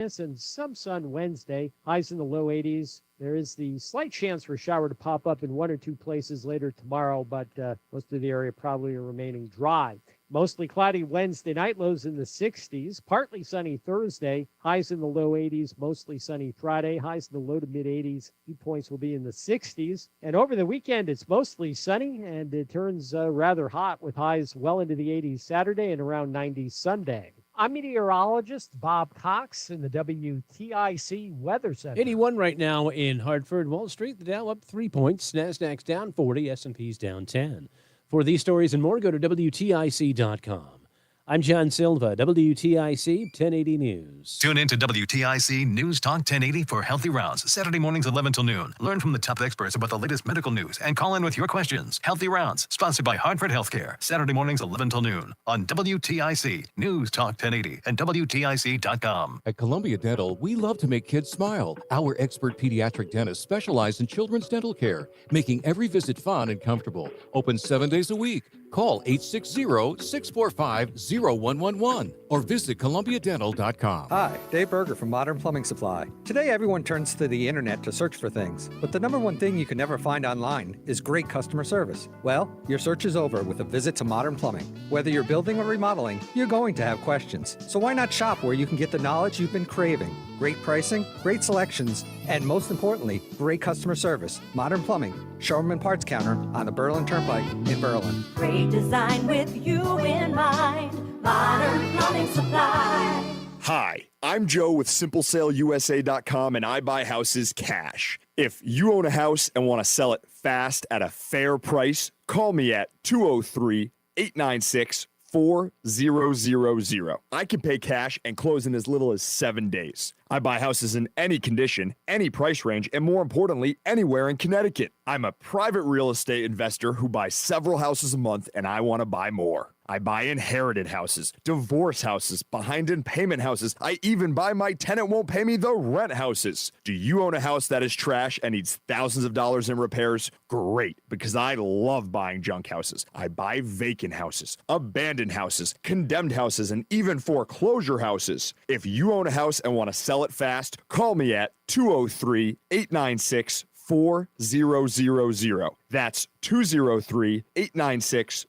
And some sun Wednesday, highs in the low 80s. There is the slight chance for a shower to pop up in one or two places later tomorrow, but most of the area probably remaining dry. Mostly cloudy Wednesday night, lows in the 60s. Partly sunny Thursday, highs in the low 80s. Mostly sunny Friday, highs in the low to mid 80s. Dew points will be in the 60s. And over the weekend, it's mostly sunny, and it turns rather hot with highs well into the 80s Saturday and around 90 Sunday. I'm meteorologist Bob Cox in the WTIC Weather Center. 81 right now in Hartford. Wall Street, the Dow up 3 points. NASDAQ's down 40. S&P's down 10. For these stories and more, go to WTIC.com. I'm John Silva, WTIC 1080 News. Tune in to WTIC News Talk 1080 for Healthy Rounds, Saturday mornings 11 till noon. Learn from the top experts about the latest medical news and call in with your questions. Healthy Rounds, sponsored by Hartford Healthcare, Saturday mornings 11 till noon on WTIC News Talk 1080 and WTIC.com. At Columbia Dental, we love to make kids smile. Our expert pediatric dentists specialize in children's dental care, making every visit fun and comfortable. Open 7 days a week. Call 860-645-0111 or visit columbiadental.com. Hi, Dave Berger from Modern Plumbing Supply. Today, everyone turns to the internet to search for things, but the number one thing you can never find online is great customer service. Well, your search is over with a visit to Modern Plumbing. Whether you're building or remodeling, you're going to have questions. So why not shop where you can get the knowledge you've been craving? Great pricing, great selections, and most importantly, great customer service. Modern Plumbing, Showroom and Parts Counter on the Berlin Turnpike in Berlin. Great design with you in mind. Modern Plumbing Supply. Hi, I'm Joe with SimpleSaleUSA.com, and I buy houses cash. If you own a house and want to sell it fast at a fair price, call me at 203-896-4000. I can pay cash and close in as little as 7 days. I buy houses in any condition, any price range, and more importantly, anywhere in Connecticut. I'm a private real estate investor who buys several houses a month, and I want to buy more. I buy inherited houses, divorce houses, behind in payment houses. I even buy my tenant won't pay me the rent houses. Do you own a house that is trash and needs thousands of dollars in repairs? Great, because I love buying junk houses. I buy vacant houses, abandoned houses, condemned houses, and even foreclosure houses. If you own a house and want to sell it fast, call me at 203-896-4000. That's 203-896-4000.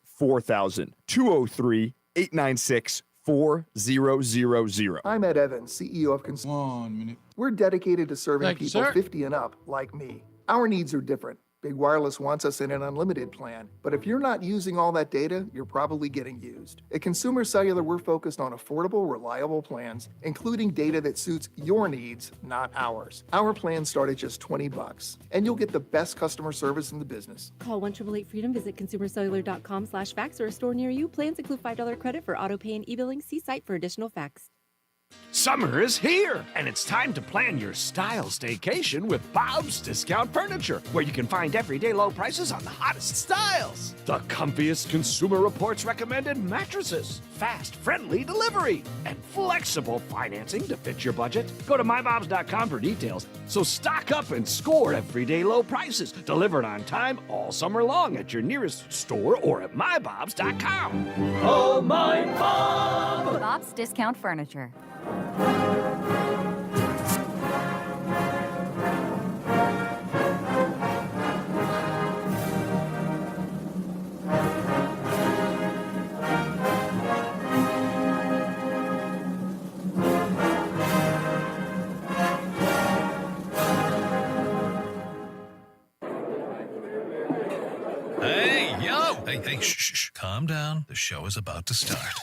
203-896-4000. I'm Ed Evans, CEO of Consumer. 1 minute. We're dedicated to serving Thank you, people sir. 50 and up, like me. Our needs are different. Big Wireless wants us in an unlimited plan, but if you're not using all that data, you're probably getting used. At Consumer Cellular, we're focused on affordable, reliable plans, including data that suits your needs, not ours. Our plans start at just $20, and you'll get the best customer service in the business. Call 1-888-FREEDOM, visit consumercellular.com/fax or a store near you. Plans include $5 credit for auto pay and e-billing. See site for additional facts. Summer is here, and it's time to plan your style staycation with Bob's Discount Furniture, where you can find everyday low prices on the hottest styles. The comfiest Consumer Reports recommended mattresses, fast, friendly delivery, and flexible financing to fit your budget. Go to mybobs.com for details. So stock up and score everyday low prices, delivered on time all summer long at your nearest store or at mybobs.com. Oh, my Bob! Bob's Discount Furniture. Hey, yo! Hey, shh. Calm down. The show is about to start.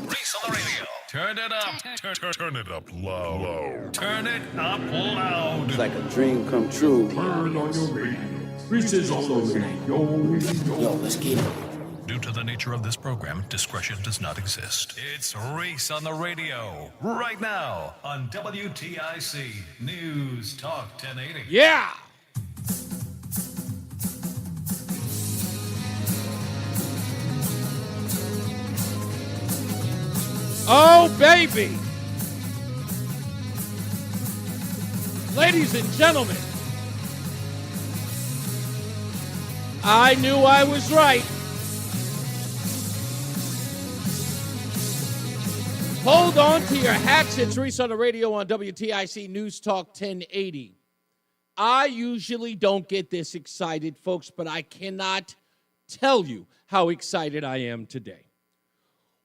Reese on the Radio. Turn it up. Turn it up low. Turn it up loud. It's like a dream come true. Turn on your radio. Reese's on the radio. Yo, let's get it. Due to the nature of this program, discretion does not exist. It's Reese on the Radio. Right now on WTIC News Talk 1080. Yeah! Oh, baby! Ladies and gentlemen, I knew I was right. Hold on to your hats. It's Reese on the radio on WTIC News Talk 1080. I usually don't get this excited, folks, but I cannot tell you how excited I am today.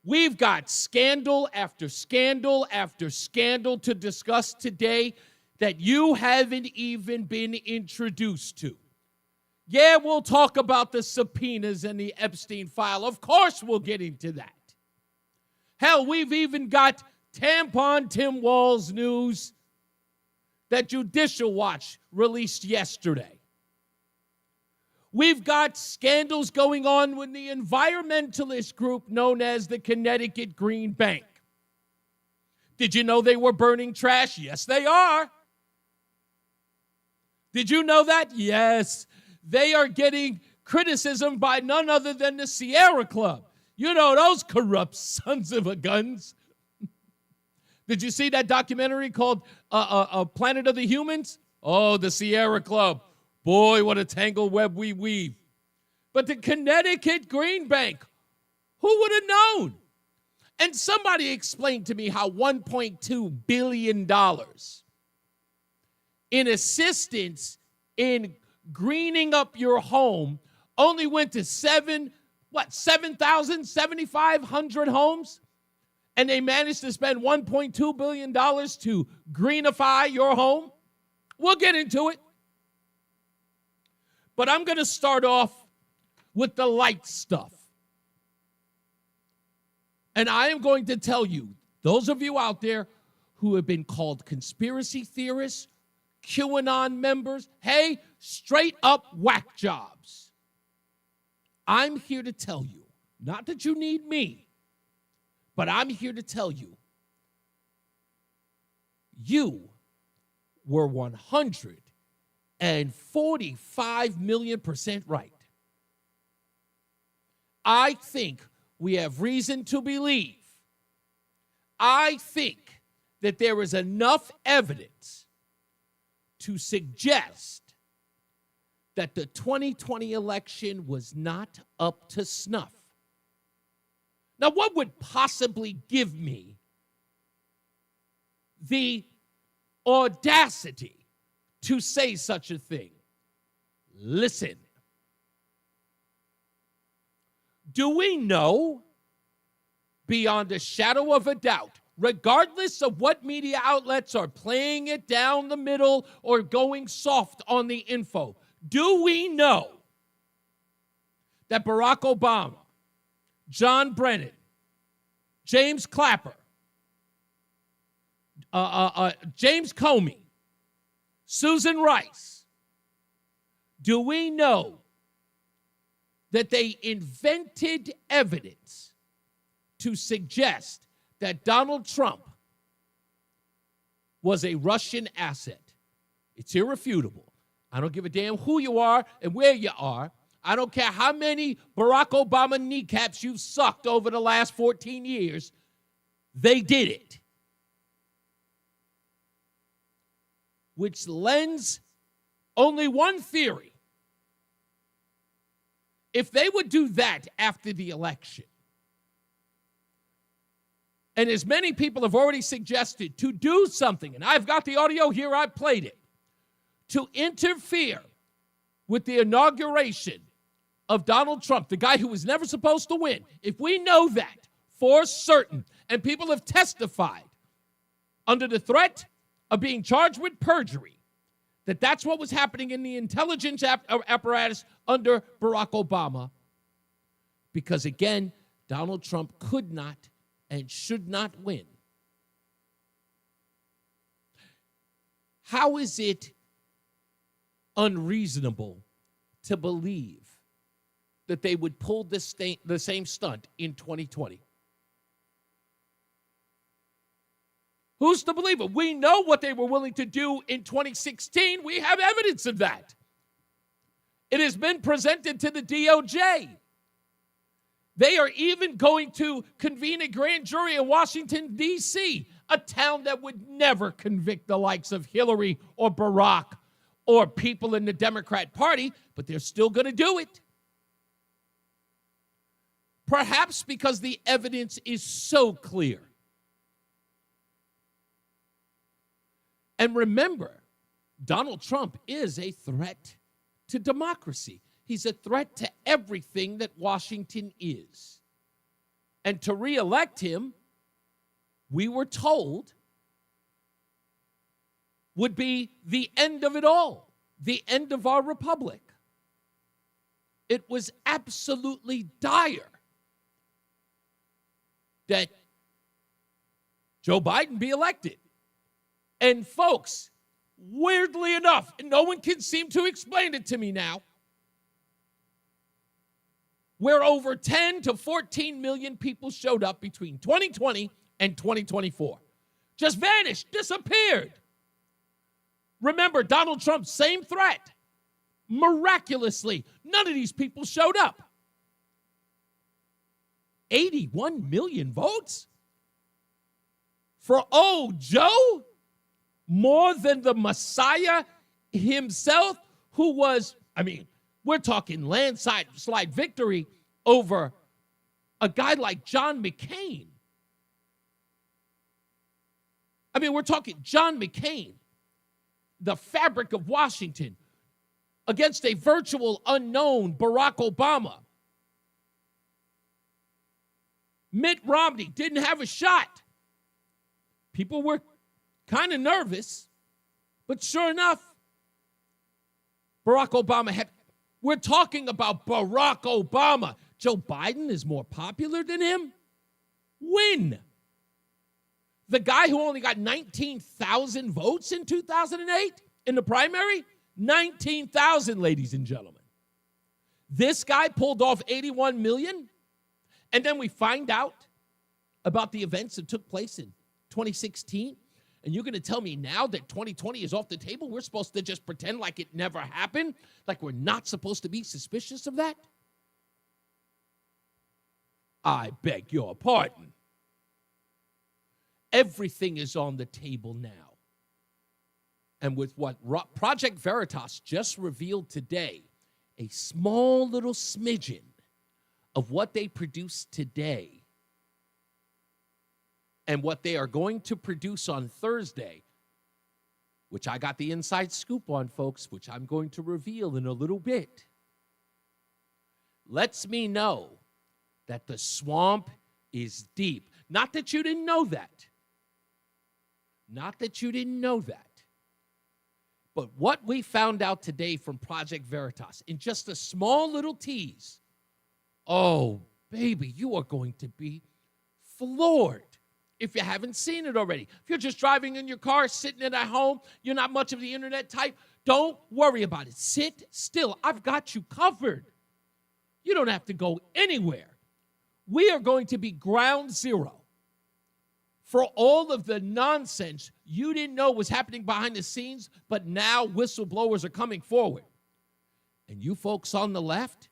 We've got scandal after scandal after scandal to discuss today that you haven't even been introduced to. Yeah, we'll talk about the subpoenas and the Epstein file. Of course we'll get into that. Hell, we've even got Tampon Tim Walz news that Judicial Watch released yesterday. We've got scandals going on with the environmentalist group known as the Connecticut Green Bank. Did you know they were burning trash? Yes, they are. Did you know that? Yes. They are getting criticism by none other than the Sierra Club. You know, those corrupt sons of a guns. Did you see that documentary called Planet of the Humans? Oh, the Sierra Club. Boy, what a tangled web we weave. But the Connecticut Green Bank, who would have known? And somebody explained to me how $1.2 billion in assistance in greening up your home only went to 7,500 homes? And they managed to spend $1.2 billion to greenify your home? We'll get into it. But I'm going to start off with the light stuff. And I am going to tell you, those of you out there who have been called conspiracy theorists, QAnon members, hey, straight up whack jobs. I'm here to tell you, not that you need me, but I'm here to tell you, you were 145 million% right. I think we have reason to believe, I think that there is enough evidence to suggest that the 2020 election was not up to snuff. Now, what would possibly give me the audacity to say such a thing? Listen. Do we know, beyond a shadow of a doubt, regardless of what media outlets are playing it down the middle or going soft on the info, do we know that Barack Obama, John Brennan, James Clapper, James Comey, Susan Rice, do we know that they invented evidence to suggest that Donald Trump was a Russian asset? It's irrefutable. I don't give a damn who you are and where you are. I don't care how many Barack Obama kneecaps you've sucked over the last 14 years. They did it. Which lends only one theory. If they would do that after the election, and as many people have already suggested, to do something, and I've got the audio here, I played it, to interfere with the inauguration of Donald Trump, the guy who was never supposed to win, if we know that for certain, and people have testified under the threat of being charged with perjury, that that's what was happening in the intelligence apparatus under Barack Obama, because again, Donald Trump could not and should not win. How is it unreasonable to believe that they would pull the same stunt in 2020? Who's to believe it? We know what they were willing to do in 2016. We have evidence of that. It has been presented to the DOJ. They are even going to convene a grand jury in Washington, D.C., a town that would never convict the likes of Hillary or Barack or people in the Democrat Party, but they're still going to do it. Perhaps because the evidence is so clear. And remember, Donald Trump is a threat to democracy. He's a threat to everything that Washington is. And to reelect him, we were told, would be the end of it all, the end of our republic. It was absolutely dire that Joe Biden be elected. And folks, weirdly enough, and no one can seem to explain it to me now, where over 10 to 14 million people showed up between 2020 and 2024. Just vanished, disappeared. Remember, Donald Trump, same threat. Miraculously, none of these people showed up. 81 million votes? For old Joe? More than the Messiah himself, who was, we're talking landslide victory over a guy like John McCain. We're talking John McCain, the fabric of Washington, against a virtual unknown Barack Obama. Mitt Romney didn't have a shot. People were kind of nervous, but sure enough, Barack Obama had. We're talking about Barack Obama. Joe Biden is more popular than him? When? The guy who only got 19,000 votes in 2008 in the primary? 19,000, ladies and gentlemen. This guy pulled off 81 million, and then we find out about the events that took place in 2016, and you're going to tell me now that 2020 is off the table? We're supposed to just pretend like it never happened? Like we're not supposed to be suspicious of that? I beg your pardon. Everything is on the table now. And with what Project Veritas just revealed today, a small little smidgen of what they produced today and what they are going to produce on Thursday, which I got the inside scoop on, folks, which I'm going to reveal in a little bit, lets me know that the swamp is deep. Not that you didn't know that. Not that you didn't know that. But what we found out today from Project Veritas, in just a small little tease, oh, baby, you are going to be floored if you haven't seen it already. If you're just driving in your car, sitting at home, you're not much of the internet type, don't worry about it. Sit still. I've got you covered. You don't have to go anywhere. We are going to be ground zero for all of the nonsense you didn't know was happening behind the scenes, but now whistleblowers are coming forward. And you folks on the left,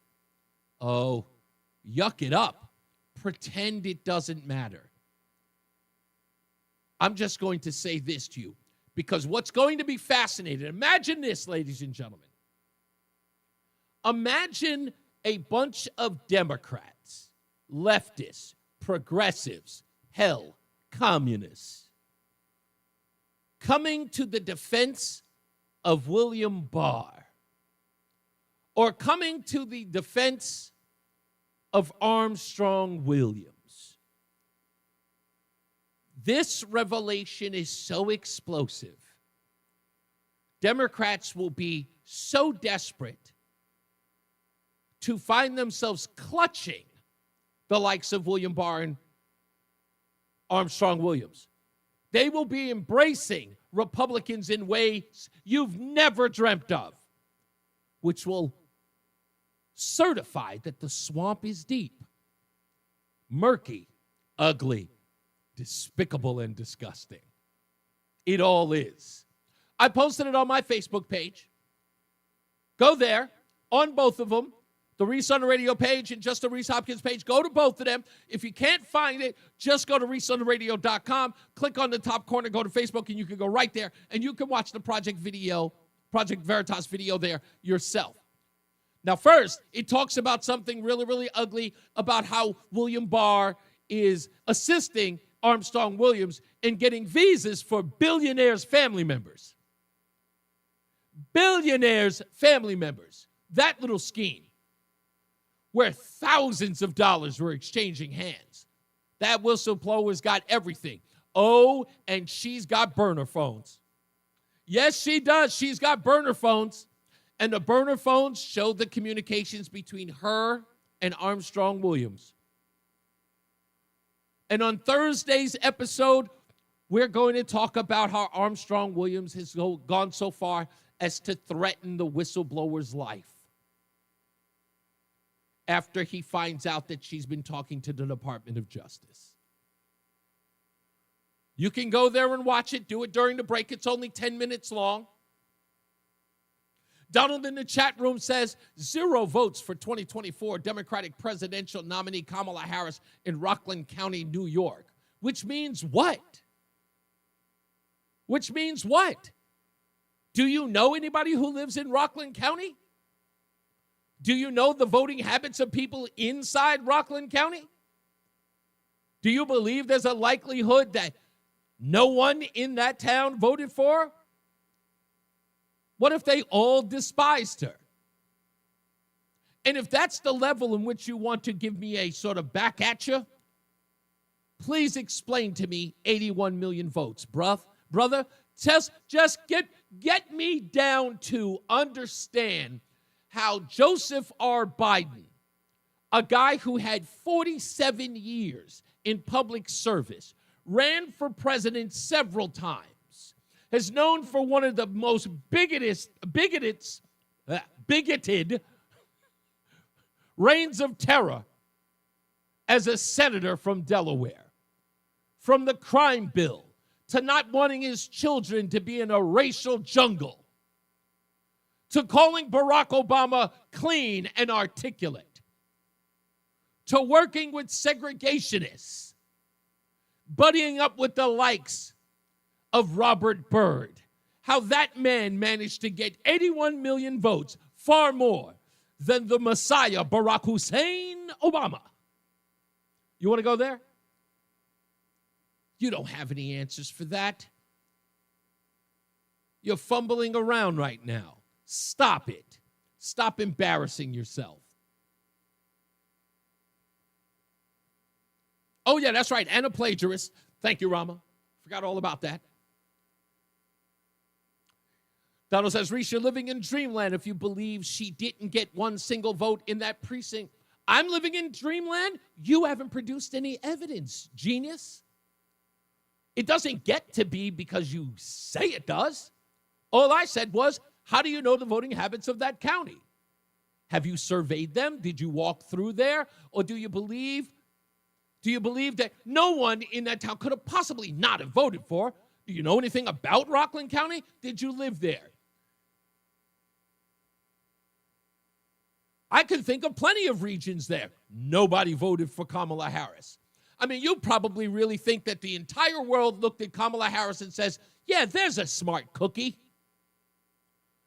oh, yuck it up. Pretend it doesn't matter. I'm just going to say this to you, because what's going to be fascinating, imagine this, ladies and gentlemen. Imagine a bunch of Democrats, leftists, progressives, hell, communists, coming to the defense of William Barr, or coming to the defense of Armstrong Williams. This revelation is so explosive. Democrats will be so desperate to find themselves clutching the likes of William Barr and Armstrong Williams. They will be embracing Republicans in ways you've never dreamt of, which will certify that the swamp is deep, murky, ugly, despicable, and disgusting. It all is. I posted it on my Facebook page. Go there, on both of them, the Reese on the Radio page and just the Reese Hopkins page. Go to both of them. If you can't find it, just go to ReeseOnTheRadio.com, click on the top corner, go to Facebook, and you can go right there, and you can watch the Project Veritas video there yourself. Now, first, it talks about something really, really ugly about how William Barr is assisting Armstrong Williams in getting visas for billionaires' family members. Billionaires' family members. That little scheme where thousands of dollars were exchanging hands. That whistleblower's got everything. Oh, and she's got burner phones. Yes, she does. She's got burner phones. And the burner phones showed the communications between her and Armstrong Williams. And on Thursday's episode, we're going to talk about how Armstrong Williams has gone so far as to threaten the whistleblower's life after he finds out that she's been talking to the Department of Justice. You can go there and watch it. Do it during the break. It's only 10 minutes long. Donald in the chat room says 0 votes for 2024 Democratic presidential nominee Kamala Harris in Rockland County, New York. Which means what? Which means what? Do you know anybody who lives in Rockland County? Do you know the voting habits of people inside Rockland County? Do you believe there's a likelihood that no one in that town voted for her? What if they all despised her? And if that's the level in which you want to give me a sort of back at you, please explain to me 81 million votes, brother. Just get me down to understand how Joseph R. Biden, a guy who had 47 years in public service, ran for president several times, is known for one of the most bigoted reigns of terror as a senator from Delaware. From the crime bill to not wanting his children to be in a racial jungle, to calling Barack Obama clean and articulate, to working with segregationists, buddying up with the likes of Robert Byrd, how that man managed to get 81 million votes, far more than the Messiah, Barack Hussein Obama. You want to go there? You don't have any answers for that. You're fumbling around right now. Stop it. Stop embarrassing yourself. Oh, yeah, that's right. And a plagiarist. Thank you, Rama. Forgot all about that. Donald says, Reese, you're living in dreamland if you believe she didn't get one single vote in that precinct. I'm living in dreamland? You haven't produced any evidence, genius. It doesn't get to be because you say it does. All I said was, how do you know the voting habits of that county? Have you surveyed them? Did you walk through there? Or do you believe that no one in that town could have possibly not have voted for? Do you know anything about Rockland County? Did you live there? I can think of plenty of regions there. Nobody voted for Kamala Harris. I mean, you probably really think that the entire world looked at Kamala Harris and says, yeah, there's a smart cookie.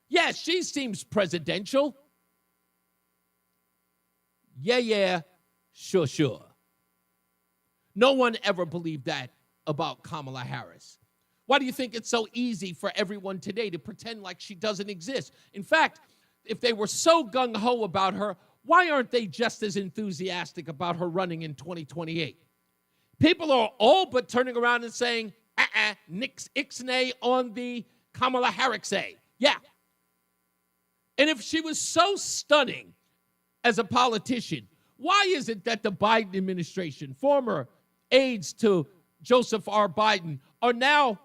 Yeah, she seems presidential. Yeah, sure. No one ever believed that about Kamala Harris. Why do you think it's so easy for everyone today to pretend like she doesn't exist? In fact, if they were so gung-ho about her, why aren't they just as enthusiastic about her running in 2028? People are all but turning around and saying, nix ixnay on the Kamala Harris. Yeah. And if she was so stunning as a politician, why is it that the Biden administration, former aides to Joseph R. Biden, are now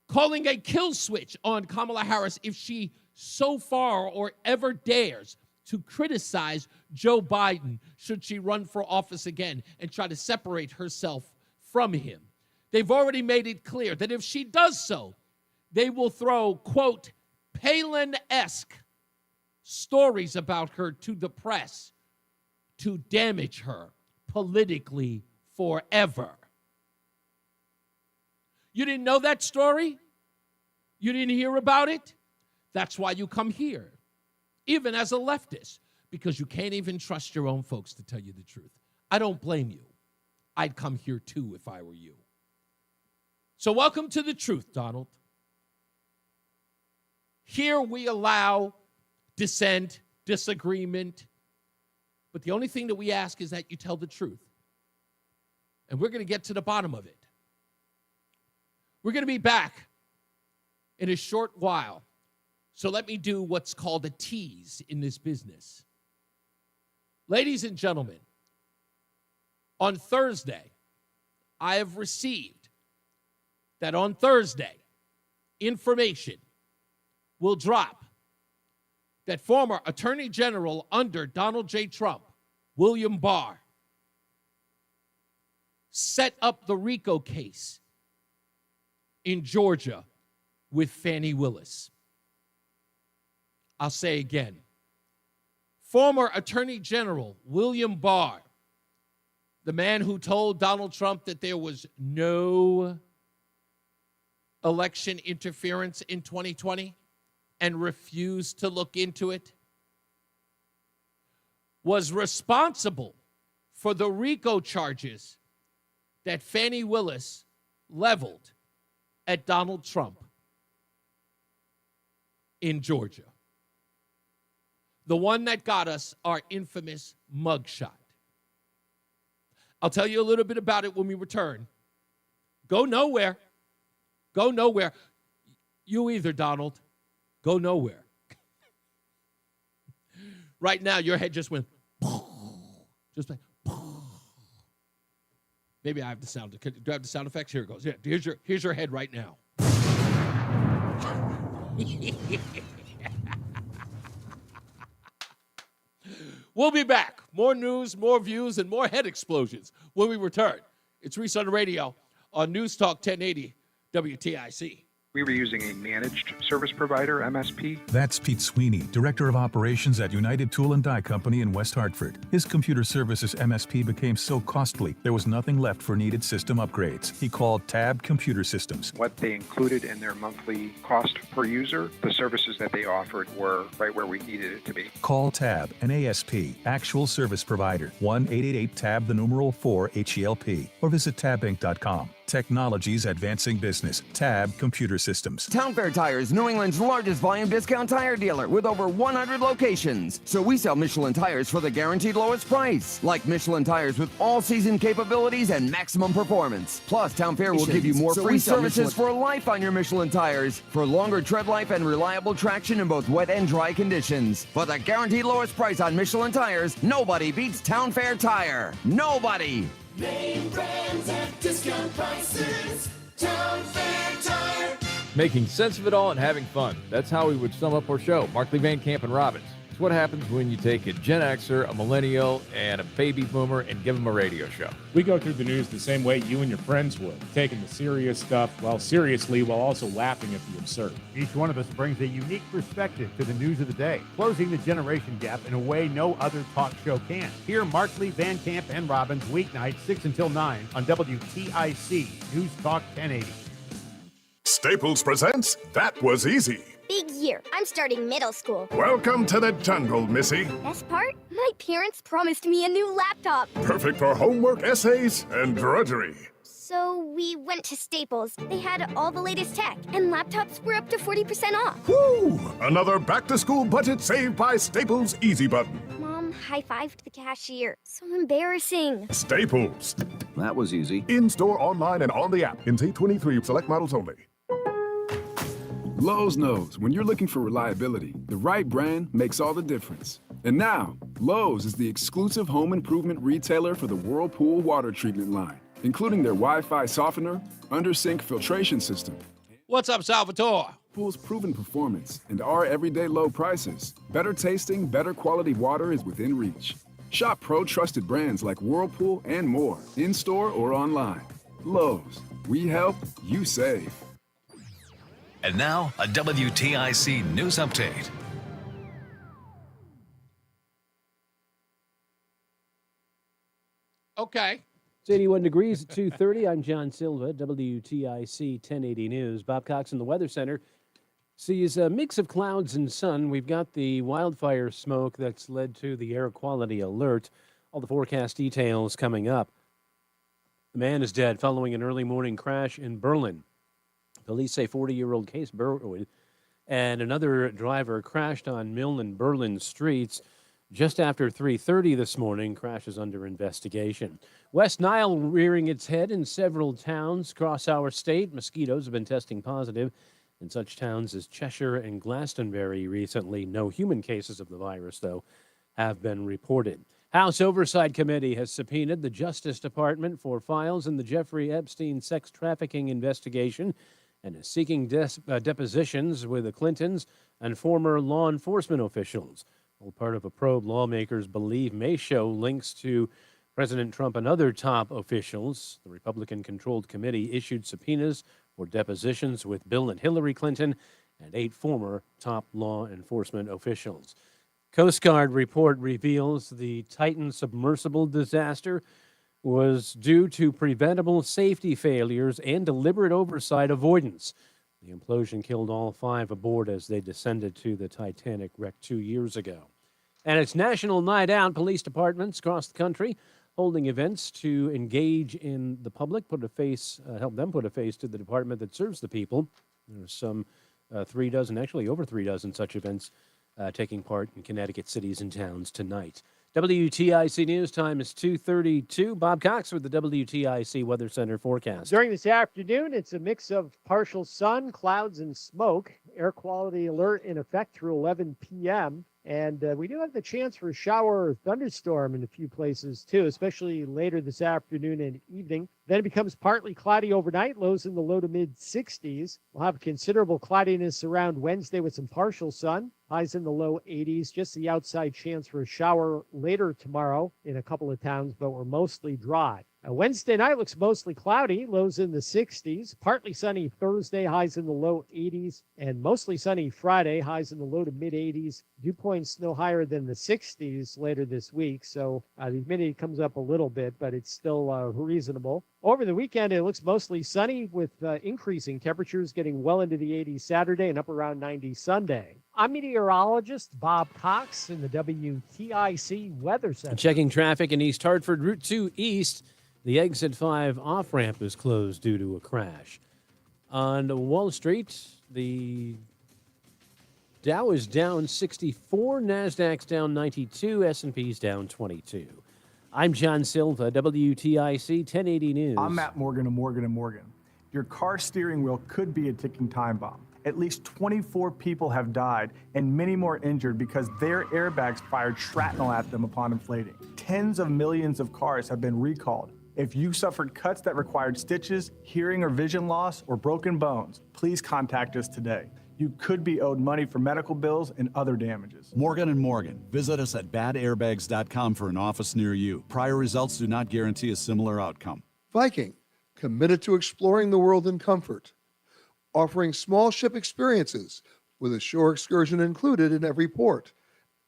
calling a kill switch on Kamala Harris if she so far or ever dares to criticize Joe Biden should she run for office again and try to separate herself from him? They've already made it clear that if she does so, they will throw, quote, Palin-esque stories about her to the press to damage her politically forever. You didn't know that story? You didn't hear about it? That's why you come here, even as a leftist, because you can't even trust your own folks to tell you the truth. I don't blame you. I'd come here too if I were you. So welcome to the truth, Donald. Here we allow dissent, disagreement, but the only thing that we ask is that you tell the truth. And we're going to get to the bottom of it. We're going to be back in a short while. So let me do what's called a tease in this business. Ladies and gentlemen, on Thursday, I have received that on Thursday, information will drop that former Attorney General under Donald J. Trump, William Barr, set up the RICO case in Georgia with Fani Willis. I'll say again. Former Attorney General William Barr, the man who told Donald Trump that there was no election interference in 2020 and refused to look into it, was responsible for the RICO charges that Fani Willis leveled at Donald Trump in Georgia. The one that got us our infamous mugshot. I'll tell you a little bit about it when we return. Go nowhere. Go nowhere. You either, Donald. Go nowhere. Right now, your head just went. Just like. Maybe I have the sound. Do I have the sound effects? Here it goes. Yeah, here's your head right now. We'll be back. More news, more views, and more head explosions when we return. It's Reese on the Radio on NewsTalk 1080 WTIC. We were using a managed service provider, MSP. That's Pete Sweeney, Director of Operations at United Tool and Die Company in West Hartford. His computer services MSP became so costly, there was nothing left for needed system upgrades. He called Tab Computer Systems. What they included in their monthly cost per user, the services that they offered were right where we needed it to be. Call Tab, an ASP, actual service provider, 1-888-TAB, the numeral 4, HELP, or visit tabinc.com. Technologies advancing business. Tab Computer Systems. Town Fair Tire is New England's largest volume discount tire dealer with over 100 locations. So we sell Michelin tires for the guaranteed lowest price. Like Michelin tires with all-season capabilities and maximum performance. Plus, Town Fair will give you more free services for life on your Michelin tires for longer tread life and reliable traction in both wet and dry conditions. For the guaranteed lowest price on Michelin tires, nobody beats Town Fair Tire. Nobody! Name brands at discount prices. Town Fair Tire. Making sense of it all and having fun. That's how we would sum up our show. Markley, Van Camp, and Robbins. It's what happens when you take a Gen Xer, a millennial, and a baby boomer and give them a radio show. We go through the news the same way you and your friends would, taking the serious stuff seriously while also laughing at the absurd. Each one of us brings a unique perspective to the news of the day, closing the generation gap in a way no other talk show can. Hear Markley, Van Camp, and Robbins weeknights 6 until 9 on WTIC News Talk 1080. Staples presents That Was Easy. Big year. I'm starting middle school. Welcome to the jungle, Missy. Best part? My parents promised me a new laptop. Perfect for homework, essays, and drudgery. So we went to Staples. They had all the latest tech, and laptops were up to 40% off. Woo! Another back-to-school budget saved by Staples Easy Button. Mom high-fived the cashier. So embarrassing. Staples. That was easy. In-store, online, and on the app. In T23, select models only. Lowe's knows when you're looking for reliability, the right brand makes all the difference. And now, Lowe's is the exclusive home improvement retailer for the Whirlpool water treatment line, including their Wi-Fi softener, under-sink filtration system. What's up, Salvatore? Whirlpool's proven performance and our everyday low prices. Better tasting, better quality water is within reach. Shop pro-trusted brands like Whirlpool and more, in-store or online. Lowe's, we help, you save. And now, a WTIC news update. Okay. It's 81 degrees at 2:30. I'm John Silva, WTIC 1080 News. Bob Cox in the Weather Center sees a mix of clouds and sun. We've got the wildfire smoke that's led to the air quality alert. All the forecast details coming up. A man is dead following an early morning crash in Berlin. Police say 40-year-old Case Berwin and another driver crashed on Milne and Berlin streets just after 3:30 this morning. Crash is under investigation. West Nile rearing its head in several towns across our state. Mosquitoes have been testing positive in such towns as Cheshire and Glastonbury recently. No human cases of the virus, though, have been reported. House Oversight Committee has subpoenaed the Justice Department for files in the Jeffrey Epstein sex trafficking investigation and is seeking depositions with the Clintons and former law enforcement officials. All part of a probe lawmakers believe may show links to President Trump and other top officials. The Republican-controlled committee issued subpoenas for depositions with Bill and Hillary Clinton and 8 former top law enforcement officials. Coast Guard report reveals the Titan submersible disaster was due to preventable safety failures and deliberate oversight avoidance. The implosion killed all 5 aboard as they descended to the Titanic wreck 2 years ago. And it's National Night Out. Police departments across the country holding events to engage in the public, help them put a face to the department that serves the people. There's some 3 dozen, actually over 3 dozen such events taking part in Connecticut cities and towns tonight. WTIC News time is 2:32. Bob Cox with the WTIC Weather Center forecast. During this afternoon, it's a mix of partial sun, clouds, and smoke. Air quality alert in effect through 11 p.m. And we do have the chance for a shower or thunderstorm in a few places, too, especially later this afternoon and evening. Then it becomes partly cloudy overnight, lows in the low to mid-60s. We'll have considerable cloudiness around Wednesday with some partial sun, highs in the low 80s. Just the outside chance for a shower later tomorrow in a couple of towns, but we're mostly dry. Wednesday night looks mostly cloudy, lows in the 60s. Partly sunny Thursday, highs in the low 80s. And mostly sunny Friday, highs in the low to mid-80s. Dew points no higher than the 60s later this week. So the humidity comes up a little bit, but it's still reasonable. Over the weekend, it looks mostly sunny with increasing temperatures getting well into the 80s Saturday and up around 90 Sunday. I'm meteorologist Bob Cox in the WTIC Weather Center. Checking traffic in East Hartford, Route 2 East. The exit 5 off-ramp is closed due to a crash. On Wall Street, the Dow is down 64, NASDAQ's down 92, S&P's down 22. I'm John Silva, WTIC 1080 News. I'm Matt Morgan of Morgan & Morgan. Your car steering wheel could be a ticking time bomb. At least 24 people have died and many more injured because their airbags fired shrapnel at them upon inflating. Tens of millions of cars have been recalled. If you suffered cuts that required stitches, hearing or vision loss, or broken bones, please contact us today. You could be owed money for medical bills and other damages. Morgan & Morgan. Visit us at badairbags.com for an office near you. Prior results do not guarantee a similar outcome. Viking, committed to exploring the world in comfort. Offering small ship experiences with a shore excursion included in every port.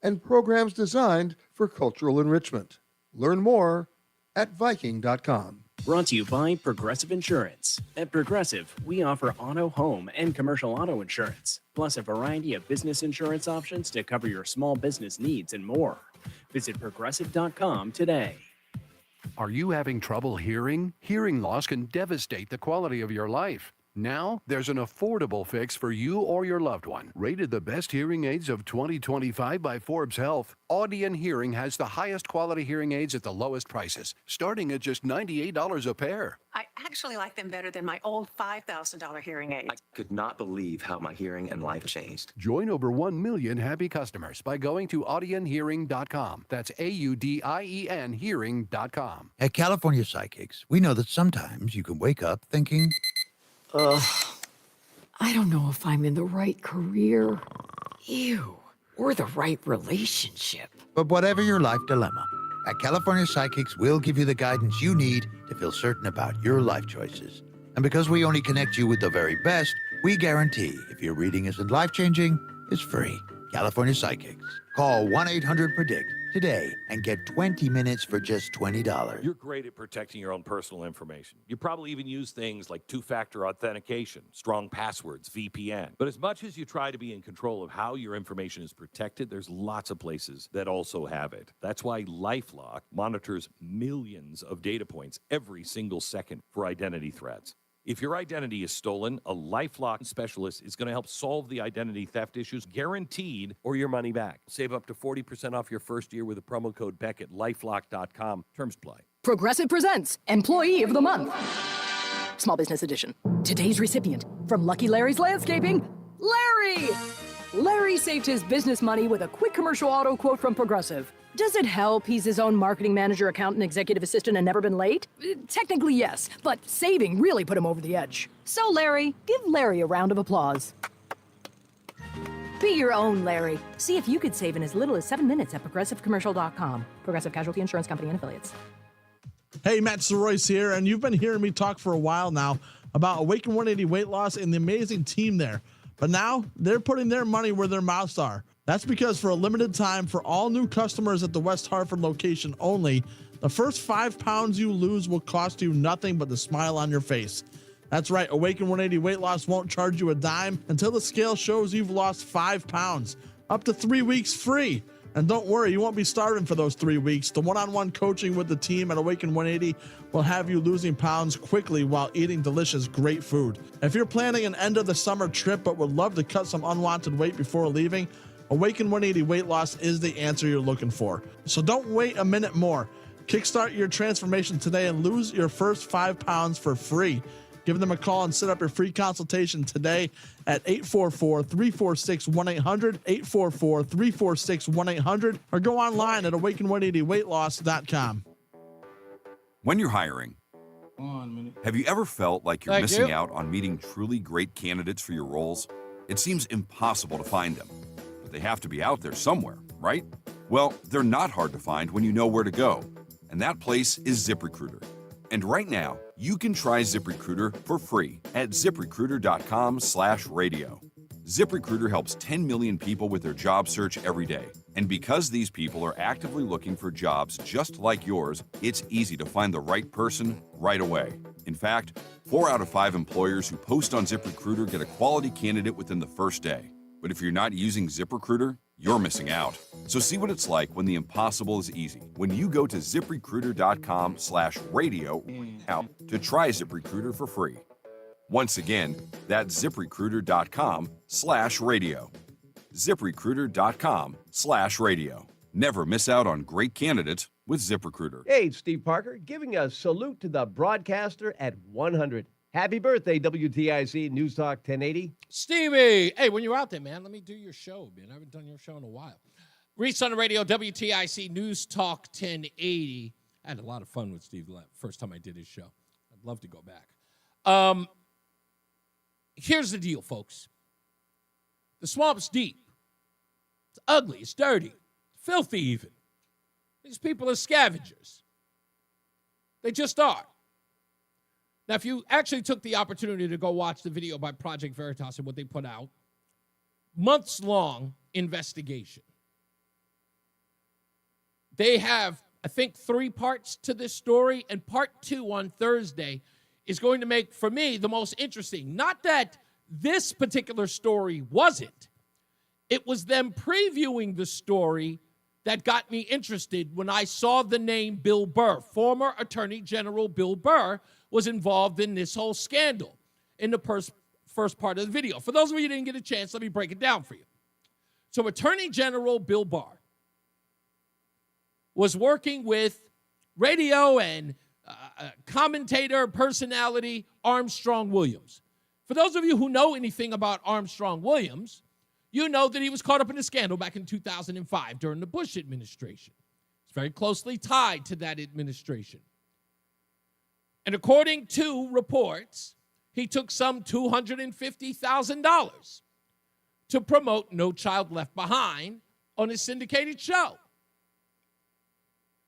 And programs designed for cultural enrichment. Learn more at Viking.com. Brought to you by Progressive Insurance. At Progressive, we offer auto, home, and commercial auto insurance, plus a variety of business insurance options to cover your small business needs and more. Visit Progressive.com today. Are you having trouble hearing? Hearing loss can devastate the quality of your life. Now, there's an affordable fix for you or your loved one. Rated the best hearing aids of 2025 by Forbes Health, Audion Hearing has the highest quality hearing aids at the lowest prices, starting at just $98 a pair. I actually like them better than my old $5,000 hearing aid. I could not believe how my hearing and life changed. Join over 1 million happy customers by going to audionhearing.com. That's AUDIEN hearing.com. At California Psychics, we know that sometimes you can wake up thinking, I don't know if I'm in the right career, or the right relationship. But whatever your life dilemma, at California Psychics, we'll give you the guidance you need to feel certain about your life choices. And because we only connect you with the very best, we guarantee if your reading isn't life-changing, it's free. California Psychics. Call 1-800-PREDICT today and get 20 minutes for just $20. You're great at protecting your own personal information. You probably even use things like two-factor authentication, strong passwords, VPN. But as much as you try to be in control of how your information is protected, there's lots of places that also have it. That's why LifeLock monitors millions of data points every single second for identity threats. If your identity is stolen, a LifeLock specialist is going to help solve the identity theft issues, guaranteed, or your money back. Save up to 40% off your first year with the promo code Beck at LifeLock.com. Terms apply. Progressive presents Employee of the Month. Small Business Edition. Today's recipient from Lucky Larry's Landscaping, Larry! Larry saved his business money with a quick commercial auto quote from Progressive. Does it help he's his own marketing manager, accountant, executive assistant, and never been late? Technically, yes, but saving really put him over the edge. So, Larry, give Larry a round of applause. Be your own Larry. See if you could save in as little as 7 minutes at ProgressiveCommercial.com. Progressive Casualty Insurance Company and Affiliates. Hey, Matt Soroyce here, and you've been hearing me talk for a while now about Awaken 180 Weight Loss and the amazing team there. But now, they're putting their money where their mouths are. That's because for a limited time, for all new customers at the West Hartford location only, the first 5 pounds you lose will cost you nothing but the smile on your face. That's right, Awaken 180 Weight Loss won't charge you a dime until the scale shows you've lost 5 pounds. Up to 3 weeks free. And don't worry, you won't be starving for those 3 weeks. The one-on-one coaching with the team at Awaken 180 will have you losing pounds quickly while eating delicious, great food. If you're planning an end-of-the-summer trip but would love to cut some unwanted weight before leaving, Awaken 180 Weight Loss is the answer you're looking for. So don't wait a minute more. Kickstart your transformation today and lose your first 5 pounds for free. Give them a call and set up your free consultation today at 844-346-1800, 844-346-1800, or go online at awaken180weightloss.com. When you're hiring, have you ever felt like you're missing out on meeting truly great candidates for your roles? It seems impossible to find them, but they have to be out there somewhere, right? Well, they're not hard to find when you know where to go, and that place is ZipRecruiter. And right now, you can try ZipRecruiter for free at ZipRecruiter.com/radio. ZipRecruiter helps 10 million people with their job search every day. And because these people are actively looking for jobs just like yours, it's easy to find the right person right away. In fact, 4 out of 5 employers who post on ZipRecruiter get a quality candidate within the first day. But if you're not using ZipRecruiter, you're missing out. So see what it's like when the impossible is easy. When you go to ZipRecruiter.com/radio now to try ZipRecruiter for free. Once again, that's ZipRecruiter.com/radio. ZipRecruiter.com/radio. Never miss out on great candidates with ZipRecruiter. Hey, it's Steve Parker giving a salute to the broadcaster at 100. Happy birthday, WTIC News Talk 1080. Stevie, hey, when you're out there, man, let me do your show, man. I haven't done your show in a while. Reese on the Radio, WTIC News Talk 1080. I had a lot of fun with Steve the first time I did his show. I'd love to go back. Here's the deal, folks. The swamp's deep. It's ugly. It's dirty. It's filthy, even. These people are scavengers. They just are. Now, if you actually took the opportunity to go watch the video by Project Veritas and what they put out, months-long investigation. They have, I think, 3 parts to this story, and part 2 on Thursday is going to make, for me, the most interesting. Not that this particular story wasn't. It was them previewing the story that got me interested when I saw the name Bill Burr. Former Attorney General Bill Burr was involved in this whole scandal in the first part of the video. For those of you who didn't get a chance, let me break it down for you. So Attorney General Bill Barr was working with radio and commentator personality Armstrong Williams. For those of you who know anything about Armstrong Williams, you know that he was caught up in a scandal back in 2005 during the Bush administration. It's very closely tied to that administration. And according to reports, he took some $250,000 to promote No Child Left Behind on his syndicated show.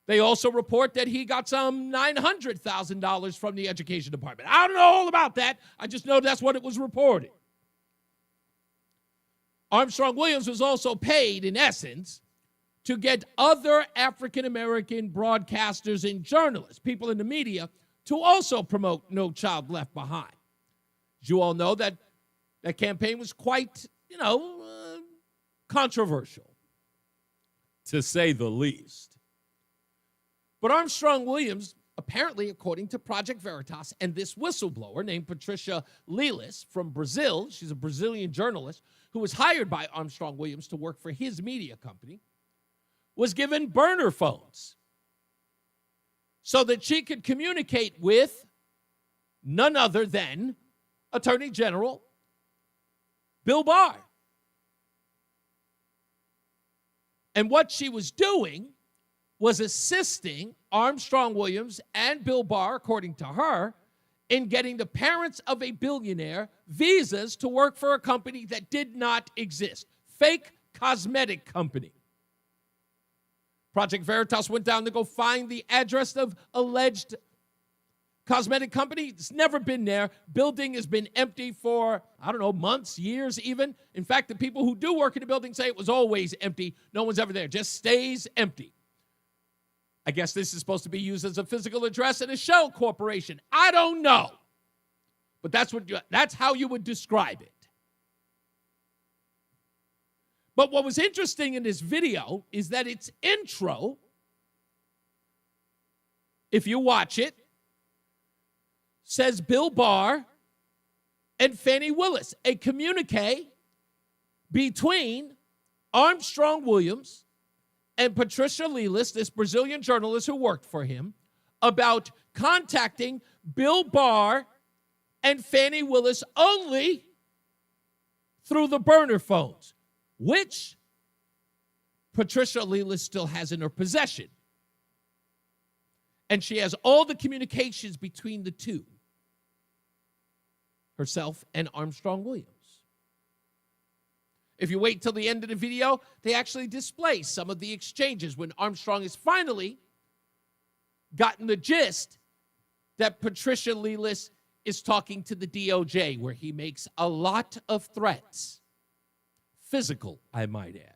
They also report that he got some $900,000 from the education department. I don't know all about that. I just know that's what it was reported. Armstrong Williams was also paid, in essence, to get other African-American broadcasters and journalists, people in the media, to also promote No Child Left Behind. As you all know, that campaign was quite, controversial, to say the least. But Armstrong Williams, apparently, according to Project Veritas, and this whistleblower named Patricia Lelis from Brazil, she's a Brazilian journalist who was hired by Armstrong Williams to work for his media company, was given burner phones so that she could communicate with none other than Attorney General Bill Barr. And what she was doing was assisting Armstrong Williams and Bill Barr, according to her, in getting the parents of a billionaire visas to work for a company that did not exist. Fake cosmetic company. Project Veritas went down to go find the address of alleged cosmetic company. It's never been there. Building has been empty for, months, years even. In fact, the people who do work in the building say it was always empty. No one's ever there. Just stays empty. I guess this is supposed to be used as a physical address in a shell corporation. I don't know. But that's how you would describe it. But what was interesting in this video is that its intro, if you watch it, says Bill Barr and Fannie Willis, a communique between Armstrong Williams and Patricia Lelis, this Brazilian journalist who worked for him, about contacting Bill Barr and Fannie Willis only through the burner phones, which Patricia Lelis still has in her possession. And she has all the communications between the two, herself and Armstrong Williams. If you wait till the end of the video, they actually display some of the exchanges when Armstrong has finally gotten the gist that Patricia Lelis is talking to the DOJ, where he makes a lot of threats. Physical, I might add.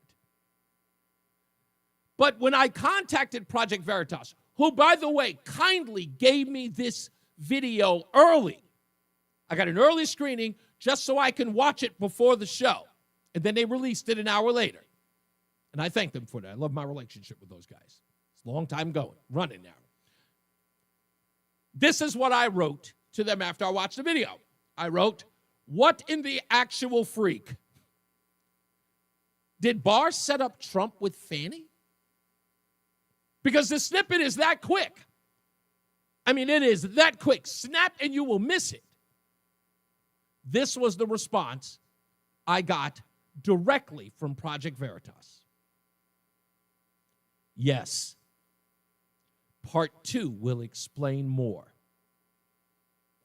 But when I contacted Project Veritas, who, by the way, kindly gave me this video early, I got an early screening just so I can watch it before the show. And then they released it an hour later. And I thank them for that. I love my relationship with those guys. It's a long time going, running now. This is what I wrote to them after I watched the video. I wrote, "What in the actual freak? Did Barr set up Trump with Fannie? Because the snippet is that quick. I mean, it is that quick. Snap and you will miss it." This was the response I got directly from Project Veritas. Yes. Part 2 will explain more.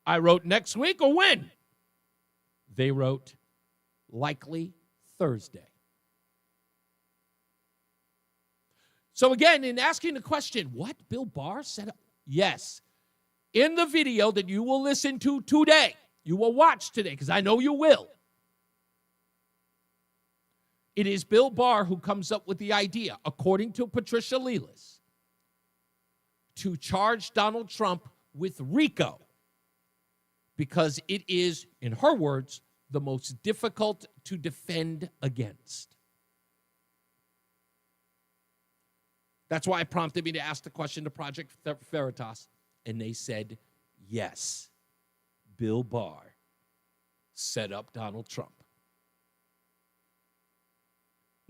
I wrote next week or when? They wrote likely Thursday. So again, in asking the question, what, Bill Barr set up? Yes. In the video that you will listen to today, you will watch today, because I know you will. It is Bill Barr who comes up with the idea, according to Patricia Lelis, to charge Donald Trump with RICO because it is, in her words, the most difficult to defend against. That's why it prompted me to ask the question to Project Veritas, and they said, yes, Bill Barr set up Donald Trump.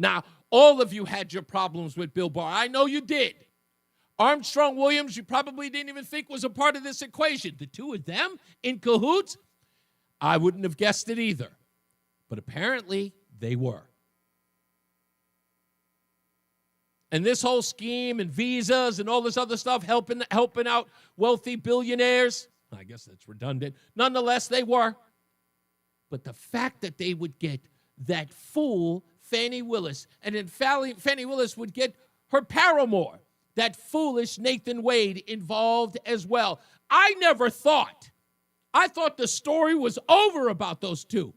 Now, all of you had your problems with Bill Barr. I know you did. Armstrong Williams, you probably didn't even think was a part of this equation. The two of them in cahoots? I wouldn't have guessed it either. But apparently, they were. And this whole scheme and visas and all this other stuff helping out wealthy billionaires, I guess that's redundant. Nonetheless, they were. But the fact that they would get that fool Fannie Willis, and then Fannie Willis would get her paramour, that foolish Nathan Wade, involved as well. I thought the story was over about those two.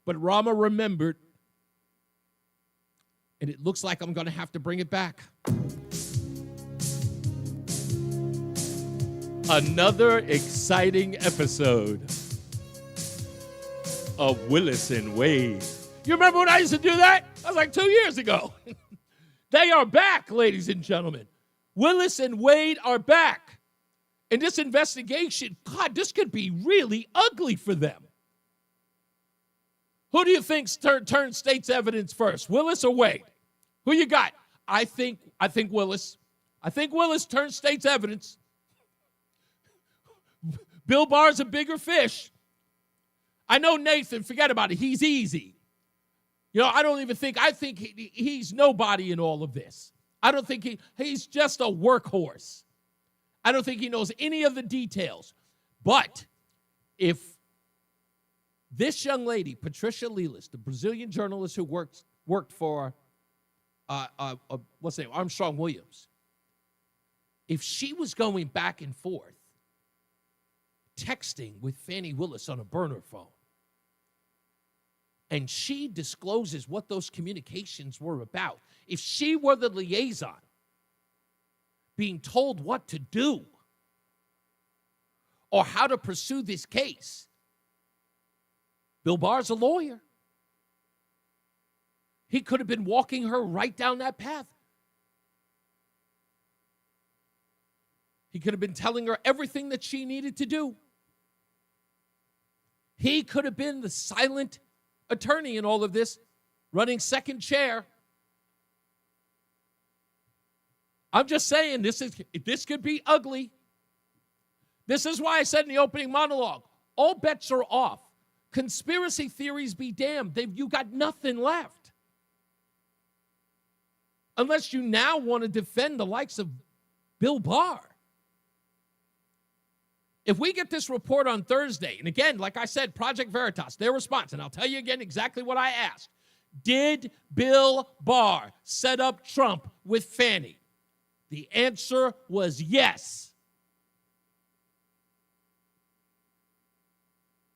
But Rama remembered And it looks like I'm going to have to bring it back. Another exciting episode of Willis and Wade. You remember when I used to do that? That was like 2 years ago. They are back, ladies and gentlemen. Willis and Wade are back. And this investigation, God, this could be really ugly for them. Who do you think turned state's evidence first, Willis or Wade? Who you got? I think Willis. I think Willis turned state's evidence. Bill Barr's a bigger fish. I know Nathan, forget about it. He's easy. I think he's nobody in all of this. I don't think he's just a workhorse. I don't think he knows any of the details. But if this young lady, Patricia Lelis, the Brazilian journalist who worked for Armstrong Williams, if she was going back and forth, texting with Fannie Willis on a burner phone, and she discloses what those communications were about, if she were the liaison being told what to do or how to pursue this case, Bill Barr's a lawyer. He could have been walking her right down that path. He could have been telling her everything that she needed to do. He could have been the silent attorney in all of this, running second chair. I'm just saying, this could be ugly. This is why I said in the opening monologue, all bets are off. Conspiracy theories be damned. You got nothing left. Unless you now want to defend the likes of Bill Barr. If we get this report on Thursday, and again, like I said, Project Veritas, their response, and I'll tell you again exactly what I asked. Did Bill Barr set up Trump with Fannie? The answer was yes.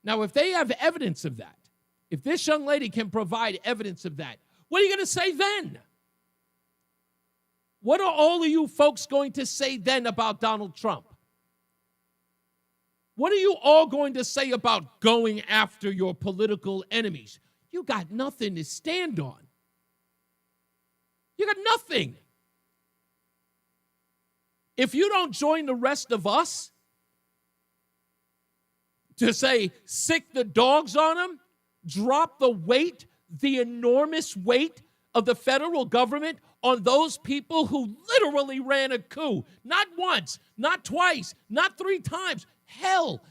Now, if they have evidence of that, if this young lady can provide evidence of that, what are you going to say then? What are all of you folks going to say then about Donald Trump? What are you all going to say about going after your political enemies? You got nothing to stand on. You got nothing. If you don't join the rest of us to say, sick the dogs on them, drop the weight, the enormous weight of the federal government on those people who literally ran a coup. Not once, not twice, not 3 times. Hell,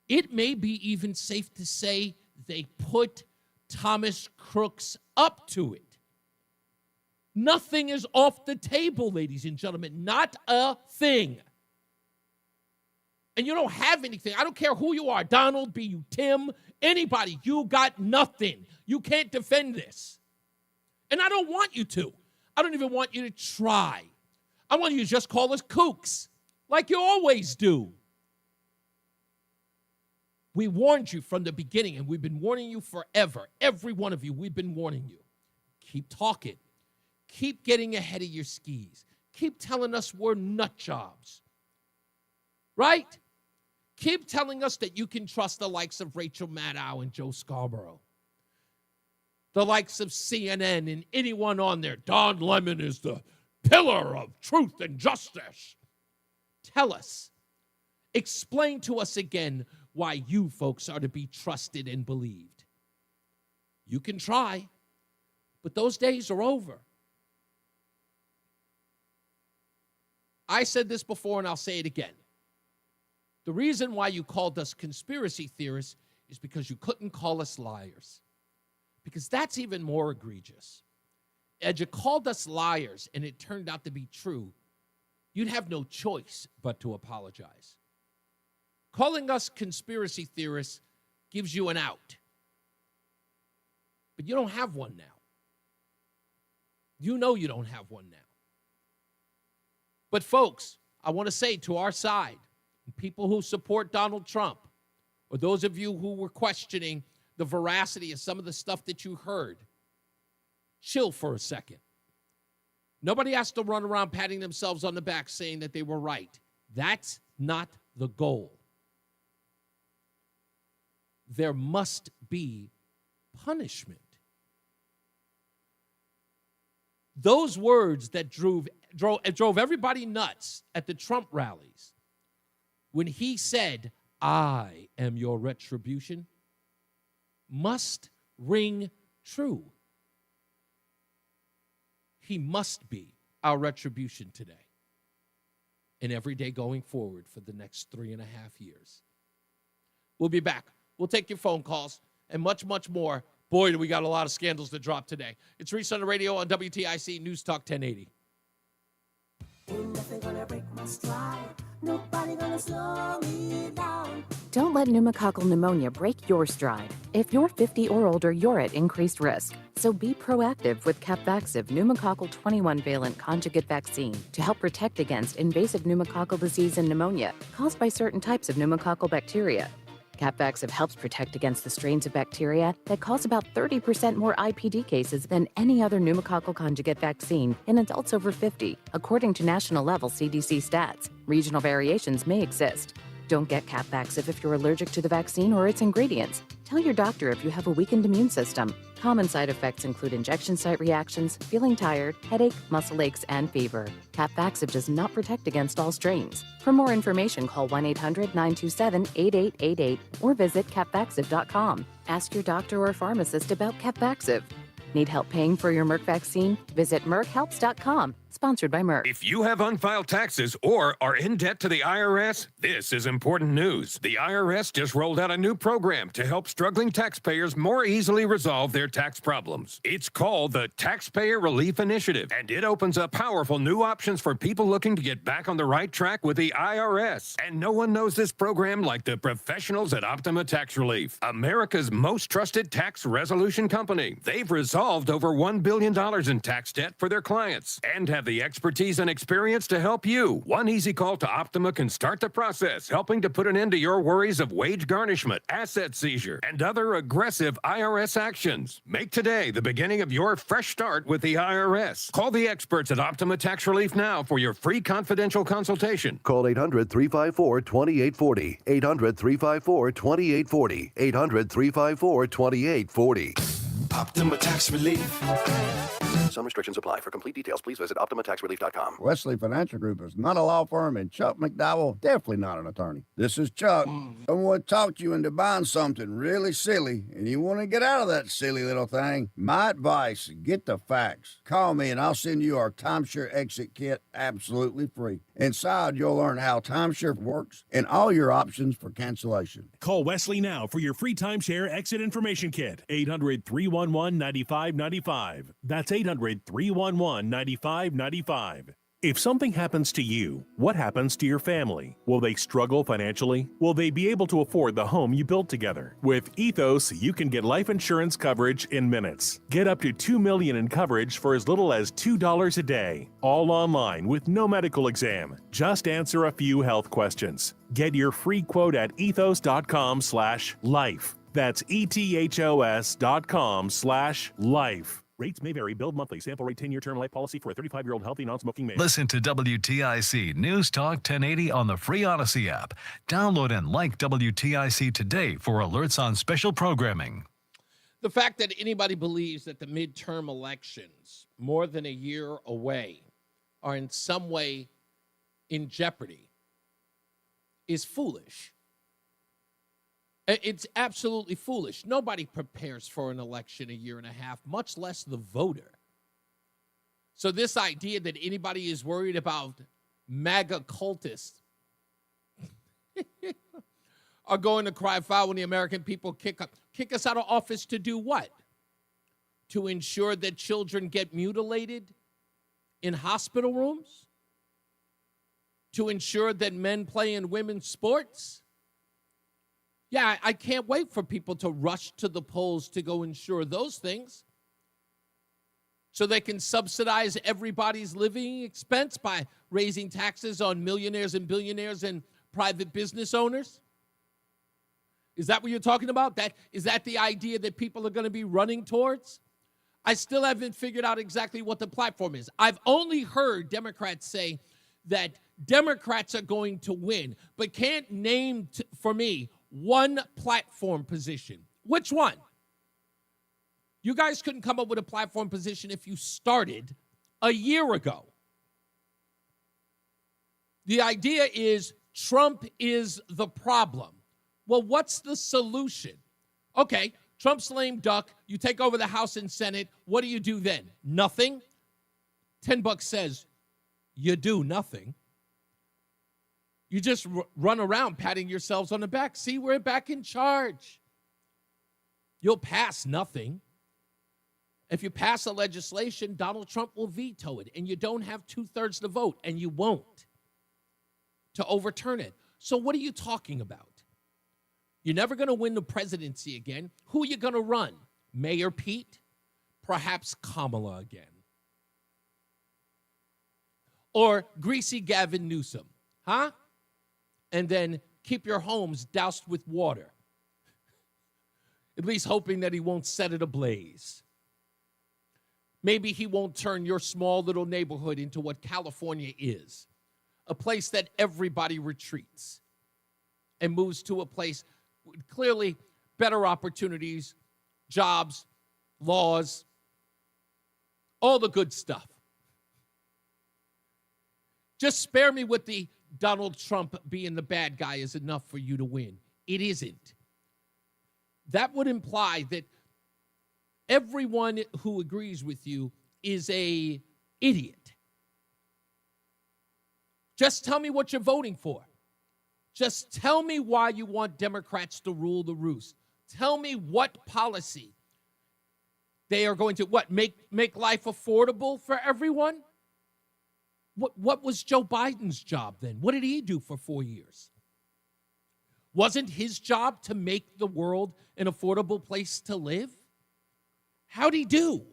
it may be even safe to say they put Thomas Crooks up to it. Nothing is off the table, ladies and gentlemen. Not a thing. And you don't have anything. I don't care who you are, Donald, be you Tim, anybody. You got nothing. You can't defend this. And I don't want you to. I don't even want you to try. I want you to just call us kooks, like you always do. We warned you from the beginning, and we've been warning you forever. Every one of you, we've been warning you. Keep talking. Keep getting ahead of your skis. Keep telling us we're nut jobs. Right? Keep telling us that you can trust the likes of Rachel Maddow and Joe Scarborough. The likes of CNN and anyone on there. Don Lemon is the pillar of truth and justice. Tell us. Explain to us again why you folks are to be trusted and believed. You can try, but those days are over. I said this before and I'll say it again. The reason why you called us conspiracy theorists is because you couldn't call us liars. Because that's even more egregious. Had you called us liars and it turned out to be true, you'd have no choice but to apologize. Calling us conspiracy theorists gives you an out. But you don't have one now. You know you don't have one now. But folks, I want to say to our side, people who support Donald Trump, or those of you who were questioning the veracity of some of the stuff that you heard, chill for a second. Nobody has to run around patting themselves on the back saying that they were right. That's not the goal. There must be punishment. Those words that drove everybody nuts at the Trump rallies when he said, "I am your retribution," must ring true. He must be our retribution today and every day going forward for the next 3.5 years. We'll be back. We'll take your phone calls and much, much more. Boy, do we got a lot of scandals to drop today. It's Reese on the Radio on WTIC News Talk 1080. Don't let pneumococcal pneumonia break your stride. If you're 50 or older, you're at increased risk. So be proactive with Capvaxive pneumococcal 21-valent conjugate vaccine to help protect against invasive pneumococcal disease and pneumonia caused by certain types of pneumococcal bacteria. Capvaxive helps protect against the strains of bacteria that cause about 30% more IPD cases than any other pneumococcal conjugate vaccine in adults over 50, according to national-level CDC stats. Regional variations may exist. Don't get Capvaxive if you're allergic to the vaccine or its ingredients. Tell your doctor if you have a weakened immune system. Common side effects include injection site reactions, feeling tired, headache, muscle aches, and fever. Capvaxive does not protect against all strains. For more information, call 1-800-927-8888 or visit capvaxive.com. Ask your doctor or pharmacist about Capvaxive. Need help paying for your Merck vaccine? Visit merckhelps.com. Sponsored by Merck. If you have unfiled taxes or are in debt to the IRS, this is important news. The IRS just rolled out a new program to help struggling taxpayers more easily resolve their tax problems. It's called the Taxpayer Relief Initiative, and it opens up powerful new options for people looking to get back on the right track with the IRS. And no one knows this program like the professionals at Optima Tax Relief, America's most trusted tax resolution company. They've resolved over $1 billion in tax debt for their clients and have the expertise and experience to help you. One easy call to Optima can start the process, helping to put an end to your worries of wage garnishment, asset seizure, and other aggressive IRS actions. Make today the beginning of your fresh start with the IRS. Call the experts at Optima Tax Relief now for your free confidential consultation. Call 800-354-2840. 800-354-2840. 800-354-2840. Optima Tax Relief. Some restrictions apply. For complete details, please visit OptimaTaxRelief.com. Wesley Financial Group is not a law firm, and Chuck McDowell definitely not an attorney. This is Chuck. Someone talked you into buying something really silly, and you want to get out of that silly little thing. My advice, get the facts. Call me, and I'll send you our timeshare exit kit absolutely free. Inside, you'll learn how timeshare works and all your options for cancellation. Call Wesley now for your free timeshare exit information kit. 800-311-9595. That's 800-311-9595. If something happens to you, what happens to your family? Will they struggle financially? Will they be able to afford the home you built together? With Ethos, you can get life insurance coverage in minutes. Get up to $2 million in coverage for as little as $2 a day. All online with no medical exam. Just answer a few health questions. Get your free quote at ethos.com/life. That's ethos.com/life. Rates may vary. Billed monthly. Sample rate 10-year term life policy for a 35-year-old healthy non-smoking male. Listen to WTIC News Talk 1080 on the free Odyssey app. Download and like WTIC today for alerts on special programming. The fact that anybody believes that the midterm elections, more than a year away, are in some way in jeopardy is foolish. It's absolutely foolish. Nobody prepares for an election a year and a half, much less the voter. So this idea that anybody is worried about MAGA cultists are going to cry foul when the American people kick us out of office to do what? To ensure that children get mutilated in hospital rooms? To ensure that men play in women's sports? Yeah, I can't wait for people to rush to the polls to go ensure those things so they can subsidize everybody's living expense by raising taxes on millionaires and billionaires and private business owners. Is that what you're talking about? Is that the idea that people are going to be running towards? I still haven't figured out exactly what the platform is. I've only heard Democrats say that Democrats are going to win, but can't name for me one platform position. Which one? You guys couldn't come up with a platform position if you started a year ago. The idea is Trump is the problem. Well, what's the solution? Okay, Trump's lame duck. You take over the House and Senate. What do you do then? Nothing. $10 says you do nothing. You just run around patting yourselves on the back. See, we're back in charge. You'll pass nothing. If you pass a legislation, Donald Trump will veto it, and you don't have 2/3 the vote, and you won't, to overturn it. So what are you talking about? You're never going to win the presidency again. Who are you going to run? Mayor Pete? Perhaps Kamala again. Or greasy Gavin Newsom, huh? And then keep your homes doused with water. At least hoping that he won't set it ablaze. Maybe he won't turn your small little neighborhood into what California is, a place that everybody retreats and moves to a place with clearly better opportunities, jobs, laws, all the good stuff. Just spare me with the Donald Trump being the bad guy is enough for you to win. It isn't. That would imply that everyone who agrees with you is an idiot. Just tell me what you're voting for. Just tell me why you want Democrats to rule the roost. Tell me what policy they are going to, make life affordable for everyone? What was Joe Biden's job then? What did he do for 4 years? Wasn't his job to make the world an affordable place to live? How'd he do?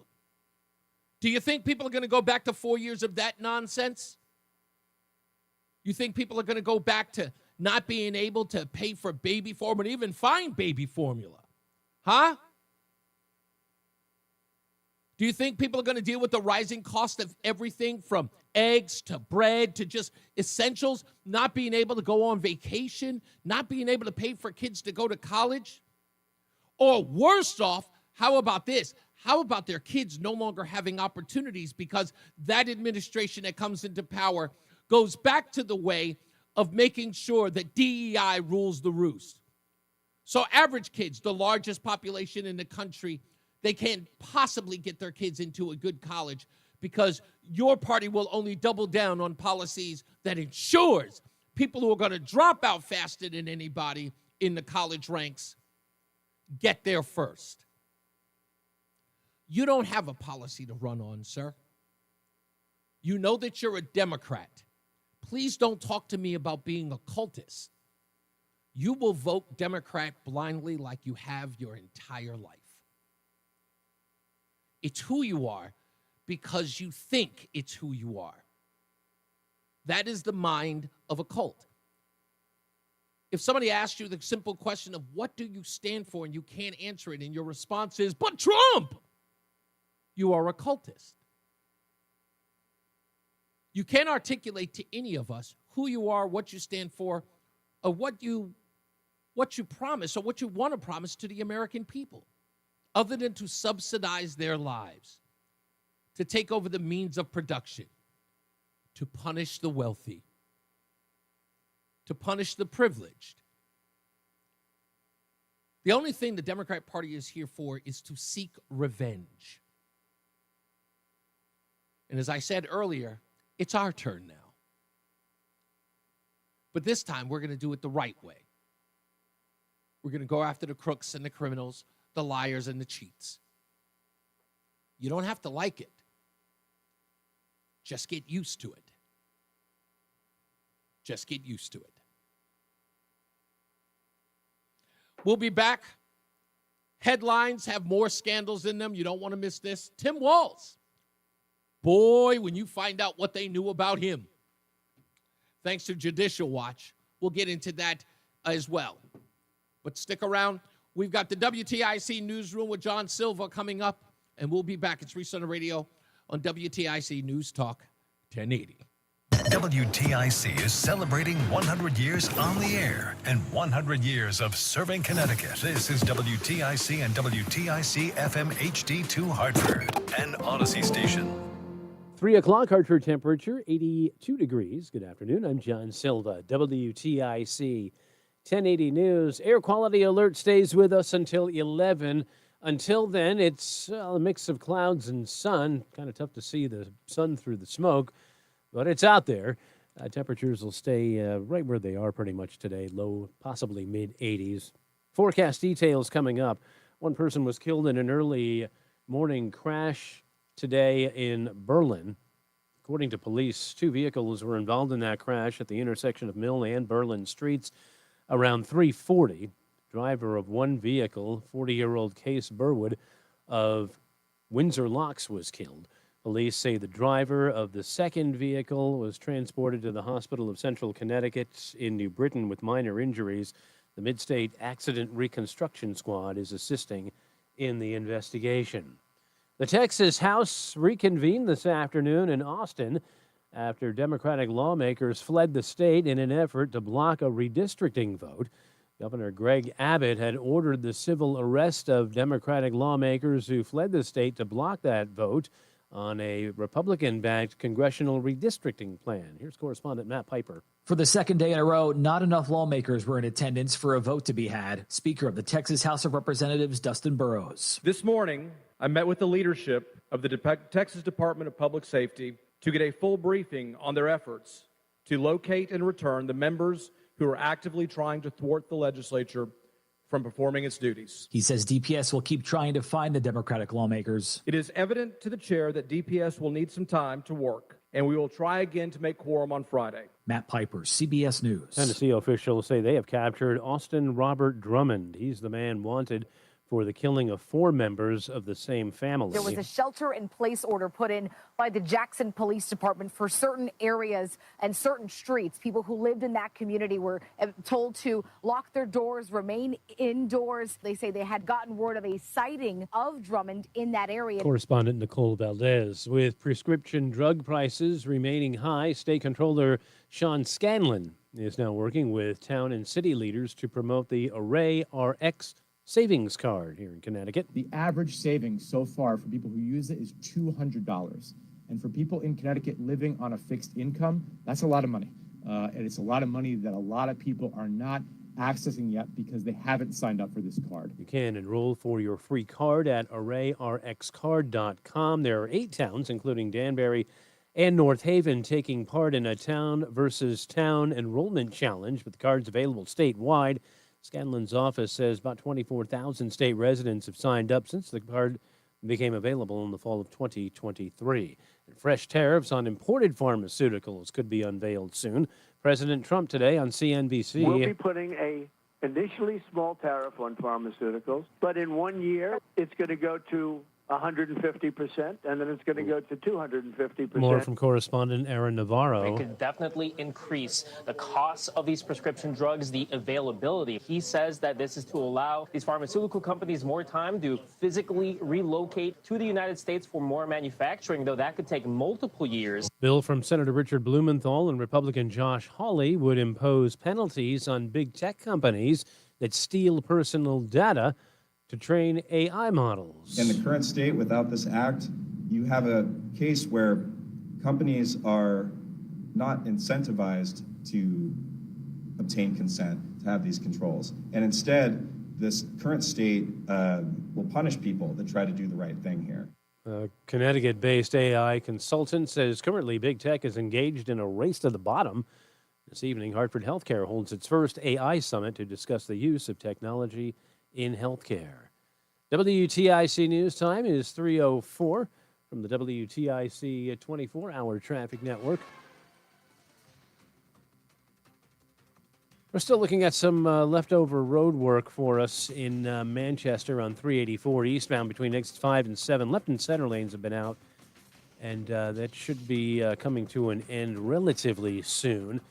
Do you think people are going to go back to 4 years of that nonsense? You think people are going to go back to not being able to pay for baby formula, even find baby formula? Huh? Do you think people are going to deal with the rising cost of everything from eggs to bread to just essentials, not being able to go on vacation, not being able to pay for kids to go to college? Or worse off, how about this? How about their kids no longer having opportunities because that administration that comes into power goes back to the way of making sure that DEI rules the roost? So average kids, the largest population in the country, they can't possibly get their kids into a good college because your party will only double down on policies that ensures people who are going to drop out faster than anybody in the college ranks get there first. You don't have a policy to run on, sir. You know that you're a Democrat. Please don't talk to me about being a cultist. You will vote Democrat blindly like you have your entire life. It's who you are because you think it's who you are. That is the mind of a cult. If somebody asks you the simple question of what do you stand for and you can't answer it and your response is, but Trump, you are a cultist. You can't articulate to any of us who you are, what you stand for, or what you promise or what you want to promise to the American people, other than to subsidize their lives, to take over the means of production, to punish the wealthy, to punish the privileged. The only thing the Democrat Party is here for is to seek revenge. And as I said earlier, it's our turn now. But this time, we're going to do it the right way. We're going to go after the crooks and the criminals, the liars and the cheats. You don't have to like it. Just get used to it. Just get used to it. We'll be back. Headlines have more scandals in them. You don't want to miss this. Tim Walz. Boy, when you find out what they knew about him. Thanks to Judicial Watch. We'll get into that as well. But stick around. We've got the WTIC newsroom with John Silva coming up. And we'll be back. It's Reese on the Radio on WTIC News Talk 1080. WTIC is celebrating 100 years on the air and 100 years of serving Connecticut. This is WTIC and WTIC FM HD2 Hartford, an Odyssey station. 3 o'clock, Hartford temperature, 82 degrees. Good afternoon. I'm John Silva, WTIC 1080 News. Air quality alert stays with us until 11. Until then, it's a mix of clouds and sun. Kind of tough to see the sun through the smoke, but it's out there. Temperatures will stay right where they are pretty much today, low, possibly mid-80s. Forecast details coming up. One person was killed in an early morning crash today in Berlin. According to police, 2 vehicles were involved in that crash at the intersection of Mill and Berlin streets around 3:40. Driver of one vehicle, 40-year-old Case Burwood of Windsor Locks, was killed. Police say the driver of the second vehicle was transported to the Hospital of Central Connecticut in New Britain with minor injuries. The Mid-State Accident Reconstruction Squad is assisting in the investigation. The Texas House reconvened this afternoon in Austin after Democratic lawmakers fled the state in an effort to block a redistricting vote. Governor Greg Abbott had ordered the civil arrest of Democratic lawmakers who fled the state to block that vote on a Republican-backed congressional redistricting plan. Here's correspondent Matt Piper. For the second day in a row, not enough lawmakers were in attendance for a vote to be had. Speaker of the Texas House of Representatives, Dustin Burrows. This morning, I met with the leadership of the Texas Department of Public Safety to get a full briefing on their efforts to locate and return the members who are actively trying to thwart the legislature from performing its duties. He says DPS will keep trying to find the Democratic lawmakers. It is evident to the chair that DPS will need some time to work, and we will try again to make quorum on Friday. Matt Piper, CBS News. Tennessee officials say they have captured Austin Robert Drummond. He's the man wanted for the killing of 4 members of the same family. There was a shelter-in-place order put in by the Jackson Police Department for certain areas and certain streets. People who lived in that community were told to lock their doors, remain indoors. They say they had gotten word of a sighting of Drummond in that area. Correspondent Nicole Valdez. With prescription drug prices remaining high, State Controller Sean Scanlon is now working with town and city leaders to promote the Array RX savings card here in Connecticut. The average savings so far for people who use it is $200. And for people in Connecticut living on a fixed income, that's a lot of money. And it's a lot of money that a lot of people are not accessing yet because they haven't signed up for this card. You can enroll for your free card at ArrayRxCard.com. There are 8 towns, including Danbury and North Haven, taking part in a town versus town enrollment challenge, with the cards available statewide. Scanlon's office says about 24,000 state residents have signed up since the card became available in the fall of 2023. And fresh tariffs on imported pharmaceuticals could be unveiled soon. President Trump today on CNBC. We'll be putting a initially small tariff on pharmaceuticals, but in 1 year, it's going to go to 150%, and then it's going to go to 250%. More from correspondent Aaron Navarro. It could definitely increase the costs of these prescription drugs, the availability. He says that this is to allow these pharmaceutical companies more time to physically relocate to the United States for more manufacturing, though that could take multiple years. Bill from Senator Richard Blumenthal and Republican Josh Hawley would impose penalties on big tech companies that steal personal data to train AI models. In the current state, without this act, you have a case where companies are not incentivized to obtain consent to have these controls. And instead, this current state will punish people that try to do the right thing here. A Connecticut-based AI consultant says currently big tech is engaged in a race to the bottom. This evening, Hartford Healthcare holds its first AI summit to discuss the use of technology in healthcare. WTIC News Time is 3:04 from the WTIC 24-hour traffic network. We're still looking at some leftover road work for us in Manchester on 384 eastbound between exits 5 and 7. Left and center lanes have been out, and that should be coming to an end relatively soon.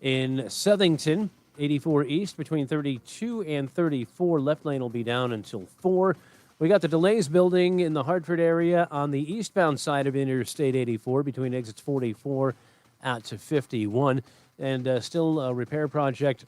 In Southington, 84 east between 32 and 34. Left lane will be down until 4. We got the delays building in the Hartford area on the eastbound side of Interstate 84 between exits 44 out to 51. And still a repair project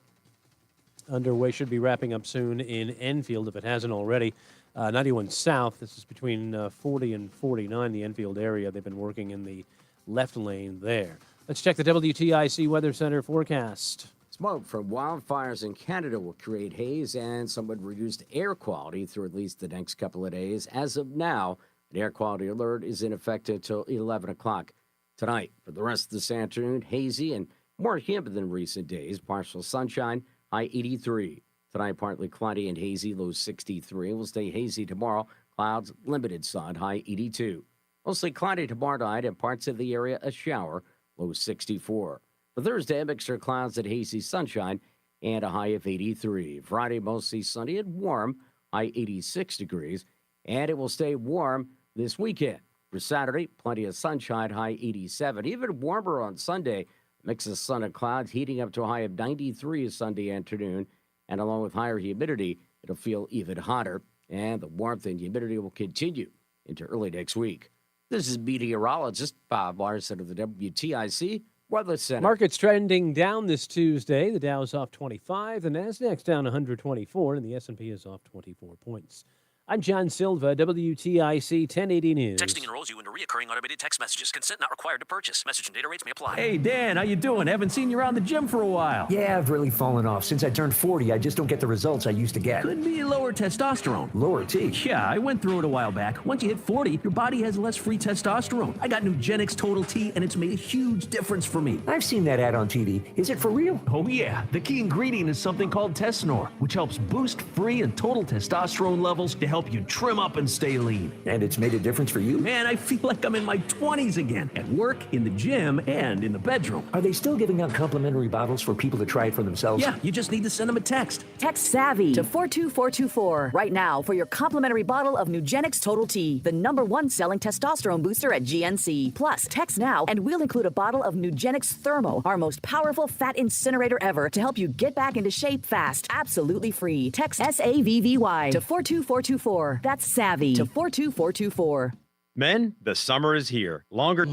underway. Should be wrapping up soon in Enfield if it hasn't already. 91 South, this is between 40 and 49, the Enfield area. They've been working in the left lane there. Let's check the WTIC Weather Center forecast. Smoke from wildfires in Canada will create haze and somewhat reduced air quality through at least the next couple of days. As of now, an air quality alert is in effect until 11 o'clock tonight. For the rest of this afternoon, hazy and more humid than recent days. Partial sunshine, high 83. Tonight, partly cloudy and hazy, low 63. Will stay hazy tomorrow. Clouds, limited sun, high 82. Mostly cloudy tomorrow night and parts of the area a shower, low 64. For Thursday, a mixture of clouds and hazy sunshine and a high of 83. Friday, mostly sunny and warm, high 86 degrees. And it will stay warm this weekend. For Saturday, plenty of sunshine, high 87. Even warmer on Sunday. Mix of sun and clouds heating up to a high of 93 Sunday afternoon. And along with higher humidity, it'll feel even hotter. And the warmth and humidity will continue into early next week. This is meteorologist Bob Larson of the WTIC Weather Center. Markets trending down this Tuesday. The Dow's off 25, the Nasdaq's down 124, and the S&P is off 24 points. I'm John Silva, WTIC 1080 News. Texting enrolls you into recurring automated text messages. Consent not required to purchase. Message and data rates may apply. Hey, Dan, how you doing? Haven't seen you around the gym for a while. Yeah, I've really fallen off. Since I turned 40, I just don't get the results I used to get. Could be lower testosterone. Lower T? Yeah, I went through it a while back. Once you hit 40, your body has less free testosterone. I got NewGenix Total T, and it's made a huge difference for me. I've seen that ad on TV. Is it for real? Oh, yeah. The key ingredient is something called Tesnor, which helps boost free and total testosterone levels to help you trim up and stay lean. And it's made a difference for you? Man, I feel like I'm in my 20s again. At work, in the gym, and in the bedroom. Are they still giving out complimentary bottles for people to try it for themselves? Yeah, you just need to send them a text. Text SAVVY to 42424 right now for your complimentary bottle of NewGenix Total T, the #1 selling testosterone booster at GNC. Plus, text now and we'll include a bottle of NewGenix Thermo, our most powerful fat incinerator ever, to help you get back into shape fast. Absolutely free. Text SAVVY to 42424. That's SAVVY to 42424. Men, the summer is here. Longer,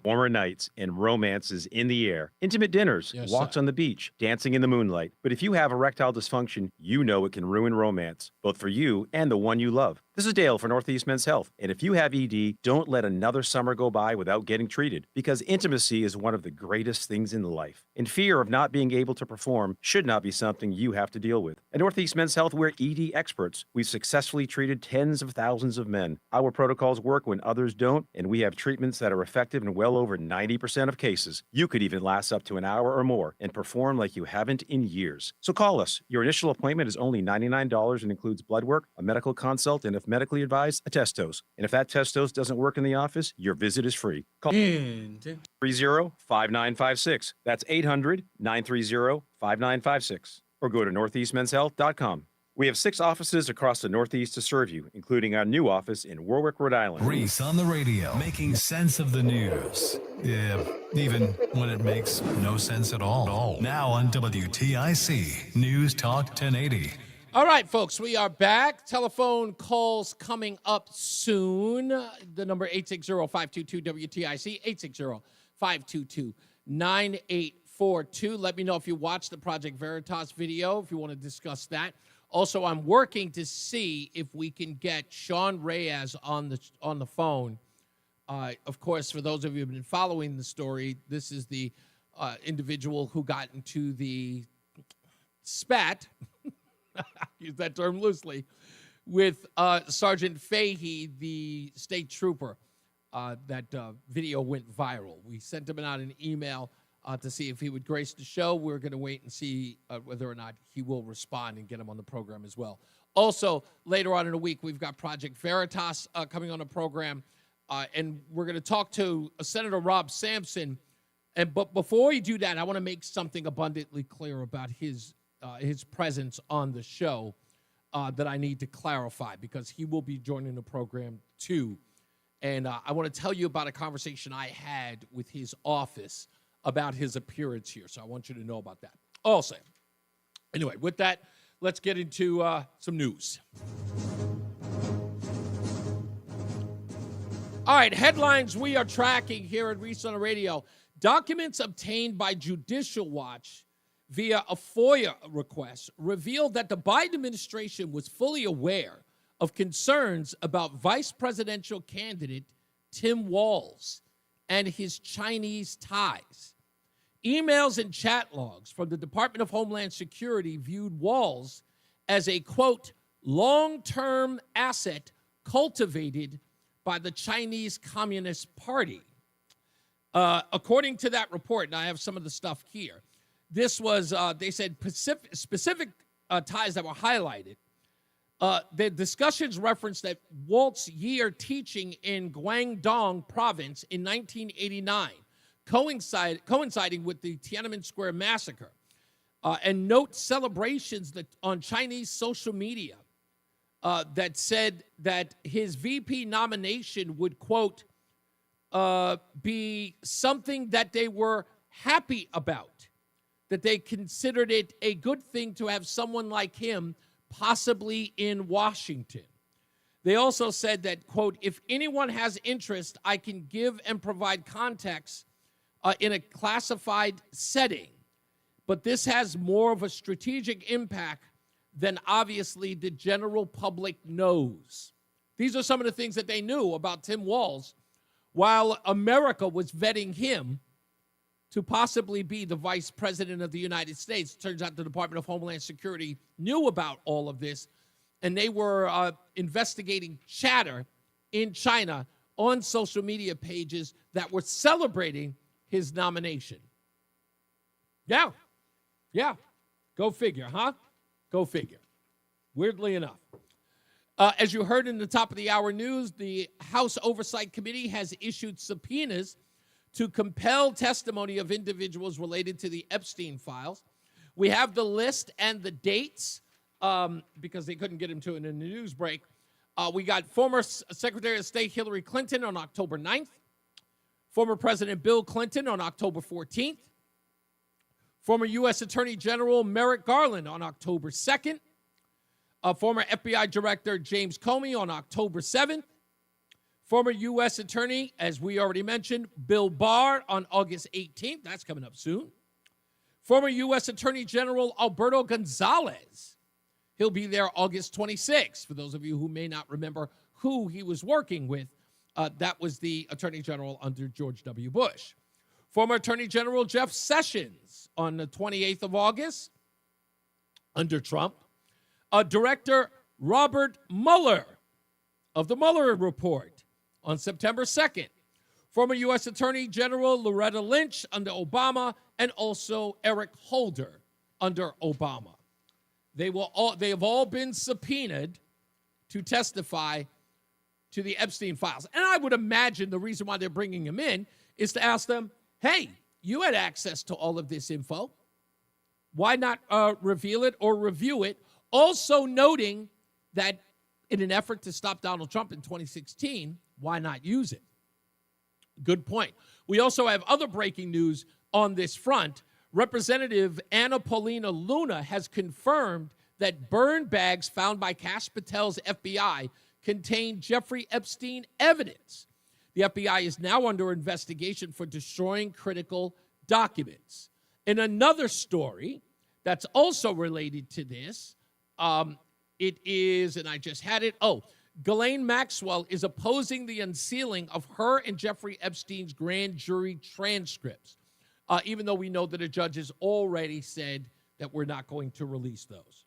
warmer nights, and romance is in the air. Intimate dinners, walks on the beach, dancing in the moonlight. But if you have erectile dysfunction, you know it can ruin romance, both for you and the one you love. This is Dale for Northeast Men's Health. And if you have ED, don't let another summer go by without getting treated, because intimacy is one of the greatest things in life. And fear of not being able to perform should not be something you have to deal with. At Northeast Men's Health, we're ED experts. We've successfully treated tens of thousands of men. Our protocols work when others don't, and we have treatments that are effective in well over 90% of cases. You could even last up to an hour or more and perform like you haven't in years. So call us. Your initial appointment is only $99 and includes blood work, a medical consult, and if medically advised, a test dose. And if that test dose doesn't work in the office, your visit is free. Call 830-5956. That's 800-930-5956. Or go to northeastmenshealth.com. We have 6 offices across the Northeast to serve you, including our new office in Warwick, Rhode Island. Reese on the radio, making sense of the news. Yeah, even when it makes no sense at all. Now on WTIC, News Talk 1080. All right, folks, we are back. Telephone calls coming up soon. The number 860-522-WTIC, 860-522-9842. Let me know if you watched the Project Veritas video, if you want to discuss that. Also, I'm working to see if we can get Sean Reyes on the phone. Of course, for those of you who have been following the story, this is the individual who got into the spat, use that term loosely, with Sergeant Fahey, the state trooper. That video went viral. We sent him out an email to see if he would grace the show. We're going to wait and see whether or not he will respond and get him on the program as well. Also, later on in the week, we've got Project Veritas coming on the program, and we're going to talk to Senator Rob Sampson. But before we do that, I want to make something abundantly clear about his presence on the show that I need to clarify, because he will be joining the program too. And I want to tell you about a conversation I had with his office about his appearance here. So I want you to know about that. Also, anyway, with that, let's get into some news. All right, headlines we are tracking here at Reese on the Radio. Documents obtained by Judicial Watch via a FOIA request revealed that the Biden administration was fully aware of concerns about vice presidential candidate Tim Walz and his Chinese ties. Emails and chat logs from the Department of Homeland Security viewed Walz as a, quote, long-term asset cultivated by the Chinese Communist Party. According to that report, and I have some of the stuff here, this was, they said, specific ties that were highlighted. The discussions referenced that Walt's year teaching in Guangdong province in 1989, coinciding with the Tiananmen Square massacre, and note celebrations that on Chinese social media that said that his VP nomination would, quote, be something that they were happy about, that they considered it a good thing to have someone like him possibly in Washington. They also said that, quote, if anyone has interest, I can give and provide context in a classified setting. But this has more of a strategic impact than obviously the general public knows. These are some of the things that they knew about Tim Walz while America was vetting him to possibly be the vice president of the United States. Turns out the Department of Homeland Security knew about all of this, and they were investigating chatter in China on social media pages that were celebrating his nomination. Yeah. Go figure, huh? Go figure. Weirdly enough. As you heard in the top of the hour news, the House Oversight Committee has issued subpoenas to compel testimony of individuals related to the Epstein files. We have the list and the dates because they couldn't get him to it in the news break. We got former Secretary of State Hillary Clinton on October 9th, former President Bill Clinton on October 14th, former U.S. Attorney General Merrick Garland on October 2nd, former FBI Director James Comey on October 7th, former U.S. Attorney, as we already mentioned, Bill Barr on August 18th. That's coming up soon. Former U.S. Attorney General Alberto Gonzales. He'll be there August 26th. For those of you who may not remember who he was working with, that was the Attorney General under George W. Bush. Former Attorney General Jeff Sessions on the 28th of August under Trump. Director Robert Mueller of the Mueller Report on September 2nd. Former U.S. Attorney General Loretta Lynch under Obama, and also Eric Holder under Obama. They have all been subpoenaed to testify to the Epstein files. And I would imagine the reason why they're bringing them in is to ask them, hey, you had access to all of this info. Why not reveal it or review it? Also noting that in an effort to stop Donald Trump in 2016, why not use it? Good point. We also have other breaking news on this front. Representative Anna Paulina Luna has confirmed that burn bags found by Kash Patel's FBI contain Jeffrey Epstein evidence. The FBI is now under investigation for destroying critical documents. In another story that's also related to this, it is, and I just had it, Ghislaine Maxwell is opposing the unsealing of her and Jeffrey Epstein's grand jury transcripts, even though we know that a judge has already said that we're not going to release those.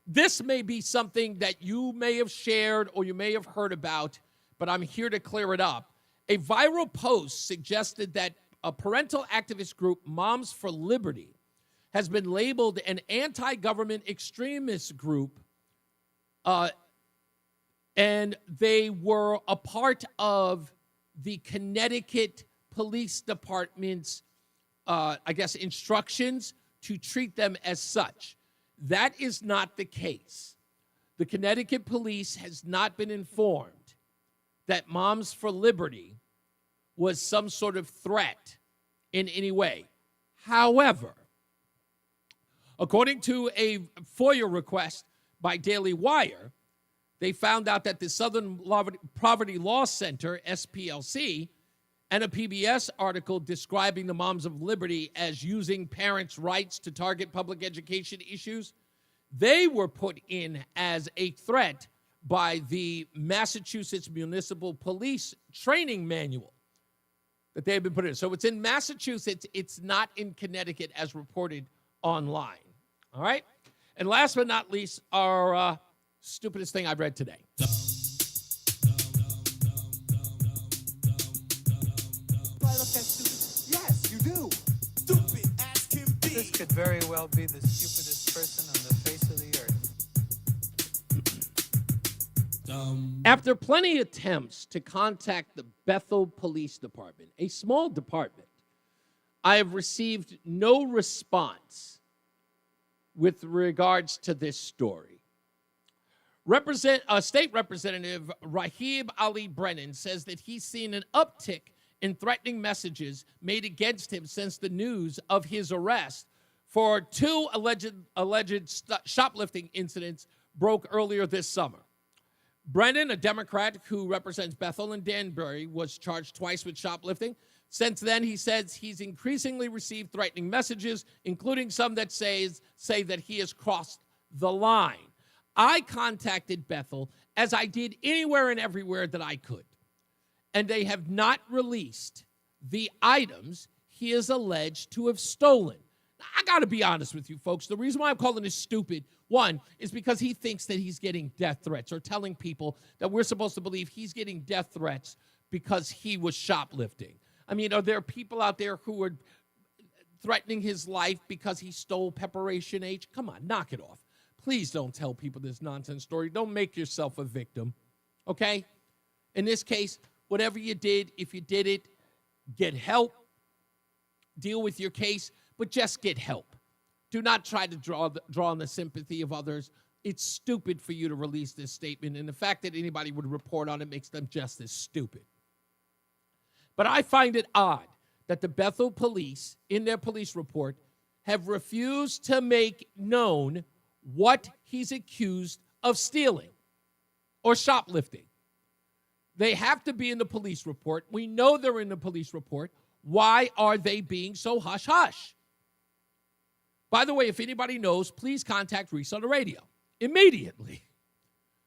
This may be something that you may have shared or you may have heard about, but I'm here to clear it up. A viral post suggested that a parental activist group, Moms for Liberty, has been labeled an anti-government extremist group, and they were a part of the Connecticut Police Department's, instructions to treat them as such. That is not the case. The Connecticut police has not been informed that Moms for Liberty was some sort of threat in any way. However, according to a FOIA request by Daily Wire, They found out that the Southern Poverty Law Center, SPLC, and a PBS article describing the Moms of Liberty as using parents' rights to target public education issues, they were put in as a threat by the Massachusetts Municipal Police Training Manual that they have been put in. So it's in Massachusetts. It's not in Connecticut as reported online. All right? And last but not least, our stupidest thing I've read today. Yes, you do. Stupid as can be. This could very well be the stupidest person on the face of the earth. After plenty of attempts to contact the Bethel Police Department, a small department, I have received no response with regards to this story. State Representative Rahib Ali Brennan says that he's seen an uptick in threatening messages made against him since the news of his arrest for two alleged shoplifting incidents broke earlier this summer. Brennan, a Democrat who represents Bethel and Danbury, was charged twice with shoplifting. Since then, he says he's increasingly received threatening messages, including some that say that he has crossed the line. I contacted Bethel, as I did anywhere and everywhere that I could, and they have not released the items he is alleged to have stolen. Now, I got to be honest with you, folks. The reason why I'm calling this stupid, one, is because he thinks that he's getting death threats or telling people that we're supposed to believe he's getting death threats because he was shoplifting. I mean, are there people out there who are threatening his life because he stole Preparation H? Come on, knock it off. Please don't tell people this nonsense story. Don't make yourself a victim, okay? In this case, whatever you did, if you did it, get help, deal with your case, but just get help. Do not try to draw on the sympathy of others. It's stupid for you to release this statement, and the fact that anybody would report on it makes them just as stupid. But I find it odd that the Bethel police, in their police report, have refused to make known what he's accused of stealing or shoplifting. They have to be in the police report. We know they're in the police report. Why are they being so hush-hush? By the way, if anybody knows, please contact Reese on the Radio immediately.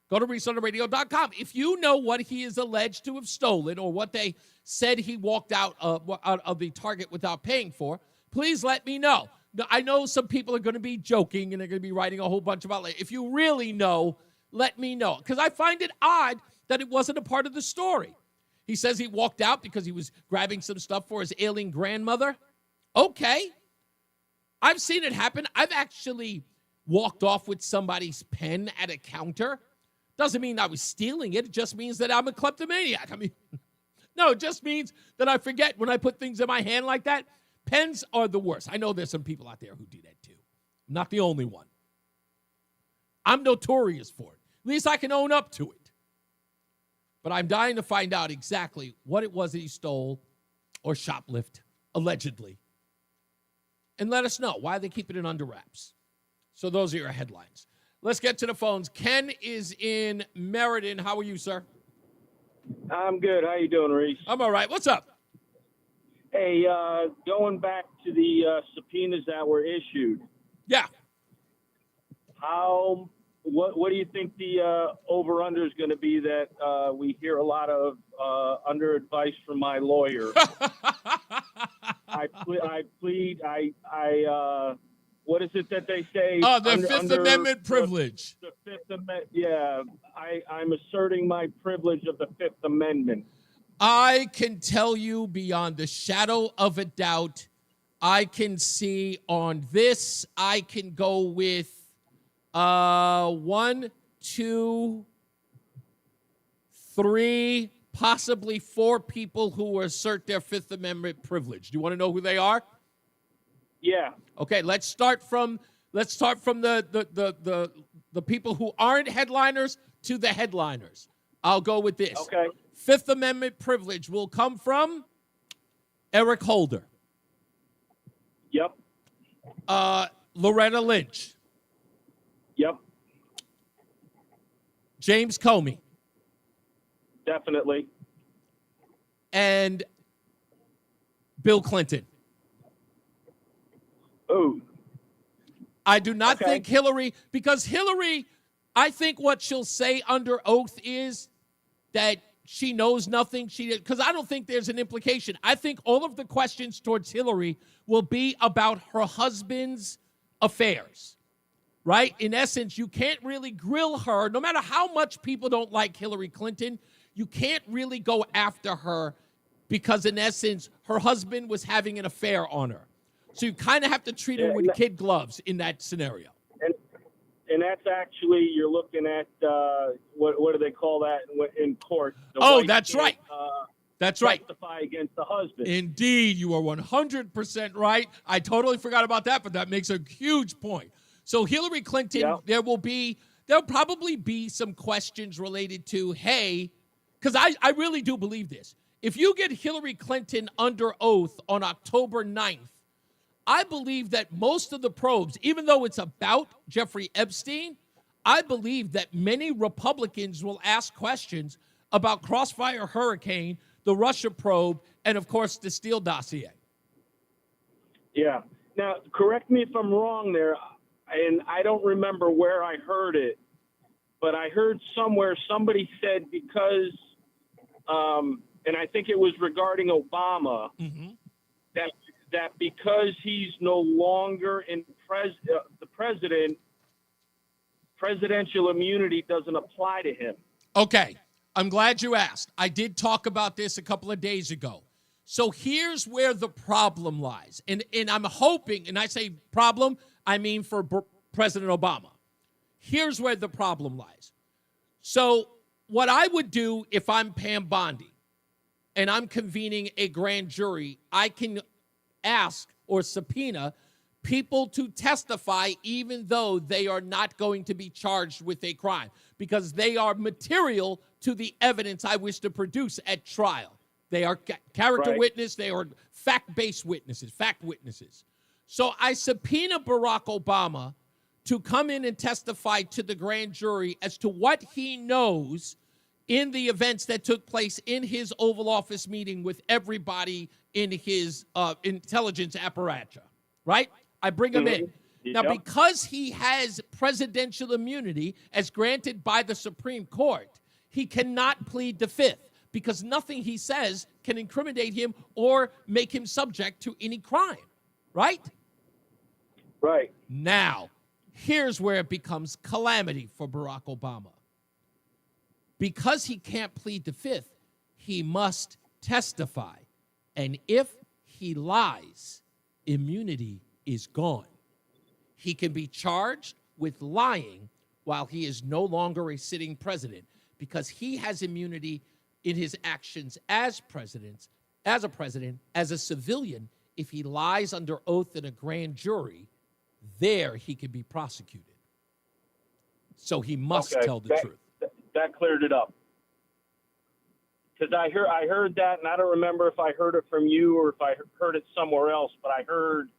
Go to ReeseOnTheRadio.com. If you know what he is alleged to have stolen or what they said he walked out of the Target without paying for, please let me know. Now, I know some people are going to be joking and they're going to be writing a whole bunch about it. If you really know, let me know. Because I find it odd that it wasn't a part of the story. He says he walked out because he was grabbing some stuff for his ailing grandmother. Okay. I've seen it happen. I've actually walked off with somebody's pen at a counter. Doesn't mean I was stealing it. It just means that I'm a kleptomaniac. I mean, no, it just means that I forget when I put things in my hand like that. Pens are the worst. I know there's some people out there who do that too. I'm not the only one. I'm notorious for it. At least I can own up to it. But I'm dying to find out exactly what it was that he stole or shoplift, allegedly. And let us know. Why are they keeping it under wraps? So those are your headlines. Let's get to the phones. Ken is in Meriden. How are you, sir? I'm good. How you doing, Reese? I'm all right. What's up? Hey, going back to the subpoenas that were issued. Yeah. What do you think the over-under is going to be that we hear a lot of under advice from my lawyer? I plead, what is it that they say? Oh, the Fifth Amendment privilege. The Fifth Amendment, yeah. I'm asserting my privilege of the Fifth Amendment. I can tell you beyond the shadow of a doubt, I can see on this, I can go with 1, 2, 3, possibly 4 people who assert their Fifth Amendment privilege. Do you want to know who they are? Yeah. Okay, let's start from the people who aren't headliners to the headliners. I'll go with this. Okay. Fifth Amendment privilege will come from Eric Holder. Yep. Loretta Lynch. Yep. James Comey. Definitely. And Bill Clinton. Oh. I do not think Hillary, because Hillary, I think what she'll say under oath is that she knows nothing. Because I don't think there's an implication. I think all of the questions towards Hillary will be about her husband's affairs, right? In essence, you can't really grill her. No matter how much people don't like Hillary Clinton, you can't really go after her because, in essence, her husband was having an affair on her. So you kind of have to treat her with kid gloves in that scenario. And that's actually, you're looking at, what do they call that in court? That's right. That's right. Testify against the husband. Indeed, you are 100% right. I totally forgot about that, but that makes a huge point. So Hillary Clinton, there'll probably be some questions related to, hey, because I really do believe this. If you get Hillary Clinton under oath on October 9th, I believe that most of the probes, even though it's about Jeffrey Epstein, I believe that many Republicans will ask questions about Crossfire Hurricane, the Russia probe, and, of course, the Steele dossier. Yeah. Now, correct me if I'm wrong there, and I don't remember where I heard it, but I heard somewhere somebody said because, and I think it was regarding Obama, that because he's no longer in the president, presidential immunity doesn't apply to him. Okay. I'm glad you asked. I did talk about this a couple of days ago. So here's where the problem lies. And I'm hoping, and I say problem, I mean for President Obama. Here's where the problem lies. So what I would do if I'm Pam Bondi and I'm convening a grand jury, I can ask or subpoena people to testify even though they are not going to be charged with a crime because they are material to the evidence I wish to produce at trial. They are character witness. They are fact-based witnesses, fact witnesses. So I subpoena Barack Obama to come in and testify to the grand jury as to what he knows in the events that took place in his Oval Office meeting with everybody in his intelligence apparatus, right? I bring him in. Now, because he has presidential immunity as granted by the Supreme Court, he cannot plead the fifth because nothing he says can incriminate him or make him subject to any crime, right? Right. Now, here's where it becomes calamity for Barack Obama. Because he can't plead the fifth, he must testify. And if he lies, immunity is gone. He can be charged with lying while he is no longer a sitting president because he has immunity in his actions as president, as a civilian. If he lies under oath in a grand jury, there he can be prosecuted. So he must tell the truth. That cleared it up. Because I heard that, and I don't remember if I heard it from you or if I heard it somewhere else, but I heard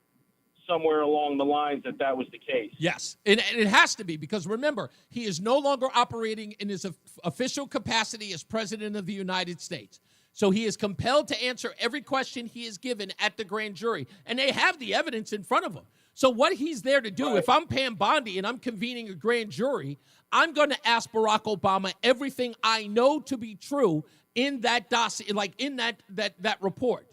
somewhere along the lines that was the case. Yes, and it has to be because, remember, he is no longer operating in his official capacity as president of the United States. So he is compelled to answer every question he is given at the grand jury, and they have the evidence in front of him. So what he's there to do, if I'm Pam Bondi and I'm convening a grand jury, I'm going to ask Barack Obama everything I know to be true in that dossier, like in that report.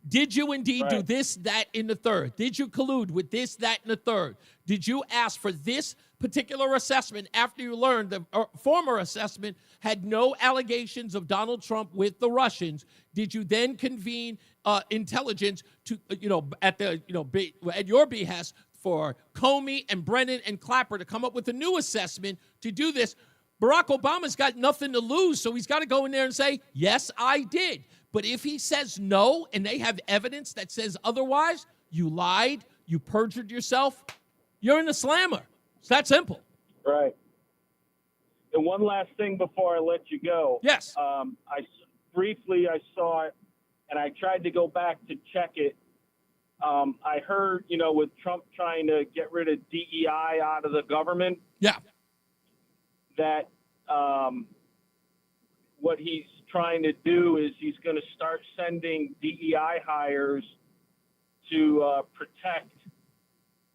Did you indeed do this, that, and the third? Did you collude with this, that, and the third? Did you ask for this particular assessment after you learned the former assessment had no allegations of Donald Trump with the Russians? Did you then convene intelligence to, at your behest for Comey and Brennan and Clapper to come up with a new assessment to do this? Barack Obama's got nothing to lose, so he's got to go in there and say, yes, I did. But if he says no and they have evidence that says otherwise, you lied, you perjured yourself, you're in the slammer. It's that simple. Right. And one last thing before I let you go. Yes. I saw it, and I tried to go back to check it. I heard, with Trump trying to get rid of DEI out of the government. Yeah. That what he's trying to do is he's going to start sending DEI hires to protect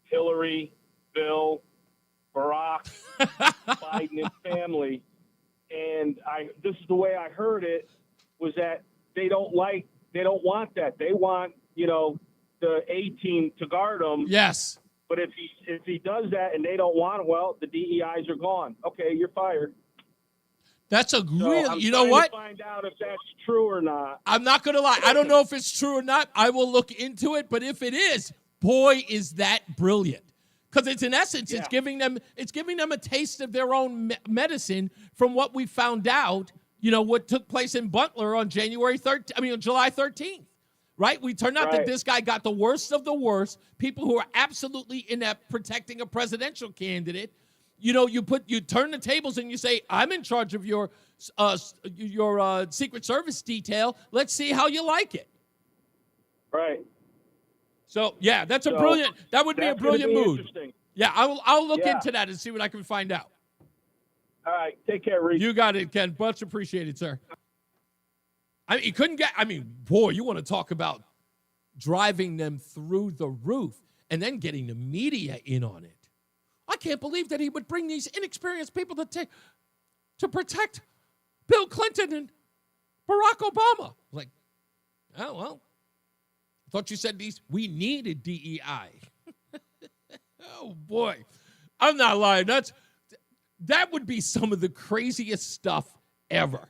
Hillary, Bill, Barack, Biden, and family. And this is the way I heard it, was that they don't want that. They want, the A team to guard them. Yes. But if he does that and they don't want it, well, the DEIs are gone. Okay, you're fired. That's a So really, I'm you know trying what? to find out if that's true or not. I'm not going to lie. I don't know if it's true or not. I will look into it. But if it is, boy, is that brilliant. Because it's in essence, it's giving them a taste of their own medicine from what we found out, what took place in Butler on July 13th. Right? We turned out that this guy got the worst of the worst. People who are absolutely inept protecting a presidential candidate. You turn the tables and you say, I'm in charge of your Secret Service detail. Let's see how you like it. Right. So, yeah, that would be a brilliant move. Yeah, I'll look into that and see what I can find out. All right. Take care, Reese. You got it, Ken. Much appreciated, sir. You want to talk about driving them through the roof and then getting the media in on it. I can't believe that he would bring these inexperienced people to protect Bill Clinton and Barack Obama. Like, oh, well, I thought you said we needed DEI. Oh, boy. I'm not lying. That would be some of the craziest stuff ever.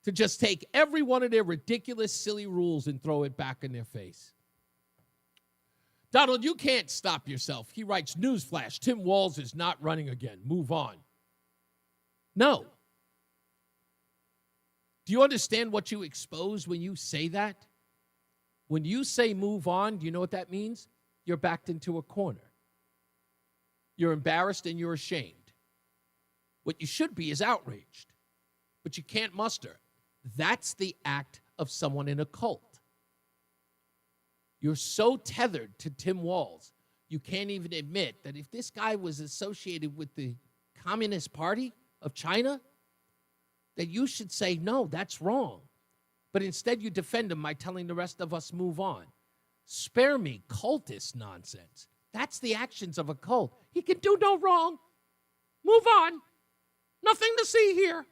To just take every one of their ridiculous, silly rules and throw it back in their face. Donald, you can't stop yourself. He writes, newsflash, Tim Walz is not running again. Move on. No. Do you understand what you expose when you say that? When you say move on, do you know what that means? You're backed into a corner. You're embarrassed and you're ashamed. What you should be is outraged, but you can't muster. That's the act of someone in a cult. You're so tethered to Tim Walz, you can't even admit that if this guy was associated with the Communist Party of China, that you should say, no, that's wrong. But instead you defend him by telling the rest of us move on. Spare me cultist nonsense. That's the actions of a cult. He can do no wrong. Move on. Nothing to see here.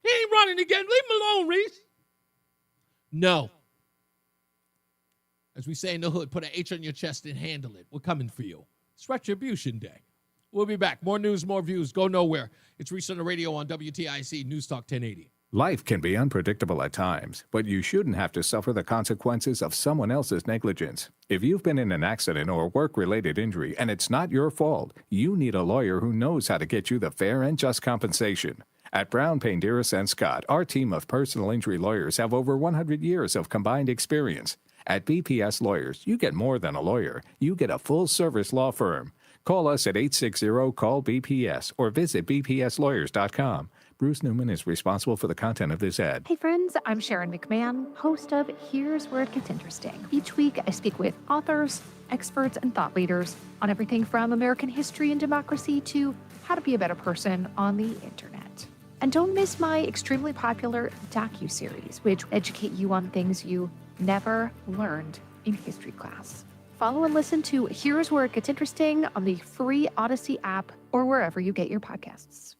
He ain't running again. Leave him alone, Reese. No. As we say in the hood, put an H on your chest and handle it. We're coming for you. It's Retribution Day. We'll be back. More news, more views. Go nowhere. It's Reese on the Radio on WTIC News Talk 1080. Life can be unpredictable at times, but you shouldn't have to suffer the consequences of someone else's negligence. If you've been in an accident or work-related injury and it's not your fault, you need a lawyer who knows how to get you the fair and just compensation. At Brown, Payne, Dearest & Scott, our team of personal injury lawyers have over 100 years of combined experience. At BPS Lawyers, you get more than a lawyer. You get a full-service law firm. Call us at 860-CALL-BPS or visit bpslawyers.com. Bruce Newman is responsible for the content of this ad. Hey friends, I'm Sharon McMahon, host of Here's Where It Gets Interesting. Each week, I speak with authors, experts, and thought leaders on everything from American history and democracy to how to be a better person on the internet. And don't miss my extremely popular docuseries, which educate you on things you never learned in history class. Follow and listen to Here's Where It Gets Interesting on the free Odyssey app or wherever you get your podcasts.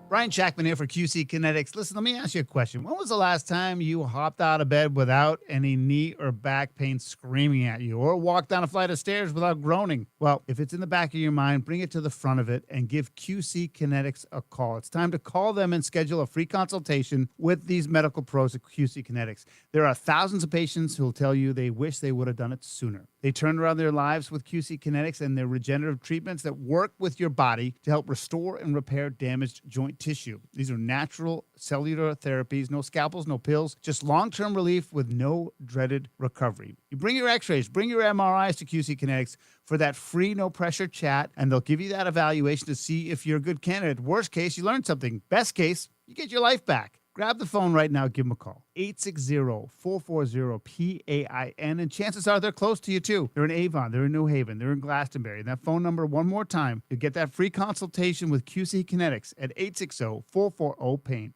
Brian Shackman here for QC Kinetics. Listen, let me ask you a question. When was the last time you hopped out of bed without any knee or back pain screaming at you, or walked down a flight of stairs without groaning? Well, if it's in the back of your mind, bring it to the front of it and give QC Kinetics a call. It's time to call them and schedule a free consultation with these medical pros at QC Kinetics. There are thousands of patients who will tell you they wish they would have done it sooner. They turned around their lives with QC Kinetics and their regenerative treatments that work with your body to help restore and repair damaged joint tissue. These are natural cellular therapies, no scalpels, no pills, just long-term relief with no dreaded recovery. You bring your x-rays, bring your MRIs to QC Kinetics for that free, no-pressure chat, and they'll give you that evaluation to see if you're a good candidate. Worst case, you learn something. Best case, you get your life back. Grab the phone right now. Give them a call. 860-440-PAIN. And chances are they're close to you, too. They're in Avon. They're in New Haven. They're in Glastonbury. That phone number, one more time, to get that free consultation with QC Kinetics at 860-440-PAIN.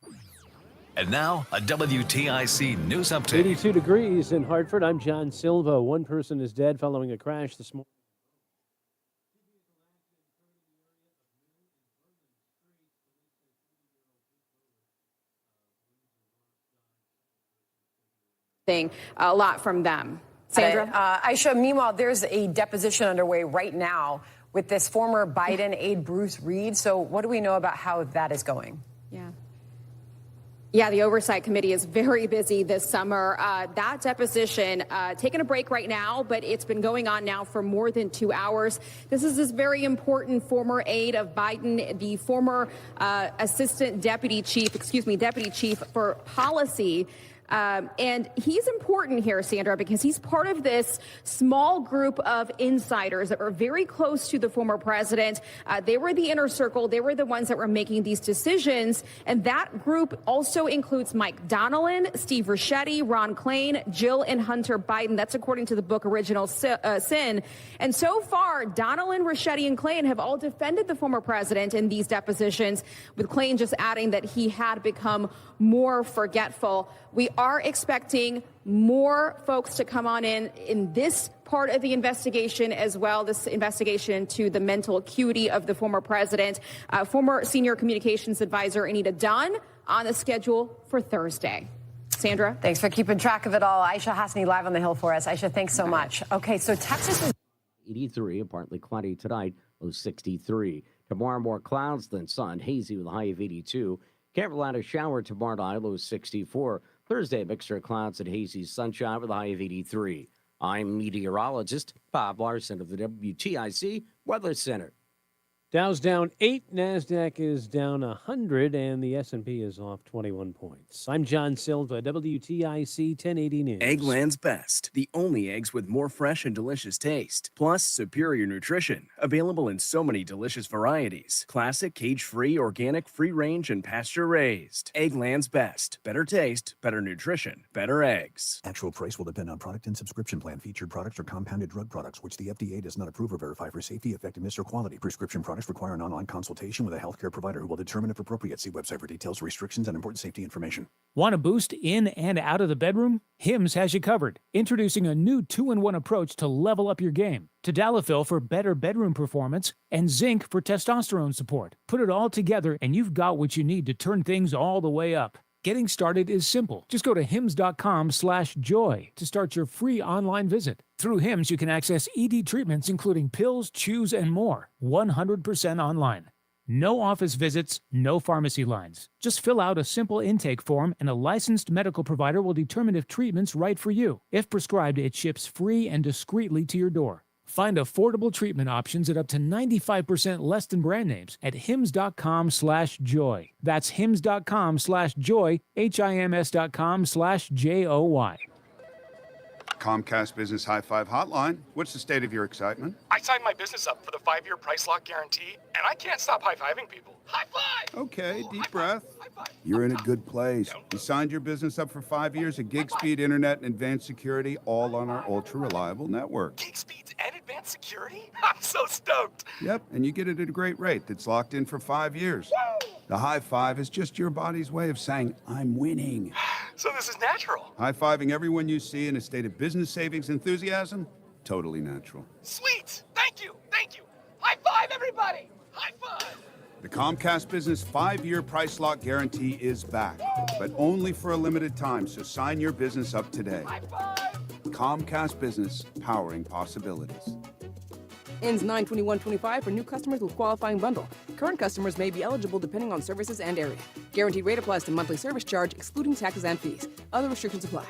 And now, a WTIC news update. 82 degrees in Hartford. I'm John Silva. One person is dead following a crash this morning. A lot from them. Sandra? Aisha, meanwhile, there's a deposition underway right now with this former Biden aide, Bruce Reed. So what do we know about how that is going? Yeah, the Oversight Committee is very busy this summer. That deposition, taking a break right now, but it's been going on now for more than 2 hours. This is this very important former aide of Biden, the former deputy chief for policy. And he's important here, Sandra, because he's part of this small group of insiders that were very close to the former president. They were the inner circle. They were the ones that were making these decisions. And that group also includes Mike Donnellan, Steve Ricchetti, Ron Klain, Jill and Hunter Biden. That's according to the book Original Sin. And so far, Donnellan, Ricchetti, and Klain have all defended the former president in these depositions, with Klain just adding that he had become more forgetful. We are expecting more folks to come on in this part of the investigation as well, this investigation to the mental acuity of the former president. Former senior communications advisor Anita Dunn on the schedule for Thursday. Sandra? Thanks for keeping track of it all. Aisha Hasni live on the Hill for us. Aisha, thanks so much. Okay, so Texas is 83 and partly cloudy tonight, low 63. Tomorrow, more clouds than sun, hazy with a high of 82. Carolina shower tomorrow night, low 64. Thursday, mixture of clouds and hazy sunshine with a high of 83. I'm meteorologist Bob Larson of the WTIC Weather Center. Dow's down 8, NASDAQ is down 100, and the S&P is off 21 points. I'm John Silva, WTIC 1080 News. Eggland's Best, the only eggs with more fresh and delicious taste, plus superior nutrition, available in so many delicious varieties. Classic, cage-free, organic, free-range, and pasture-raised. Eggland's Best, better taste, better nutrition, better eggs. Actual price will depend on product and subscription plan. Featured products are compounded drug products, which the FDA does not approve or verify for safety, effectiveness, or quality. Prescription products require an online consultation with a healthcare provider who will determine if appropriate. See website for details, restrictions, and important safety information. Want a boost in and out of the bedroom? Hims has you covered. Introducing a new 2-in-1 approach to level up your game. Tadalafil for better bedroom performance and zinc for testosterone support. Put it all together and you've got what you need to turn things all the way up. Getting started is simple. Just go to hims.com/joy to start your free online visit. Through Hims, you can access ED treatments including pills, chews, and more, 100% online. No office visits, no pharmacy lines. Just fill out a simple intake form and a licensed medical provider will determine if treatment's right for you. If prescribed, it ships free and discreetly to your door. Find affordable treatment options at up to 95% less than brand names at hims.com/joy. That's hims.com/joy, HIMS.com/JOY. Comcast Business High Five Hotline. What's the state of your excitement? I signed my business up for the 5-year price lock guarantee, and I can't stop high-fiving people. High five! Okay, deep breath. You're in a good place. You signed your business up for 5 years of gig speed internet and advanced security, all on our ultra-reliable network. Gig speeds and advanced security? I'm so stoked. Yep, and you get it at a great rate that's locked in for 5 years. Woo! The high five is just your body's way of saying, I'm winning. So this is natural. High-fiving everyone you see in a state of business savings enthusiasm, totally natural. Sweet. Thank you. Thank you. High five, everybody. High five. The Comcast Business 5-year price lock guarantee is back, but only for a limited time, so sign your business up today. High five. Comcast Business, powering possibilities. Ends 9/21/25 for new customers with qualifying bundle. Current customers may be eligible depending on services and area. Guaranteed rate applies to monthly service charge, excluding taxes and fees. Other restrictions apply.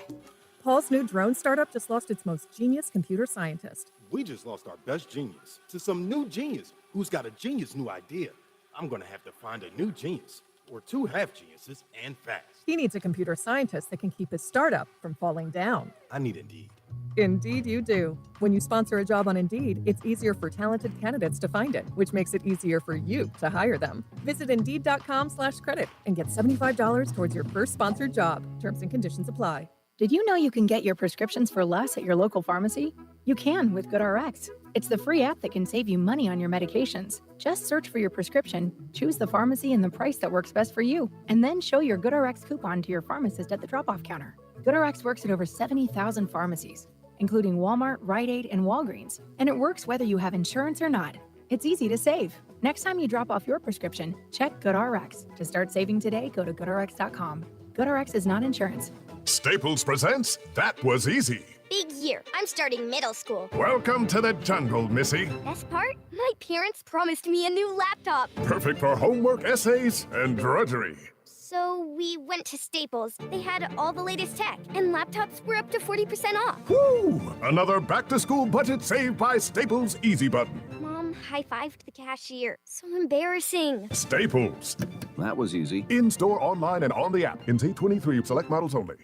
Paul's new drone startup just lost its most genius computer scientist. We just lost our best genius to some new genius who's got a genius new idea. I'm going to have to find a new genius. or two half geniuses and fast. He needs a computer scientist that can keep his startup from falling down. I need Indeed. Indeed you do. When you sponsor a job on Indeed, it's easier for talented candidates to find it, which makes it easier for you to hire them. Visit Indeed.com/credit and get $75 towards your first sponsored job. Terms and conditions apply. Did you know you can get your prescriptions for less at your local pharmacy? You can with GoodRx. It's the free app that can save you money on your medications. Just search for your prescription, choose the pharmacy and the price that works best for you, and then show your GoodRx coupon to your pharmacist at the drop-off counter. GoodRx works at over 70,000 pharmacies, including Walmart, Rite Aid, and Walgreens, and it works whether you have insurance or not. It's easy to save. Next time you drop off your prescription, check GoodRx. To start saving today, go to GoodRx.com. GoodRx is not insurance. Staples presents That Was Easy. Big year. I'm starting middle school. Welcome to the jungle, Missy. Best part? My parents promised me a new laptop. Perfect for homework, essays, and drudgery. So we went to Staples. They had all the latest tech, and laptops were up to 40% off. Woo! Another back-to-school budget saved by Staples Easy Button. Mom high-fived the cashier. So embarrassing. Staples. That was easy. In-store, online, and on the app. In T23 select models only.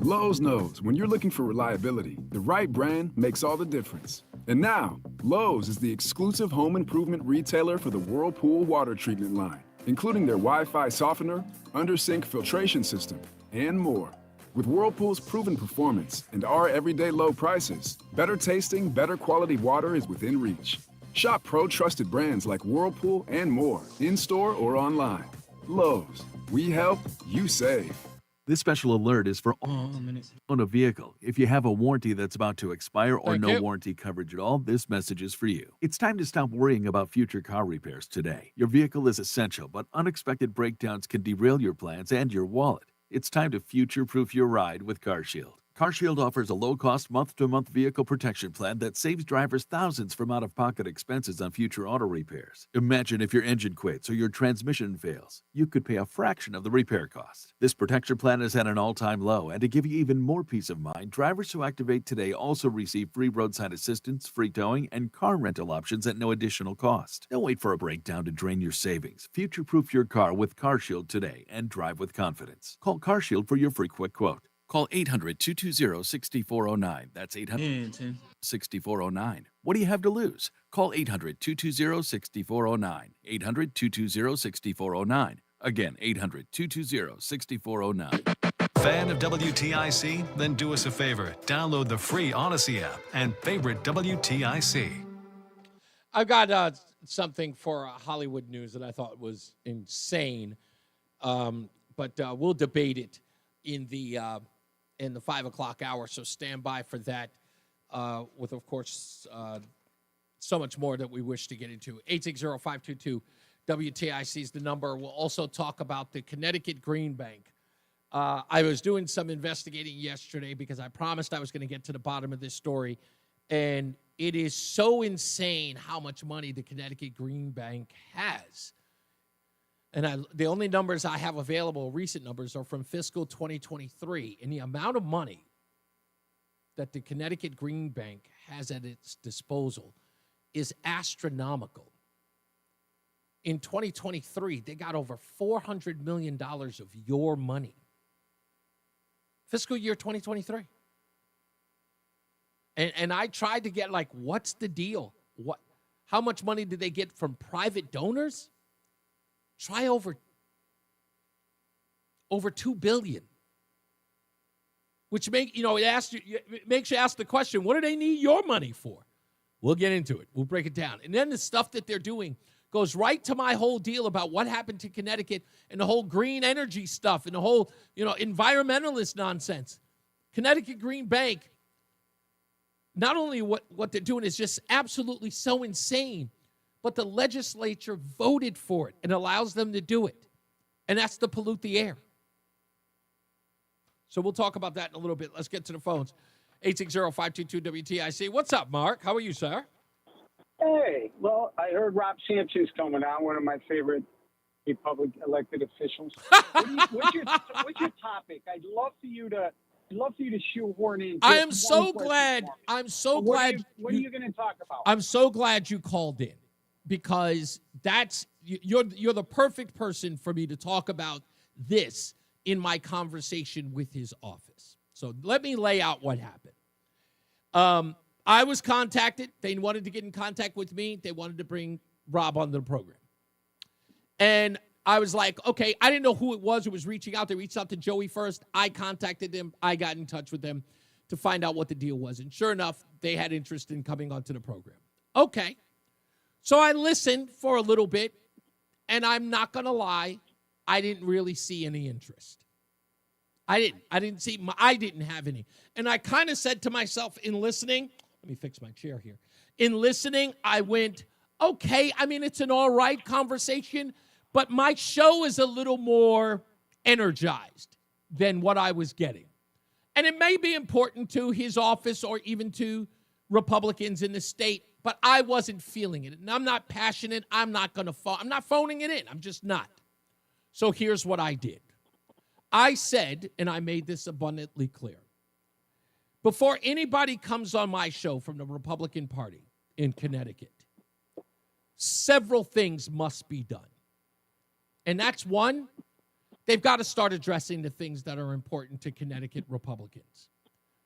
Lowe's knows when you're looking for reliability, the right brand makes all the difference. And now, Lowe's is the exclusive home improvement retailer for the Whirlpool water treatment line, including their Wi-Fi softener, under-sink filtration system, and more. With Whirlpool's proven performance and our everyday low prices, better tasting, better quality water is within reach. Shop pro-trusted brands like Whirlpool and more, in-store or online. Lowe's, we help, you save. This special alert is for on a vehicle. If you have a warranty that's about to expire or no warranty coverage at all, this message is for you. It's time to stop worrying about future car repairs today. Your vehicle is essential, but unexpected breakdowns can derail your plans and your wallet. It's time to future-proof your ride with CarShield. CarShield offers a low-cost month-to-month vehicle protection plan that saves drivers thousands from out-of-pocket expenses on future auto repairs. Imagine if your engine quits or your transmission fails. You could pay a fraction of the repair cost. This protection plan is at an all-time low, and to give you even more peace of mind, drivers who activate today also receive free roadside assistance, free towing, and car rental options at no additional cost. Don't wait for a breakdown to drain your savings. Future-proof your car with CarShield today and drive with confidence. Call CarShield for your free quick quote. Call 800-220-6409. That's 800-6409. What do you have to lose? Call 800-220-6409. 800-220-6409. Again, 800-220-6409. Fan of WTIC? Then do us a favor. Download the free Odyssey app and favorite WTIC. I've got something for Hollywood news that I thought was insane, but we'll debate it in the 5 o'clock hour, so stand by for that with, of course, so much more that we wish to get into. 860-522-WTIC is the number. We'll also talk about the Connecticut Green Bank. I was doing some investigating yesterday because I promised I was going to get to the bottom of this story, and it is so insane how much money the Connecticut Green Bank has. And the only numbers I have available, recent numbers, are from fiscal 2023. And the amount of money that the Connecticut Green Bank has at its disposal is astronomical. In 2023, they got over $400 million of your money. Fiscal year 2023. And I tried to get, like, what's the deal? How much money did they get from private donors? Try over $2 billion, which makes you ask the question, what do they need your money for? We'll get into it. We'll break it down. And then the stuff that they're doing goes right to my whole deal about what happened to Connecticut and the whole green energy stuff and the whole, environmentalist nonsense. Connecticut Green Bank, not only what they're doing is just absolutely so insane, but the legislature voted for it and allows them to do it. And that's to pollute the air. So we'll talk about that in a little bit. Let's get to the phones. 860-522-WTIC. What's up, Mark? How are you, sir? Hey, well, I heard Rob Sampson's coming on, one of my favorite public elected officials. What's your topic? I'd love for you to shoehorn in. I am so glad. What are you going to talk about? I'm so glad you called in, because that's you're the perfect person for me to talk about this in my conversation with his office. So let me lay out what happened. I was contacted. They wanted to get in contact with me. They wanted to bring Rob onto the program. And I was like, okay, I didn't know who it was who was reaching out. They reached out to Joey first. I contacted them. I got in touch with them to find out what the deal was. And sure enough, they had interest in coming onto the program. Okay. So I listened for a little bit, and I'm not going to lie, I didn't really see any interest. I didn't have any. And I kind of said to myself in listening, let me fix my chair here. In listening, I went, okay, I mean, it's an all right conversation, but my show is a little more energized than what I was getting. And it may be important to his office or even to Republicans in the state, but I wasn't feeling it. And I'm not passionate. I'm not phoning it in. I'm just not. So here's what I did. I said, and I made this abundantly clear, before anybody comes on my show from the Republican Party in Connecticut, several things must be done. And that's one, they've got to start addressing the things that are important to Connecticut Republicans.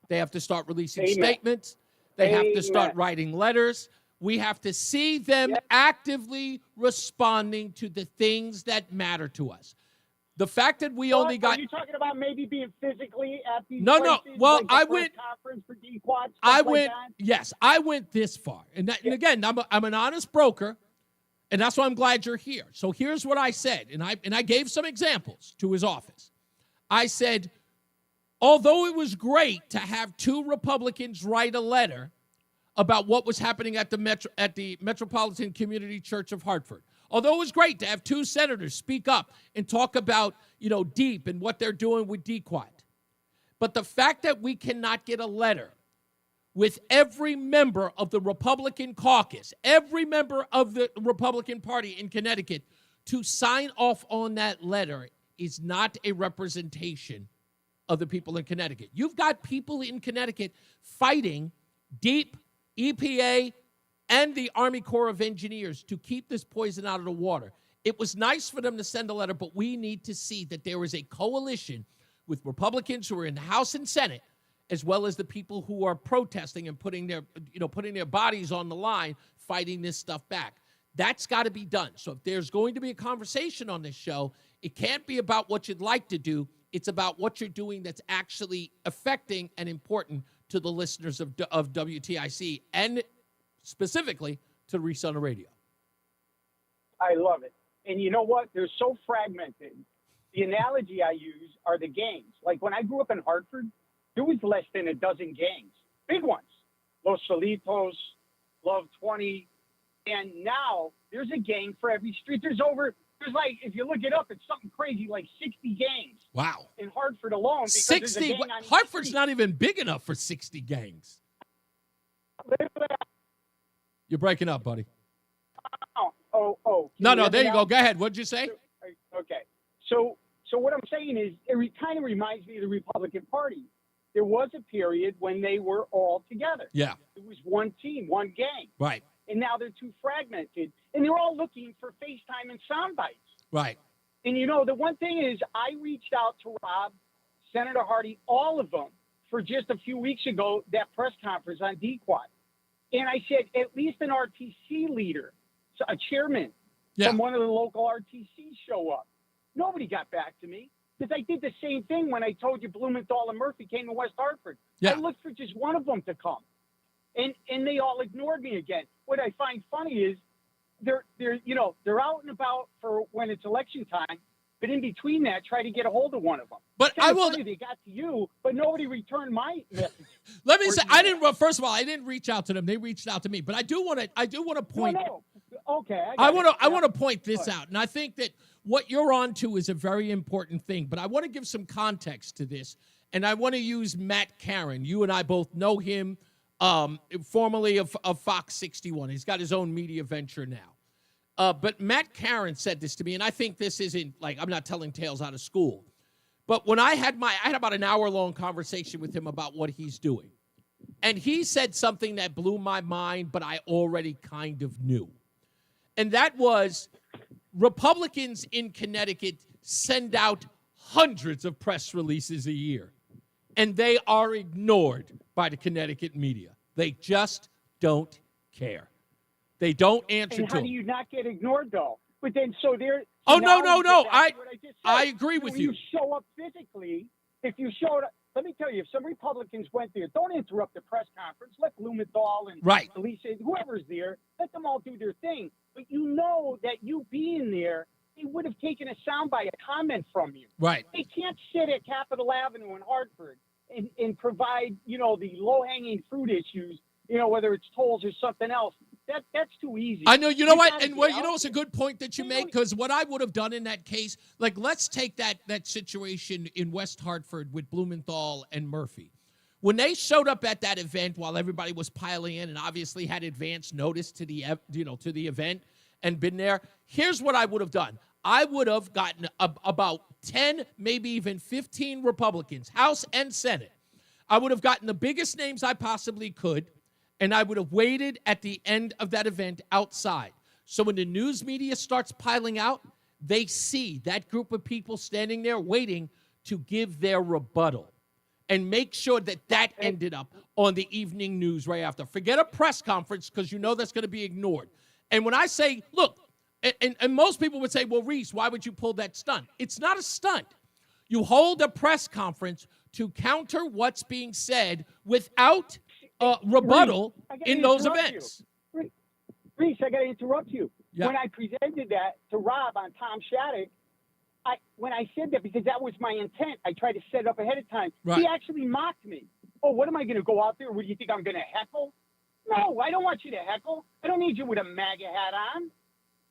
They have to start releasing statements. They have to start writing letters. We have to see them actively responding to the things that matter to us. The fact that we only got... Are you talking about maybe being physically at these No. places, Well, like the I press went... conference for DQuad, I stuff went... like that? Yes, I went this far. And again, I'm an honest broker, and that's why I'm glad you're here. So here's what I said, and I gave some examples to his office. I said, although it was great to have two Republicans write a letter about what was happening at the Metropolitan Community Church of Hartford, although it was great to have two senators speak up and talk about, DEEP and what they're doing with DQuad, but the fact that we cannot get a letter with every member of the Republican caucus, every member of the Republican Party in Connecticut to sign off on that letter is not a representation of the people in Connecticut. You've got people in Connecticut fighting DEEP, EPA, and the Army Corps of Engineers to keep this poison out of the water. It was nice for them to send a letter, but we need to see that there is a coalition with Republicans who are in the House and Senate, as well as the people who are protesting and putting their bodies on the line, fighting this stuff back. That's got to be done. So if there's going to be a conversation on this show, it can't be about what you'd like to do. It's about what you're doing that's actually affecting and important to the listeners of WTIC and specifically to Reese on the Radio. I love it. And you know what? They're so fragmented. The analogy I use are the gangs. Like when I grew up in Hartford, there was less than a dozen gangs, big ones. Los Solitos, Love 20. And now there's a gang for every street. There's like, if you look it up, it's something crazy, like 60 gangs. Wow. In Hartford alone. 60? Hartford's not even big enough for 60 gangs. You're breaking up, buddy. Oh. No, there you go. Go ahead. What'd you say? Okay. So what I'm saying is it kind of reminds me of the Republican Party. There was a period when they were all together. Yeah. It was one team, one gang. Right. And now they're too fragmented. And they're all looking for FaceTime and sound bites. Right. And, the one thing is I reached out to Rob, Senator Hardy, all of them for just a few weeks ago, that press conference on DQuad. And I said, at least an RTC leader, a chairman from one of the local RTCs show up. Nobody got back to me because I did the same thing when I told you Blumenthal and Murphy came to West Hartford. Yeah. I looked for just one of them to come. And they all ignored me again. What I find funny is they're out and about for when it's election time, but in between that, try to get a hold of one of them. But I will. They got to you, but nobody returned my message. Let me say, first of all, I didn't reach out to them. They reached out to me. But I do want to point. No. Okay. I want to point this out, and I think that what you're on to is a very important thing. But I want to give some context to this, and I want to use Matt Caron. You and I both know him, formerly of Fox 61. He's got his own media venture now. But Matt Caron said this to me, and I think this isn't like I'm not telling tales out of school. But when I had about an hour-long conversation with him about what he's doing, and he said something that blew my mind, but I already kind of knew. And that was, Republicans in Connecticut send out hundreds of press releases a year, and they are ignored by the Connecticut media. They just don't care. They don't answer And to how them. do you not get ignored, though? But then, so there. Oh, now no. we get back to what just said. I agree with When you. you show up physically, if you showed up, let me tell you, if some Republicans went there, don't interrupt the press conference. Let Blumenthal and Right. Elisa, whoever's there, let them all do their thing. But you know that you being there, they would have taken a soundbite, a comment from you. Right. They can't sit at Capitol Avenue in Hartford and provide, the low-hanging fruit issues, whether it's tolls or something else. That's too easy. I know. You know what? gotta And get it's a good point that you make, because what I would have done in that case, like, let's take that situation in West Hartford with Blumenthal and Murphy. When they showed up at that event while everybody was piling in and obviously had advance notice to the event and been there, here's what I would have done. I would have gotten about 10, maybe even 15 Republicans, House and Senate. I would have gotten the biggest names I possibly could, and I would have waited at the end of that event outside. So when the news media starts piling out, they see that group of people standing there waiting to give their rebuttal, and make sure that ended up on the evening news right after. Forget a press conference, because that's going to be ignored. And when I say, look, and most people would say, well, Reese, why would you pull that stunt? It's not a stunt. You hold a press conference to counter what's being said without rebuttal in those events. Reese, I got to interrupt you. Yeah. When I presented that to Rob on Tom Shattuck, when I said that, because that was my intent, I tried to set it up ahead of time. Right. He actually mocked me. Oh, what am I going to go out there? What do you think, I'm going to heckle? No, I don't want you to heckle. I don't need you with a MAGA hat on.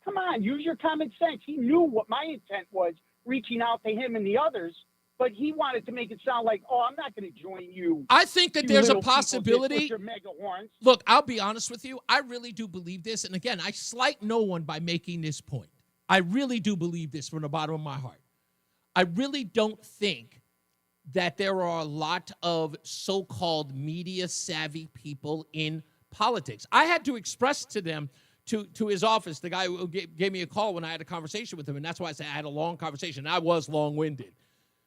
Come on, use your common sense. He knew what my intent was, reaching out to him and the others, but he wanted to make it sound like, oh, I'm not going to join you. I think that there's a possibility. With your mega horns. Look, I'll be honest with you. I really do believe this. And again, I slight no one by making this point. I really do believe this from the bottom of my heart. I really don't think that there are a lot of so-called media-savvy people in politics. I had to express to them, to his office, the guy who gave me a call when I had a conversation with him, and that's why I said I had a long conversation. I was long-winded.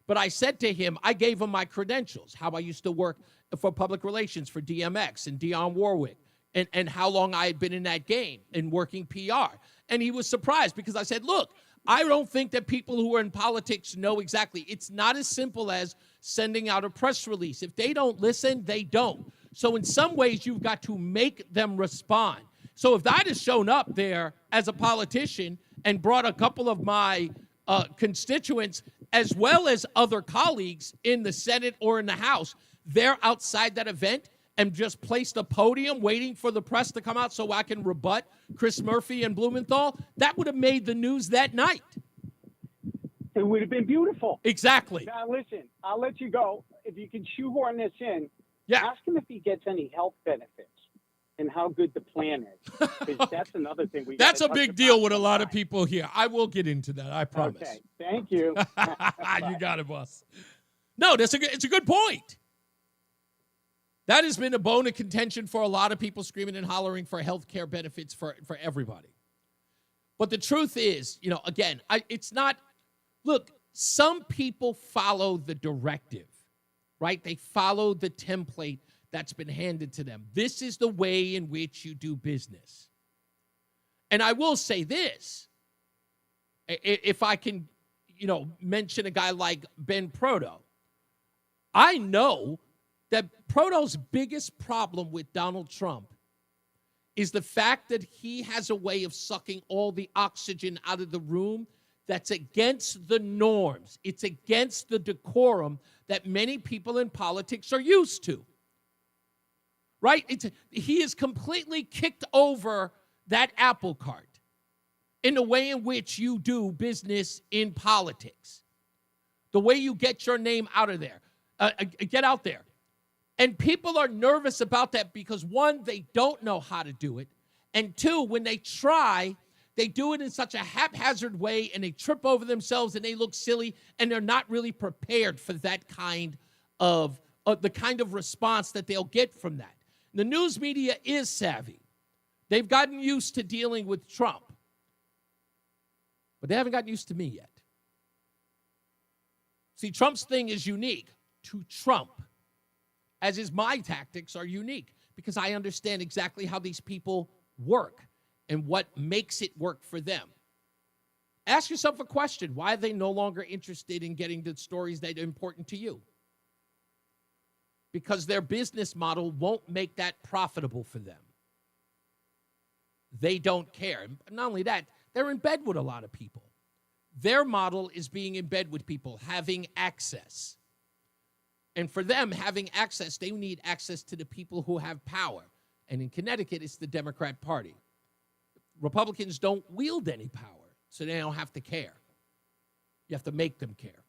But I said to him, I gave him my credentials, how I used to work for public relations for DMX and Dionne Warwick, and how long I had been in that game and working PR. And he was surprised, because I said, look, I don't think that people who are in politics know exactly. It's not as simple as sending out a press release. If they don't listen, they don't. So in some ways, you've got to make them respond. So if I'd have shown up there as a politician and brought a couple of my constituents, as well as other colleagues in the Senate or in the House, they're outside that event and just placed a podium waiting for the press to come out so I can rebut Chris Murphy and Blumenthal, that would have made the news that night. It would have been beautiful. Exactly. Now, listen, I'll let you go. If you can shoehorn this in, yeah. Ask him if he gets any health benefits and how good the plan is. 'Cause that's another thing we That's a gotta big touch deal upon with a lot of sometime. people here. I will get into that, I promise. Okay, thank you. You got it, boss. No, it's a good point. That has been a bone of contention for a lot of people screaming and hollering for health care benefits for everybody. But the truth is, again, it's not, look, some people follow the directive, right? They follow the template that's been handed to them. This is the way in which you do business. And I will say this, if I can, mention a guy like Ben Proto, I know that Proto's biggest problem with Donald Trump is the fact that he has a way of sucking all the oxygen out of the room that's against the norms. It's against the decorum that many people in politics are used to. Right? He has completely kicked over that apple cart in the way in which you do business in politics. The way you get your name out of there. Get out there. And people are nervous about that because, one, they don't know how to do it. And two, when they try, they do it in such a haphazard way and they trip over themselves and they look silly and they're not really prepared for that kind of the kind of response that they'll get from that. The news media is savvy. They've gotten used to dealing with Trump. But they haven't gotten used to me yet. See, Trump's thing is unique to Trump, as is my tactics are unique, because I understand exactly how these people work and what makes it work for them. Ask yourself a question. Why are they no longer interested in getting the stories that are important to you? Because their business model won't make that profitable for them. They don't care. Not only that, they're in bed with a lot of people. Their model is being in bed with people, having access. And for them, having access, they need access to the people who have power. And in Connecticut, it's the Democrat Party. Republicans don't wield any power, so they don't have to care. You have to make them care.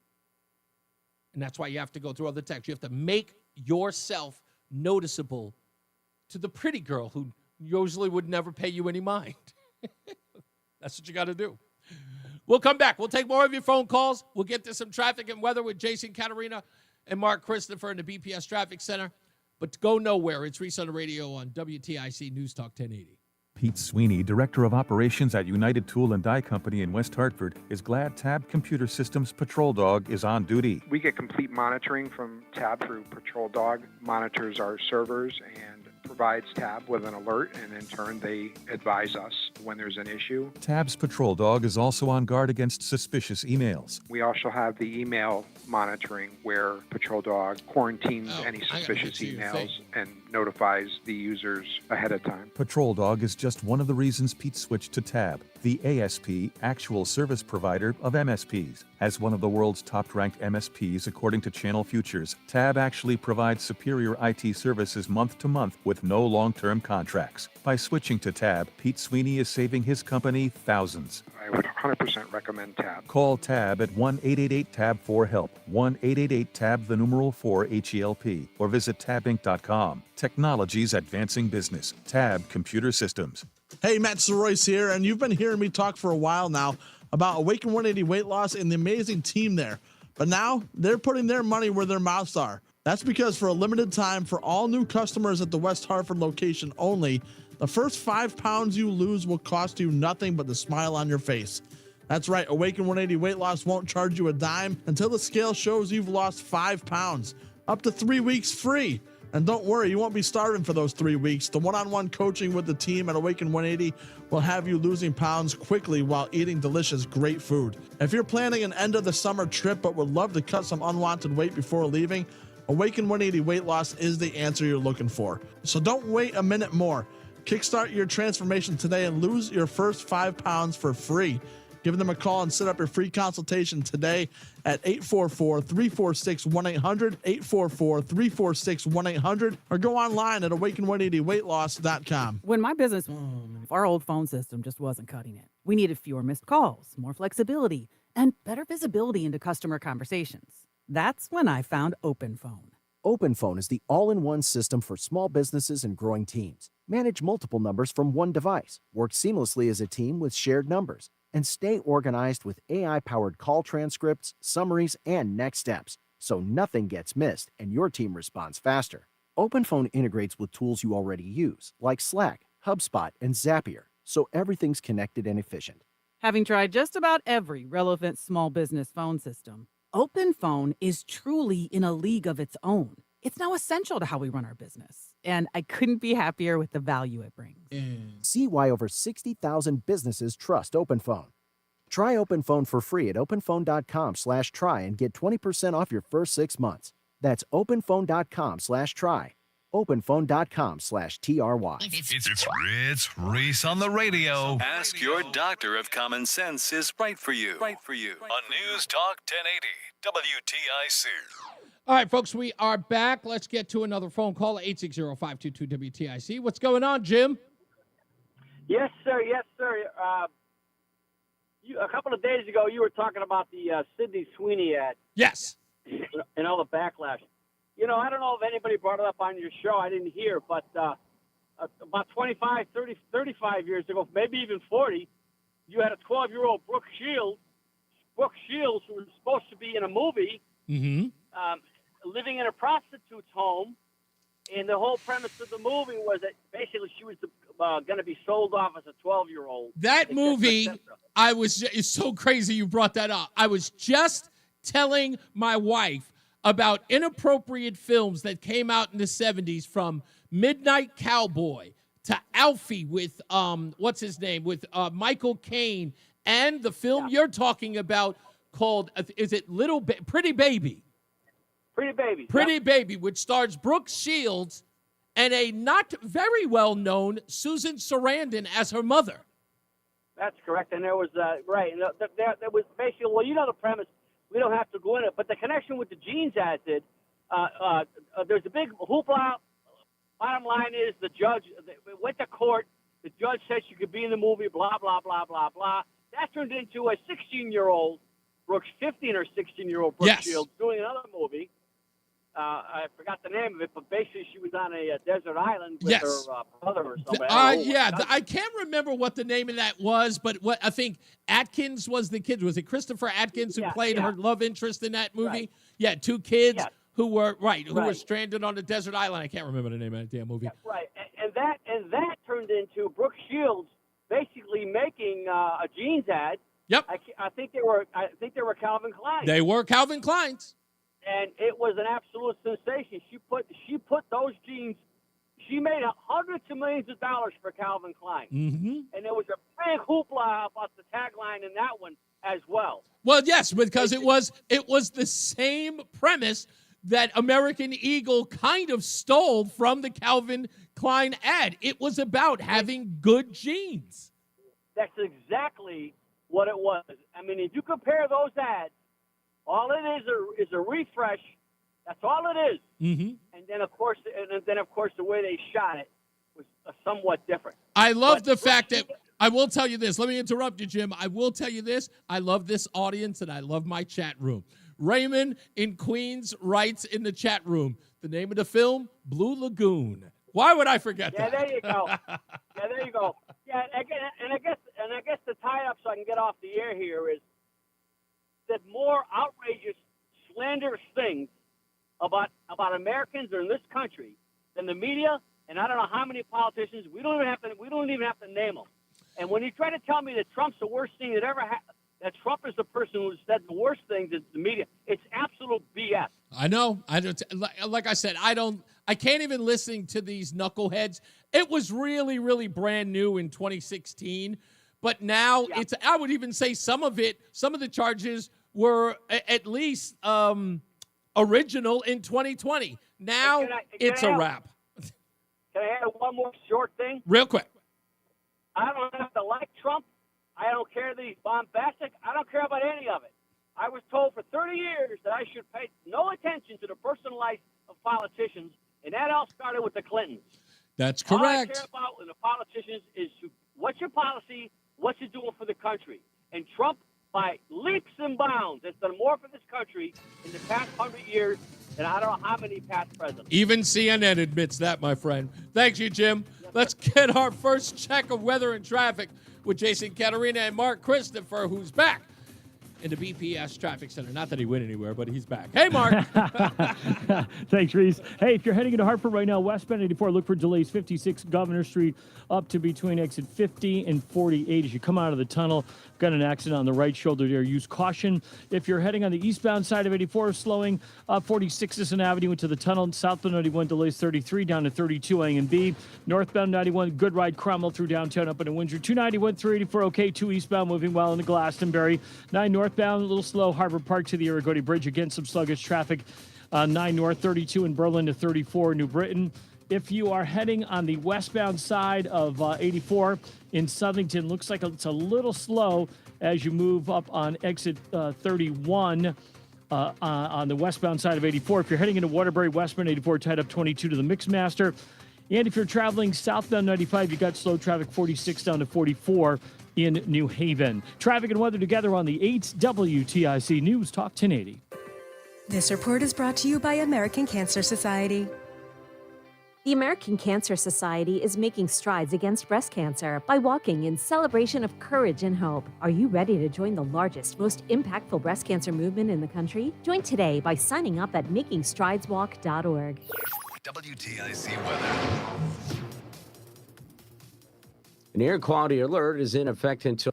And that's why you have to go through all the text. You have to make yourself noticeable to the pretty girl who usually would never pay you any mind. That's what you got to do. We'll come back. We'll take more of your phone calls. We'll get to some traffic and weather with Jason Caterina and Mark Christopher in the BPS Traffic Center. But go nowhere. It's Reese on the Radio on WTIC News Talk 1080. Pete Sweeney, Director of Operations at United Tool and Die Company in West Hartford, is glad Tab Computer Systems Patrol Dog is on duty. We get complete monitoring from Tab through Patrol Dog, monitors our servers, and provides Tab with an alert, and in turn they advise us when there's an issue. Tab's Patrol Dog is also on guard against suspicious emails. We also have the email monitoring where Patrol Dog quarantines any suspicious emails and notifies the users ahead of time. Patrol Dog is just one of the reasons Pete switched to Tab, the ASP, actual service provider of MSPs. As one of the world's top-ranked MSPs according to Channel Futures, Tab actually provides superior IT services month to month with no long-term contracts. By switching to Tab, Pete Sweeney is saving his company thousands. I would 100% recommend Tab. Call Tab at 1-888-TAB-4-HELP, 1-888-TAB-4-HELP, or visit tabinc.com. Technology's advancing business. Tab Computer Systems. Hey, Matt Soroyce here, and you've been hearing me talk for a while now about Awaken 180 Weight Loss and the amazing team there. But now they're putting their money where their mouths are. That's because for a limited time, for all new customers at the West Hartford location only, the first 5 pounds you lose will cost you nothing but the smile on your face. That's right, Awaken 180 Weight Loss won't charge you a dime until the scale shows you've lost 5 pounds. Up to 3 weeks free. And don't worry, you won't be starving for those 3 weeks. The one-on-one coaching with the team at Awaken 180 will have you losing pounds quickly while eating delicious, great food. If you're planning an end-of-the-summer trip but would love to cut some unwanted weight before leaving, Awaken 180 Weight Loss is the answer you're looking for. So don't wait a minute more. Kickstart your transformation today and lose your first 5 pounds for free. Give them a call and set up your free consultation today at 844-346-1800, 844-346-1800, or go online at awaken180weightloss.com. When my business, our old phone system just wasn't cutting it. We needed fewer missed calls, more flexibility, and better visibility into customer conversations. That's when I found OpenPhone. OpenPhone is the all-in-one system for small businesses and growing teams. Manage multiple numbers from one device, work seamlessly as a team with shared numbers, and stay organized with AI-powered call transcripts, summaries, and next steps, so nothing gets missed and your team responds faster. OpenPhone integrates with tools you already use, like Slack, HubSpot, and Zapier, so everything's connected and efficient. Having tried just about every relevant small business phone system, OpenPhone is truly in a league of its own. It's now essential to how we run our business, and I couldn't be happier with the value it brings. See why over 60,000 businesses trust OpenPhone. Try OpenPhone for free at openphone.com/try and get 20% off your first 6 months. That's openphone.com/try. openphone.com/TRY. It's Reese on the Radio. Ask your doctor if common sense is right for you. On News Talk 1080 WTIC. All right, folks, we are back. Let's get to another phone call, 860-522-WTIC. What's going on, Jim? Yes, sir. Yes, sir. A couple of days ago, you were talking about the Sydney Sweeney ad. Yes. And all the backlash. You know, I don't know if anybody brought it up on your show. I didn't hear, but about 25, 30, 35 years ago, maybe even 40, you had a 12-year-old Brooke Shields, who was supposed to be in a movie, living in a prostitute's home, and the whole premise of the movie was that basically she was going to be sold off as a 12-year-old. That movie, it's so crazy you brought that up. I was just telling my wife about inappropriate films that came out in the 70s, from Midnight Cowboy to Alfie with, what's his name, with Michael Caine, and the film you're talking about called, is it Pretty Baby? Pretty Baby. Pretty Baby, which stars Brooke Shields and a not very well-known Susan Sarandon as her mother. That's correct. And there was, right, and there was basically, well, you know the premise. We don't have to go in it. But the connection with the jeans ad did, there's a big hoopla. Bottom line is the judge went to court. The judge said she could be in the movie, blah, blah, blah, blah, blah. That turned into a 16-year-old, 15 or 16-year-old Brooke Shields doing another movie. I forgot the name of it, but basically she was on a desert island with her brother or somebody. I can't remember what the name of that was, but what I think Atkins was the kid. Was it Christopher Atkins who played her love interest in that movie? Right. Yeah, two kids who were were stranded on a desert island. I can't remember the name of that damn movie. Yeah, right, and that turned into Brooke Shields basically making a jeans ad. Yep. I think they were Calvin Klein. They were Calvin Klein's. And it was an absolute sensation. She put those jeans. She made hundreds of millions of dollars for Calvin Klein, and there was a big hoopla about the tagline in that one as well. Well, yes, because it was the same premise that American Eagle kind of stole from the Calvin Klein ad. It was about having good jeans. That's exactly what it was. I mean, if you compare those ads, all it is a refresh. That's all it is. Mm-hmm. And then of course, the way they shot it was somewhat different. I love the fact that I will tell you this. Let me interrupt you, Jim. I will tell you this. I love this audience and I love my chat room. Raymond in Queens writes in the chat room, the name of the film, Blue Lagoon. Why would I forget that? Yeah, there you go. Yeah, and I guess the tie-up, so I can get off the air here, is that more outrageous, slanderous things about Americans or in this country than the media, and I don't know how many politicians. We don't even have to name them. And when you try to tell me that Trump's the worst thing that ever happened, that Trump is the person who said the worst things is the media, it's absolute BS. I know. I don't. Like I said, I can't even listen to these knuckleheads. It was really, really brand new in 2016, but now I would even say some of the charges were at least original in 2020. Now it's a wrap. Can I add one more short thing? Real quick. I don't have to like Trump. I don't care that he's bombastic. I don't care about any of it. I was told for 30 years that I should pay no attention to the personal life of politicians, and that all started with the Clintons. That's correct. All I care about with the politicians is what's your policy, what you're doing for the country. And Trump, by leaps and bounds, has done more for this country in the past 100 years than I don't know how many past presidents. Even CNN admits that, my friend. Thanks you, Jim. Let's get our first check of weather and traffic with Jason Caterina and Mark Christopher, who's back in the BPS Traffic Center. Not that he went anywhere, but he's back. Hey, Mark. Thanks, Reese. Hey, if you're heading into Hartford right now, westbound 84, look for delays 56 Governor Street up to between exit 50 and 48. As you come out of the tunnel, got an accident on the right shoulder there. Use caution. If you're heading on the eastbound side of 84, slowing up 46th Avenue into the tunnel. Southbound 91 delays 33 down to 32 A and B. Northbound 91, good ride Cromwell through downtown up into Windsor. 291 through 84, okay. 2 eastbound moving well into Glastonbury. 9 northbound, a little slow. Harbor Park to the Irrigoti Bridge. Again, some sluggish traffic. 9 north, 32 in Berlin to 34 New Britain. If you are heading on the westbound side of 84 in Southington, looks like it's a little slow as you move up on exit 31 on the westbound side of 84. If you're heading into Waterbury, westbound 84, tied up 22 to the Mixmaster. And if you're traveling southbound 95, you got slow traffic 46 down to 44 in New Haven. Traffic and weather together on the 8 WTIC News Talk 1080. This report is brought to you by American Cancer Society. The American Cancer Society is making strides against breast cancer by walking in celebration of courage and hope. Are you ready to join the largest, most impactful breast cancer movement in the country? Join today by signing up at makingstrideswalk.org. WTIC weather. An air quality alert is in effect until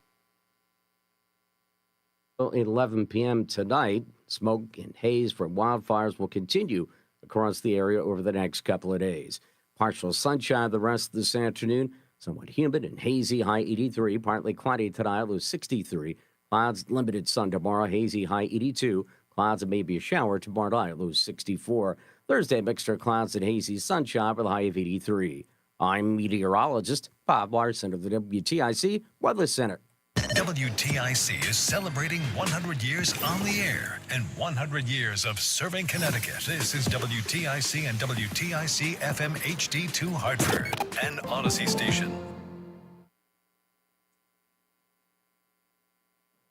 11 p.m. tonight. Smoke and haze from wildfires will continue across the area over the next couple of days. Partial sunshine the rest of this afternoon. Somewhat humid and hazy, high 83. Partly cloudy tonight, low 63. Clouds, limited sun tomorrow, hazy, high 82. Clouds and maybe a shower tomorrow night, low 64. Thursday, mixture of clouds and hazy sunshine with a high of 83. I'm meteorologist Bob Larson of the WTIC Weather Center. WTIC is celebrating 100 years on the air and 100 years of serving Connecticut. This is WTIC and WTIC FM HD2 Hartford, an Odyssey station.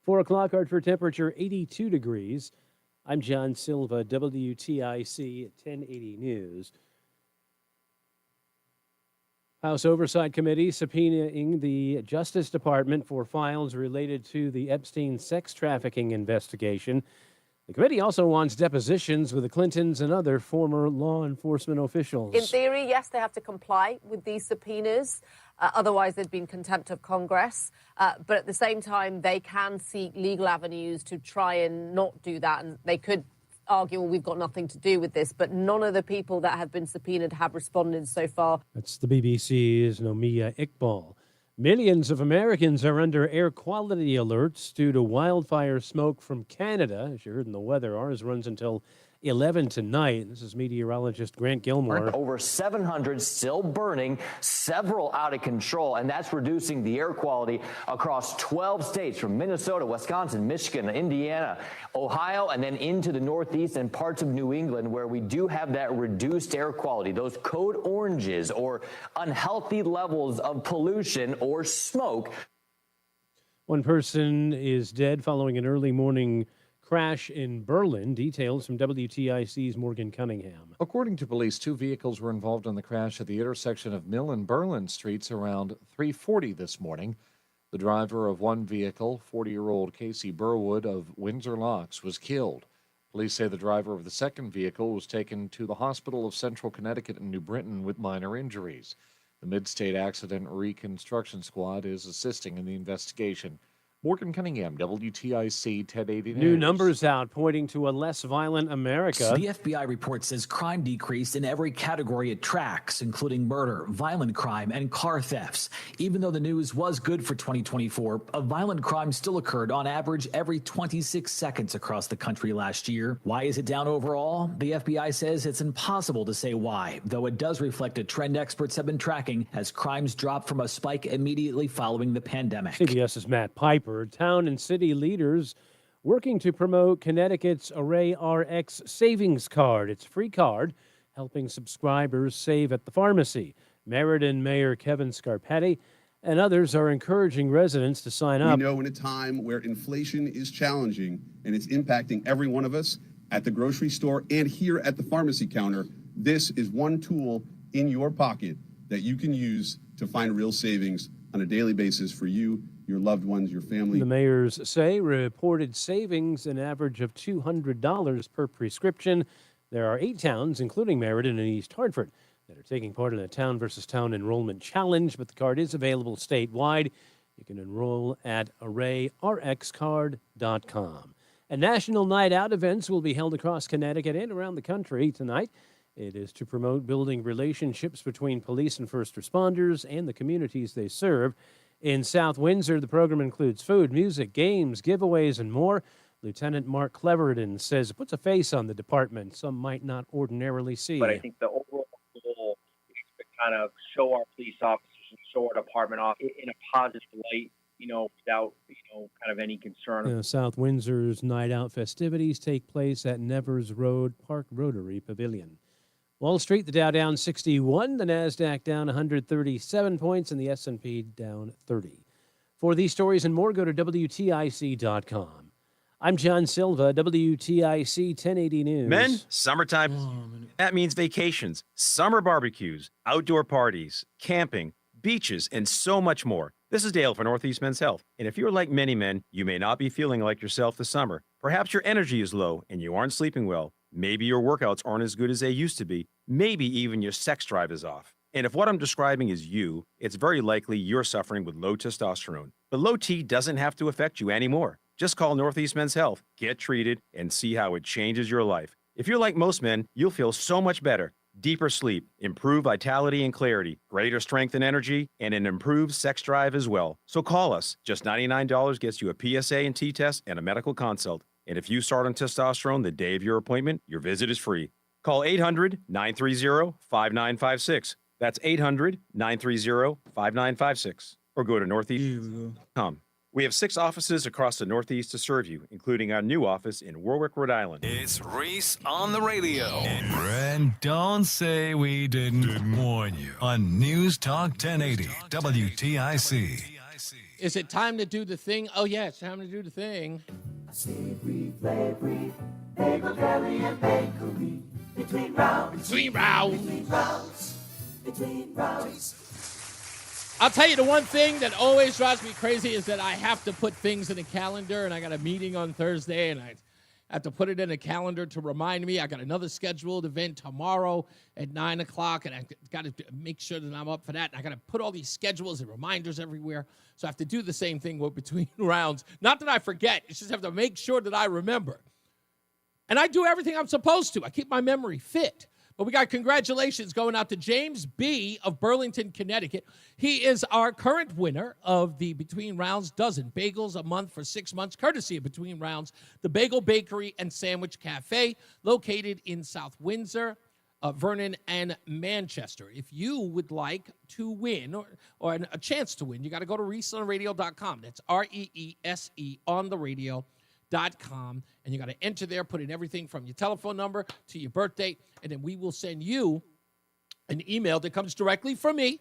4 o'clock, Hartford temperature 82 degrees. I'm John Silva, WTIC 1080 News. House Oversight Committee subpoenaing the Justice Department for files related to the Epstein sex trafficking investigation. The committee also wants depositions with the Clintons and other former law enforcement officials. In theory, yes, they have to comply with these subpoenas. Otherwise, there'd been contempt of Congress. But at the same time, they can seek legal avenues to try and not do that. And they could argue, well, we've got nothing to do with this. But none of the people that have been subpoenaed have responded so far. That's the BBC's Nomia Iqbal. Millions of Americans are under air quality alerts due to wildfire smoke from Canada. As you heard in the weather, ours runs until 11 tonight. This is meteorologist Grant Gilmore. Over 700 still burning, several out of control, and that's reducing the air quality across 12 states from Minnesota, Wisconsin, Michigan, Indiana, Ohio, and then into the Northeast and parts of New England where we do have that reduced air quality, those code oranges or unhealthy levels of pollution or smoke. One person is dead following an early morning crash in Berlin. Details from WTIC's Morgan Cunningham. According to police, 2 vehicles were involved in the crash at the intersection of Mill and Berlin streets around 3:40 this morning. The driver of one vehicle, 40-year-old Casey Burwood of Windsor Locks, was killed. Police say the driver of the second vehicle was taken to the Hospital of Central Connecticut in New Britain with minor injuries. The Mid-State Accident Reconstruction Squad is assisting in the investigation. Morgan Cunningham, WTIC 1080 News. New numbers out pointing to a less violent America. The FBI report says crime decreased in every category it tracks, including murder, violent crime, and car thefts. Even though the news was good for 2024, a violent crime still occurred on average every 26 seconds across the country last year. Why is it down overall? The FBI says it's impossible to say why, though it does reflect a trend experts have been tracking as crimes dropped from a spike immediately following the pandemic. CBS's Matt Piper. Town and city leaders working to promote Connecticut's Array RX Savings Card. It's a free card helping subscribers save at the pharmacy. Meriden Mayor Kevin Scarpetti and others are encouraging residents to sign up. We know in a time where inflation is challenging and it's impacting every one of us at the grocery store and here at the pharmacy counter, this is one tool in your pocket that you can use to find real savings on a daily basis for you, your loved ones, your family. The mayors say reported savings an average of $200 per prescription. There are 8 towns, including Meriden and East Hartford, that are taking part in a town versus town enrollment challenge, but the card is available statewide. You can enroll at ArrayRxCard.com. And national night out events will be held across Connecticut and around the country tonight. It is to promote building relationships between police and first responders and the communities they serve. In South Windsor, the program includes food, music, games, giveaways, and more. Lieutenant Mark Cleverton says it puts a face on the department some might not ordinarily see. But I think the overall goal is to kind of show our police officers and show our department off in a positive light, without, kind of any concern. South Windsor's night out festivities take place at Nevers Road Park Rotary Pavilion. Wall Street, the Dow down 61, the NASDAQ down 137 points, and the S&P down 30. For these stories and more, go to WTIC.com. I'm John Silva, WTIC 1080 News. Men, summertime. That means vacations, summer barbecues, outdoor parties, camping, beaches, and so much more. This is Dale for Northeast Men's Health. And if you're like many men, you may not be feeling like yourself this summer. Perhaps your energy is low and you aren't sleeping well. Maybe your workouts aren't as good as they used to be. Maybe even your sex drive is off. And if what I'm describing is you, it's very likely you're suffering with low testosterone. But low T doesn't have to affect you anymore. Just call Northeast Men's Health, get treated, and see how it changes your life. If you're like most men, you'll feel so much better. Deeper sleep, improved vitality and clarity, greater strength and energy, and an improved sex drive as well. So call us. Just $99 gets you a PSA and T test and a medical consult. And if you start on testosterone the day of your appointment, your visit is free. Call 800-930-5956. That's 800-930-5956. Or go to northeast.com. We have 6 offices across the Northeast to serve you, including our new office in Warwick, Rhode Island. It's Reese on the radio. And don't say we didn't warn you on News Talk 1080 WTIC. Is it time to do the thing? Oh, yeah, it's time to do the thing. Savory, flavory, bagel, deli, and bakery. Between rounds. Between rounds. Between rounds. Between rounds. I'll tell you the one thing that always drives me crazy is that I have to put things in a calendar, and I got a meeting on Thursday, and I have to put it in a calendar to remind me. I got another scheduled event tomorrow at 9 o'clock, and I got to make sure that I'm up for that. And I got to put all these schedules and reminders everywhere. So I have to do the same thing with between rounds. Not that I forget. It's just have to make sure that I remember. And I do everything I'm supposed to. I keep my memory fit. But we got congratulations going out to James B. of Burlington, Connecticut. He is our current winner of the Between Rounds dozen bagels a month for 6 months, courtesy of Between Rounds, the Bagel Bakery and Sandwich Cafe, located in South Windsor, Vernon, and Manchester. If you would like to win or a chance to win, you got to go to reeseontheradio.com. That's REESE on the radio.com, and you got to enter there, put in everything from your telephone number to your birth date, and then we will send you an email that comes directly from me.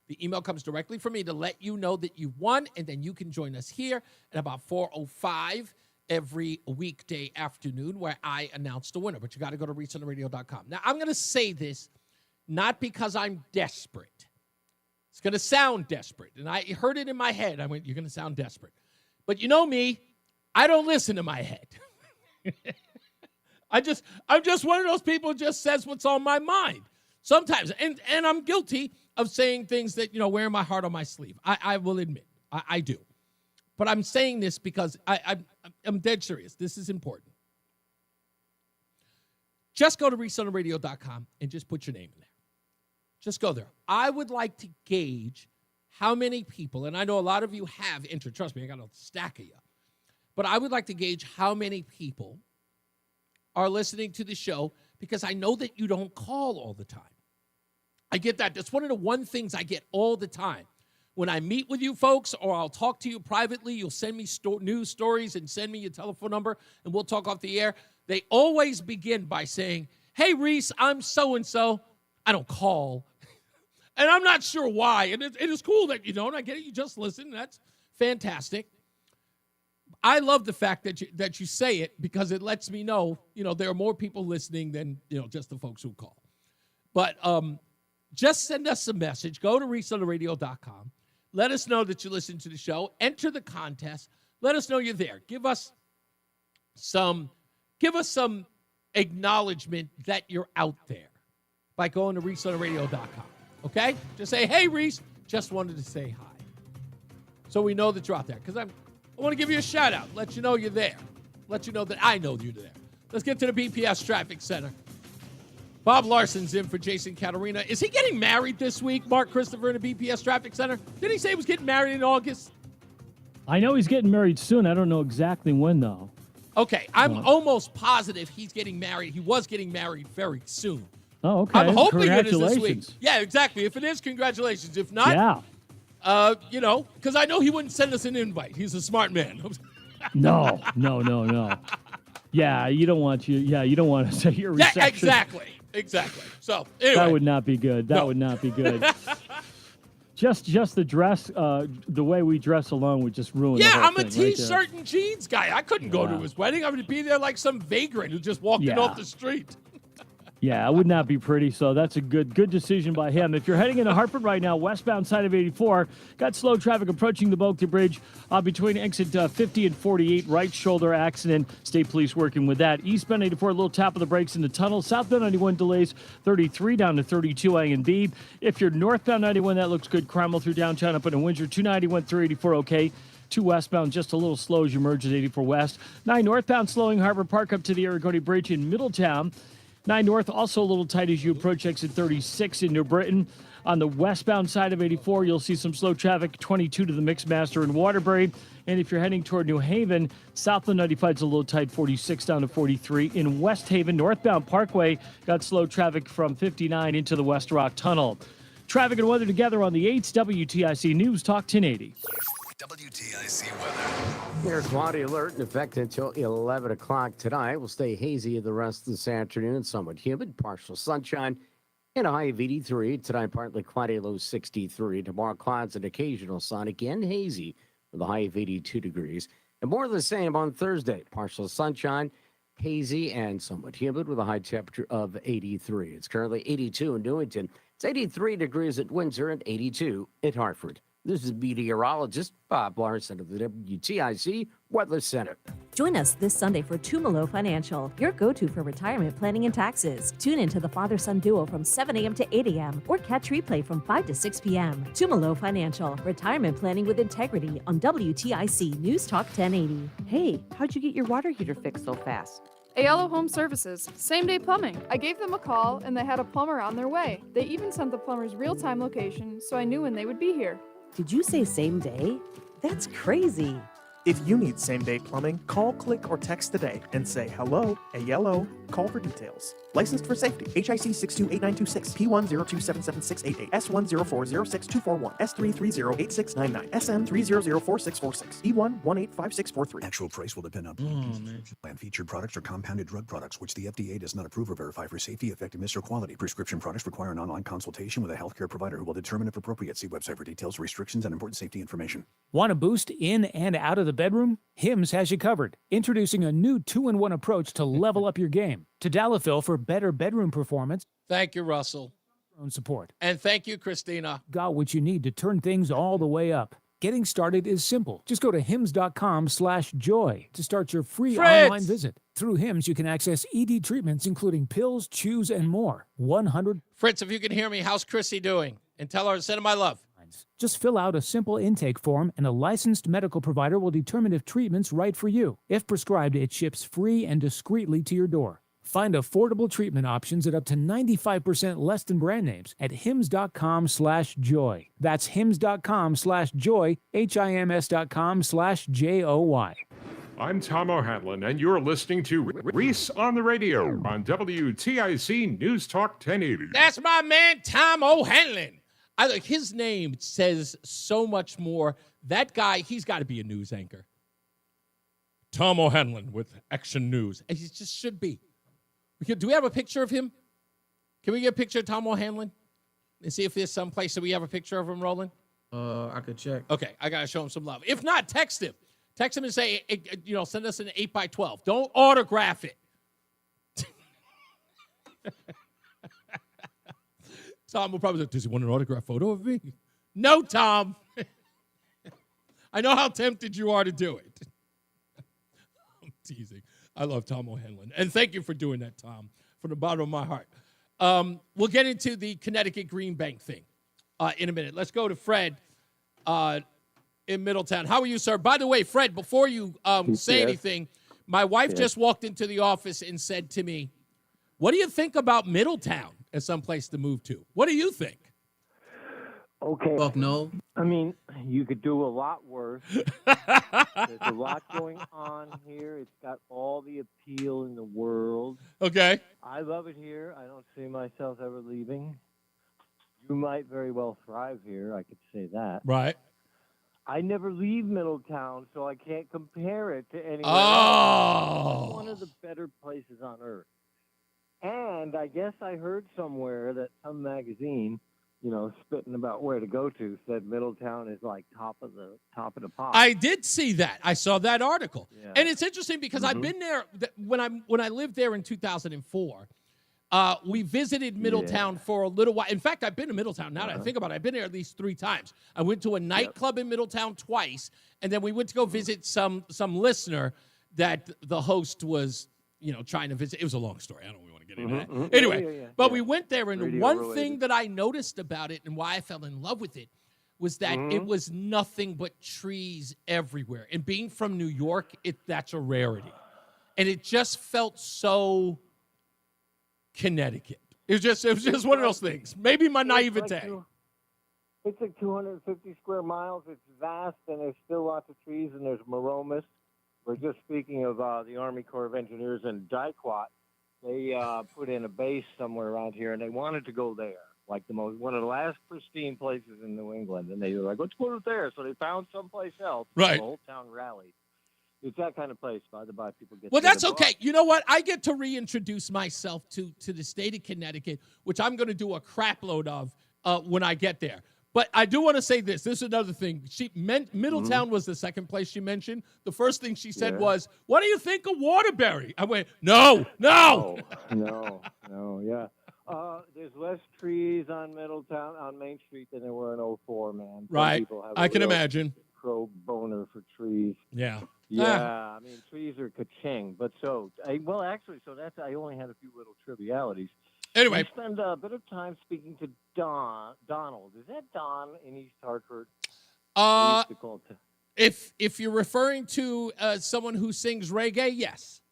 The email comes directly from me to let you know that you won, and then you can join us here at about 4:05 every weekday afternoon where I announce the winner. But you got to go to reeseontheradio.com. Now, I'm going to say this not because I'm desperate. It's going to sound desperate, and I heard it in my head. I went, you're going to sound desperate. But you know me, I don't listen to my head. I'm just one of those people who just says what's on my mind sometimes. And I'm guilty of saying things that, wearing my heart on my sleeve. I will admit, I do. But I'm saying this because I'm dead serious. This is important. Just go to reeseontheradio.com and just put your name in there. Just go there. I would like to gauge how many people, and I know a lot of you have entered. Trust me, I got a stack of you. But I would like to gauge how many people are listening to the show, because I know that you don't call all the time. I get that. That's one of the one things I get all the time. When I meet with you folks, or I'll talk to you privately, you'll send me news stories and send me your telephone number, and we'll talk off the air. They always begin by saying, hey, Reese, I'm so-and-so. I don't call. And I'm not sure why. And it is cool that you don't. I get it. You just listen. That's fantastic. I love the fact that you say it, because it lets me know, there are more people listening than, just the folks who call. But just send us a message. Go to reeseontheradio.com. Let us know that you listen to the show. Enter the contest. Let us know you're there. Give us some acknowledgement that you're out there by going to reeseontheradio.com. Okay? Just say, hey, Reese, just wanted to say hi. So we know that you're out there. Because I want to give you a shout out. Let you know you're there. Let you know that I know you're there. Let's get to the BPS Traffic Center. Bob Larson's in for Jason Caterina. Is he getting married this week, Mark Christopher, in the BPS Traffic Center? Didn't he say he was getting married in August? I know he's getting married soon. I don't know exactly when, though. Okay, I'm almost positive he's getting married. He was getting married very soon. Oh, okay. I'm hoping it is this week. Yeah, exactly. If it is, congratulations. If not, because I know he wouldn't send us an invite. He's a smart man. No. Yeah, you don't want to say your reception. Yeah, exactly. So anyway. That would not be good. That would not be good. Just the dress, the way we dress alone would just ruin the whole I'm a thing T-shirt and jeans guy. I couldn't go to his wedding. I would be there like some vagrant who just walked in off the street. Yeah, it would not be pretty, so that's a good decision by him. If you're heading into Hartford right now, westbound side of 84, got slow traffic approaching the Boca Bridge between exit 50 and 48, right shoulder accident. State Police working with that. Eastbound 84, a little tap of the brakes in the tunnel. Southbound 91 delays 33 down to 32 A and B. If you're northbound 91, that looks good. Cromwell through downtown up in Windsor, 291 through 84, okay. 2 westbound, just a little slow as you merge at 84 West. 9 northbound, slowing Harbor Park up to the Aragoni Bridge in Middletown. 9 north, also a little tight as you approach exit 36 in New Britain. On the westbound side of 84, you'll see some slow traffic, 22 to the Mixmaster in Waterbury. And if you're heading toward New Haven, south of 95 is a little tight, 46 down to 43. In West Haven, northbound Parkway, got slow traffic from 59 into the West Rock Tunnel. Traffic and weather together on the 8th, WTIC News Talk 1080. WTIC weather. There's cloudy alert in effect until 11 o'clock tonight. We'll stay hazy the rest of this afternoon. Somewhat humid, partial sunshine, and a high of 83. Tonight, partly cloudy, low 63. Tomorrow, clouds and occasional sun. Again, hazy with a high of 82 degrees. And more of the same on Thursday. Partial sunshine, hazy, and somewhat humid with a high temperature of 83. It's currently 82 in Newington. It's 83 degrees at Windsor and 82 at Hartford. This is meteorologist Bob Larson of the WTIC Weather Center. Join us this Sunday for Tumalo Financial, your go-to for retirement planning and taxes. Tune in to the father-son duo from 7 a.m. to 8 a.m. or catch replay from 5 to 6 p.m. Tumalo Financial, retirement planning with integrity on WTIC News Talk 1080. Hey, how'd you get your water heater fixed so fast? Ayala Home Services, same-day plumbing. I gave them a call, and they had a plumber on their way. They even sent the plumber's real-time location, so I knew when they would be here. Did you say same day? That's crazy. If you need same-day plumbing, call, click, or text today and say, hello, ALO, call for details. Licensed for safety, HIC 628926, P102776688, S104062441, S3308699, SM3004646, E1185643. Actual price will depend on plan. Featured products are compounded drug products, which the FDA does not approve or verify for safety, effectiveness, or quality. Prescription products require an online consultation with a healthcare provider who will determine if appropriate. See website for details, restrictions, and important safety information. Want a boost in and out of the bedroom? Hims has you covered. Introducing a new 2-in-1 approach to level up your game. Tadalafil for better bedroom performance. Thank you, Russell. Own support. And thank you, Christina. Got what you need to turn things all the way up. Getting started is simple. Just go to hims.com/joy to start your free online visit. Through Hims, you can access ED treatments, including pills, chews, and more. 100. Fritz, if you can hear me, how's Chrissy doing? And tell her to send her my love. Just fill out a simple intake form, and a licensed medical provider will determine if treatment's right for you. If prescribed, it ships free and discreetly to your door. Find affordable treatment options at up to 95% less than brand names at hims.com/joy. That's hims.com/joy, HIMS.com/JOY. I'm Tom O'Hanlon, and you're listening to Reese on the Radio on WTIC News Talk 1080. That's my man, Tom O'Hanlon. His name says so much more. That guy, he's got to be a news anchor. Tom O'Hanlon with Action News. And he just should be. Do we have a picture of him? Can we get a picture of Tom O'Hanlon? And see if there's some place that we have a picture of him rolling? I could check. Okay, I got to show him some love. If not, text him. Text him and say, send us an 8x12. Don't autograph it. Tom will probably say, does he want an autograph photo of me? No, Tom. I know how tempted you are to do it. I'm teasing. I love Tom O'Hanlon. And thank you for doing that, Tom, from the bottom of my heart. We'll get into the Connecticut Green Bank thing in a minute. Let's go to Fred in Middletown. How are you, sir? By the way, Fred, before you say anything, my wife just walked into the office and said to me, what do you think about Middletown as some place to move to? What do you think? Okay. Fuck no. I mean, you could do a lot worse. There's a lot going on here. It's got all the appeal in the world. Okay. I love it here. I don't see myself ever leaving. You might very well thrive here. I could say that. Right. I never leave Middletown, so I can't compare it to anywhere else. It's one of the better places on earth. And I guess I heard somewhere that some magazine, spitting about where to go to, said Middletown is like top of the pop. I did see that. I saw that article. Yeah. And it's interesting because I've been there when I lived there in 2004. We visited Middletown for a little while. In fact, I've been to Middletown. Now that I think about it, I've been there at least 3 times. I went to a nightclub in Middletown twice, and then we went to go visit some listener that the host was, trying to visit. It was a long story. I don't really want to get into that. Anyway, but we went there, and Radio one related. thing that I noticed about it and why I fell in love with it was that it was nothing but trees everywhere. And being from New York, that's a rarity. And it just felt so Connecticut. It was just one of those things. Maybe my naivete. It's like 250 square miles. It's vast, and there's still lots of trees, and there's Maromas. We're just speaking of the Army Corps of Engineers in Daiquat. They put in a base somewhere around here, and they wanted to go there, like one of the last pristine places in New England. And they were like, let's go there. So they found someplace else. Right. The whole town rallied. It's that kind of place. By the by, people get. Well, together. that's okay. You know what? I get to reintroduce myself to the state of Connecticut, which I'm going to do a crap load of when I get there. But I do want to say this. This is another thing. Middletown was the second place she mentioned. The first thing she said was, what do you think of Waterbury? I went, no. No, yeah. There's less trees on Main Street than there were in 04, man. Some Right. people have I a can real imagine. Pro boner for trees. Yeah. Yeah, I mean, trees are ka-ching. But I only had a few little trivialities. Anyway. We spend a bit of time speaking to Donald. Is that Don in East Hartford? If you're referring to someone who sings reggae, yes.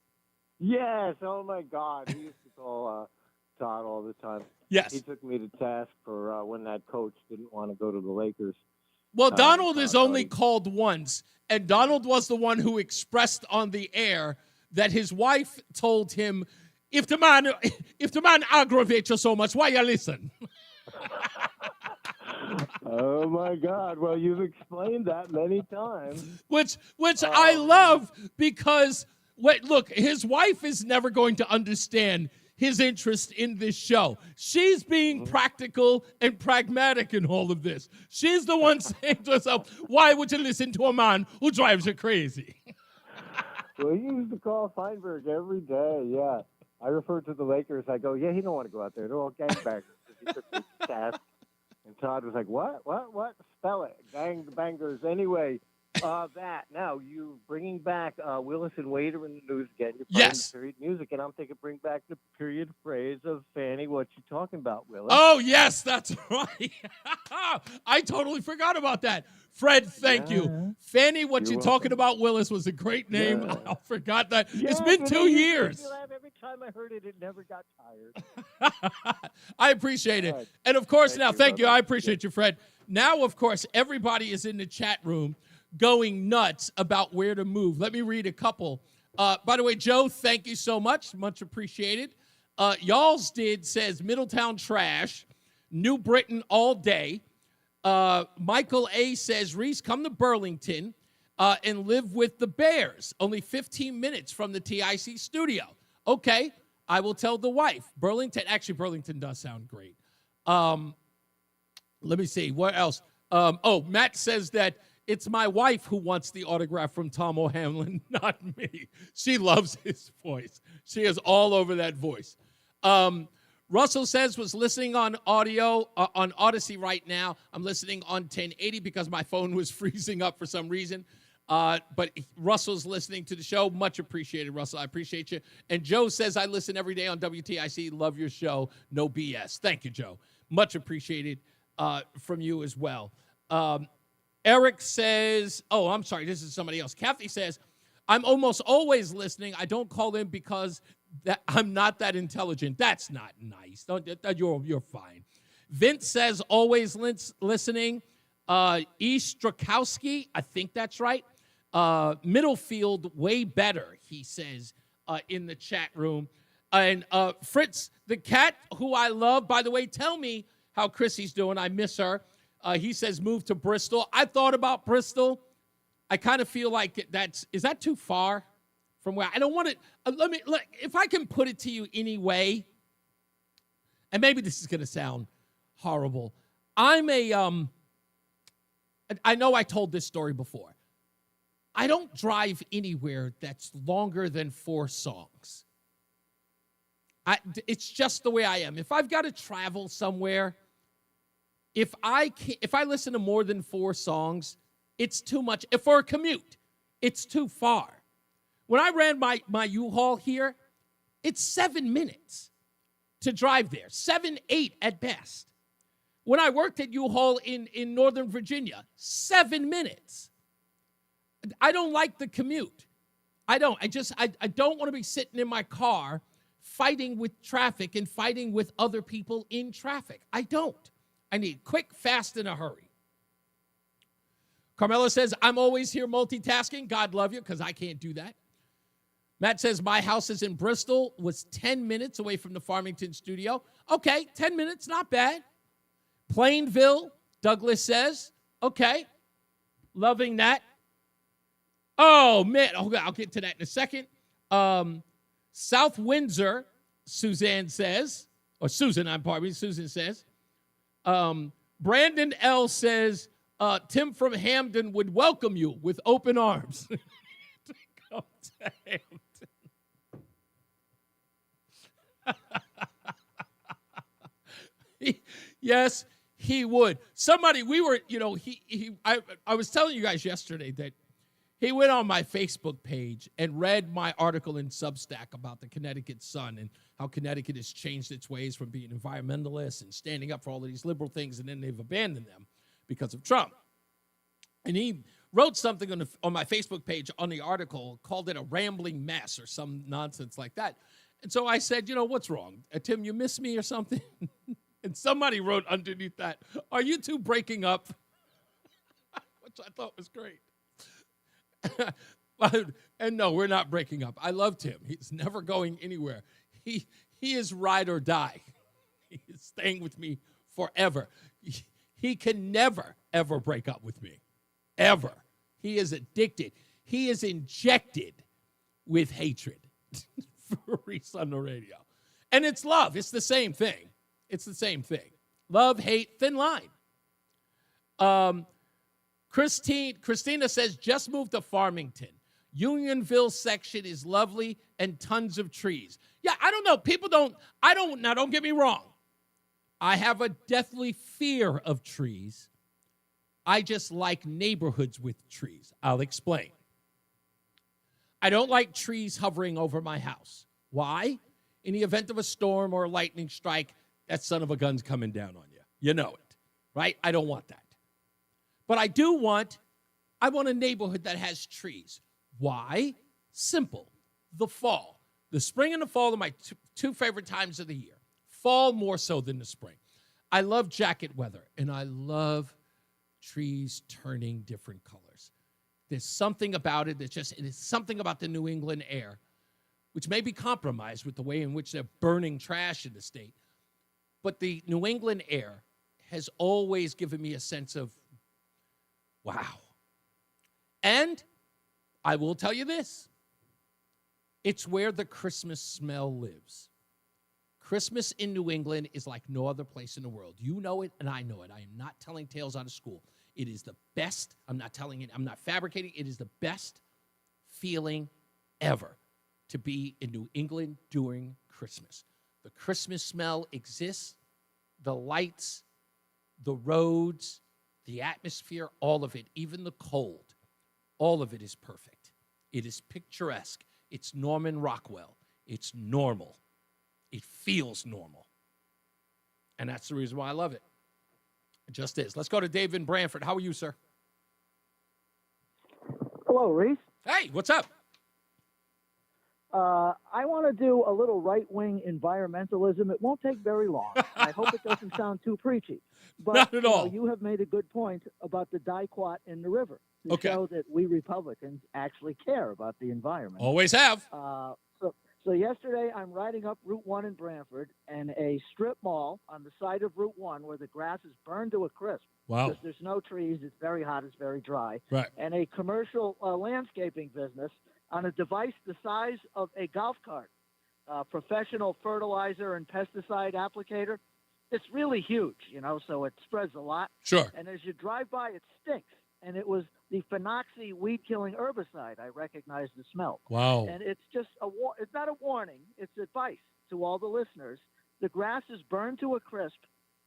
Yes. Oh my God, he used to call Todd all the time. Yes. He took me to task for when that coach didn't want to go to the Lakers. Well, Donald is only called once, and Donald was the one who expressed on the air that his wife told him, if the man aggravates you so much, why you listen? Oh my God! Well, you've explained that many times. Which I love because look, his wife is never going to understand his interest in this show. She's being practical and pragmatic in all of this. She's the one saying to herself, why would you listen to a man who drives you crazy? Well, he used to call Feinberg every day, yeah. I referred to the Lakers. I go, yeah, he don't want to go out there. They're all gangbangers. He took me to task. And Todd was like, what? Spell it. Gangbangers. Anyway, that. Now, you bringing back Willis and Wade are in the news again. You're playing the period music, and I'm thinking bring back the period phrase of Fanny, what you talking about, Willis? Oh, yes, that's right. I totally forgot about that. Fred, thank you. Fanny, what you talking about, Willis, was a great name. Yeah. I forgot that. Yeah, it's been 2 years. Every time I heard it, it never got tired. I appreciate it. And, of course, thank you. brother. I appreciate you, Fred. Now, of course, everybody is in the chat room going nuts about where to move. Let me read a couple. By the way, Joe, thank you so much. Much appreciated. Y'all's says Middletown trash, New Britain all day. Michael A. says, Reese, come to Burlington and live with the Bears. Only 15 minutes from the TIC studio. Okay, I will tell the wife. Burlington does sound great. Let me see. What else? Matt says that it's my wife who wants the autograph from Tom O'Hanlon, not me. She loves his voice. She is all over that voice. Russell says was listening on audio on Odyssey right now. I'm listening on 1080 because my phone was freezing up for some reason. But Russell's listening to the show. Much appreciated, Russell. I appreciate you. And Joe says, I listen every day on WTIC. Love your show. No BS. Thank you, Joe. Much appreciated from you as well. Eric says, I'm sorry, this is somebody else. Kathy says, I'm almost always listening. I don't call in because I'm not that intelligent. That's not nice. You're fine. Vince says, always listening. E. Strakowski, I think that's right. Middlefield, way better, he says in the chat room. And Fritz, the cat who I love, by the way, tell me how Chrissy's doing. I miss her. He says move to Bristol. I thought about Bristol. I kind of feel like is that too far from where I don't want it. If I can put it to you anyway, and maybe this is going to sound horrible. I know I told this story before. I don't drive anywhere that's longer than 4 songs. It's just the way I am. If I've got to travel somewhere, if I listen to more than 4 songs, it's too much. If for a commute, it's too far. When I ran my U-Haul here, it's 7 minutes to drive there. 7, 8 at best. When I worked at U-Haul in Northern Virginia, 7 minutes. I don't like the commute. I don't. I don't want to be sitting in my car fighting with traffic and fighting with other people in traffic. I don't. I need quick, fast, in a hurry. Carmela says, I'm always here multitasking. God love you, because I can't do that. Matt says, my house is in Bristol, was 10 minutes away from the Farmington studio. Okay, 10 minutes, not bad. Plainville, Douglas says, okay, loving that. Oh, man, I'll get to that in a second. South Windsor, Susan says, Susan says. Brandon L. says, Tim from Hamden would welcome you with open arms. To come to Hamden. Yes, he would. Somebody, we were, I was telling you guys yesterday that he went on my Facebook page and read my article in Substack about the Connecticut Sun and how Connecticut has changed its ways from being environmentalists and standing up for all of these liberal things, and then they've abandoned them because of Trump. And he wrote something on my Facebook page on the article, called it a rambling mess or some nonsense like that. And so I said, what's wrong? Tim, you miss me or something? And somebody wrote underneath that, are you two breaking up? Which I thought was great. And no, we're not breaking up. I love Tim. He's never going anywhere. He is ride or die. He is staying with me forever. He can never, ever break up with me. Ever. He is addicted. He is injected with hatred for Reese on the Radio. And it's love. It's the same thing. It's the same thing. Love, hate, thin line. Christina says, just moved to Farmington. Unionville section is lovely and tons of trees. Yeah, I don't know. Now don't get me wrong. I have a deathly fear of trees. I just like neighborhoods with trees. I'll explain. I don't like trees hovering over my house. Why? In the event of a storm or a lightning strike, that son of a gun's coming down on you. You know it, right? I don't want that. But I want a neighborhood that has trees. Why? Simple. The fall. The spring and the fall are my two favorite times of the year. Fall more so than the spring. I love jacket weather, and I love trees turning different colors. There's something about it it is something about the New England air, which may be compromised with the way in which they're burning trash in the state. But the New England air has always given me a sense of, wow. And I will tell you this. It's where the Christmas smell lives. Christmas in New England is like no other place in the world. You know it, and I know it. I am not telling tales out of school. It is the best. I'm not telling it. I'm not fabricating. It is the best feeling ever to be in New England during Christmas. The Christmas smell exists. The lights, the roads, the atmosphere, all of it, even the cold, all of it is perfect. It is picturesque. It's Norman Rockwell. It's normal. It feels normal. And that's the reason why I love it. It just is. Let's go to Dave in Branford. How are you, sir? Hello, Reese. Hey, what's up? I want to do a little right-wing environmentalism. It won't take very long. I hope it doesn't sound too preachy. But, not at all. You have made a good point about the dicot in the river to show that we Republicans actually care about the environment. Always have. So yesterday I'm riding up Route 1 in Branford, and a strip mall on the side of Route 1 where the grass is burned to a crisp. Wow. Because there's no trees. It's very hot. It's very dry. Right. And a commercial landscaping business on a device the size of a golf cart, professional fertilizer and pesticide applicator. It's really huge, so it spreads a lot. Sure. And as you drive by, it stinks. And it was the phenoxy weed-killing herbicide. I recognize the smell. Wow. And it's just it's not a warning. It's advice. to all the listeners, the grass is burned to a crisp.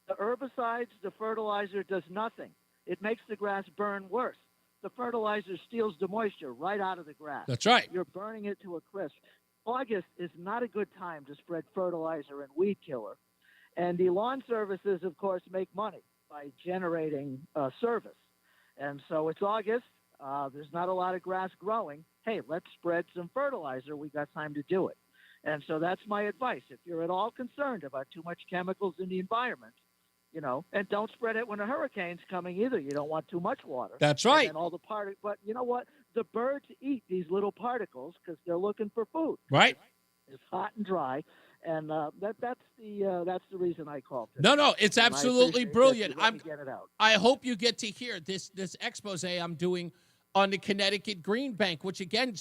The herbicides, the fertilizer does nothing. It makes the grass burn worse. The fertilizer steals the moisture right out of the grass. That's right. You're burning it to a crisp. August is not a good time to spread fertilizer and weed killer. And the lawn services, of course, make money by generating service. And so it's August. There's not a lot of grass growing. Hey, let's spread some fertilizer. We got time to do it. And so that's my advice. If you're at all concerned about too much chemicals in the environment, and don't spread it when a hurricane's coming either. You don't want too much water. That's right. And all the but you know what? The birds eat these little particles because they're looking for food. Right. It's hot and dry, and that's the reason I called. No, it's And I absolutely appreciate brilliant. that you let me get it out. I hope you get to hear this expose I'm doing on the Connecticut Green Bank, which again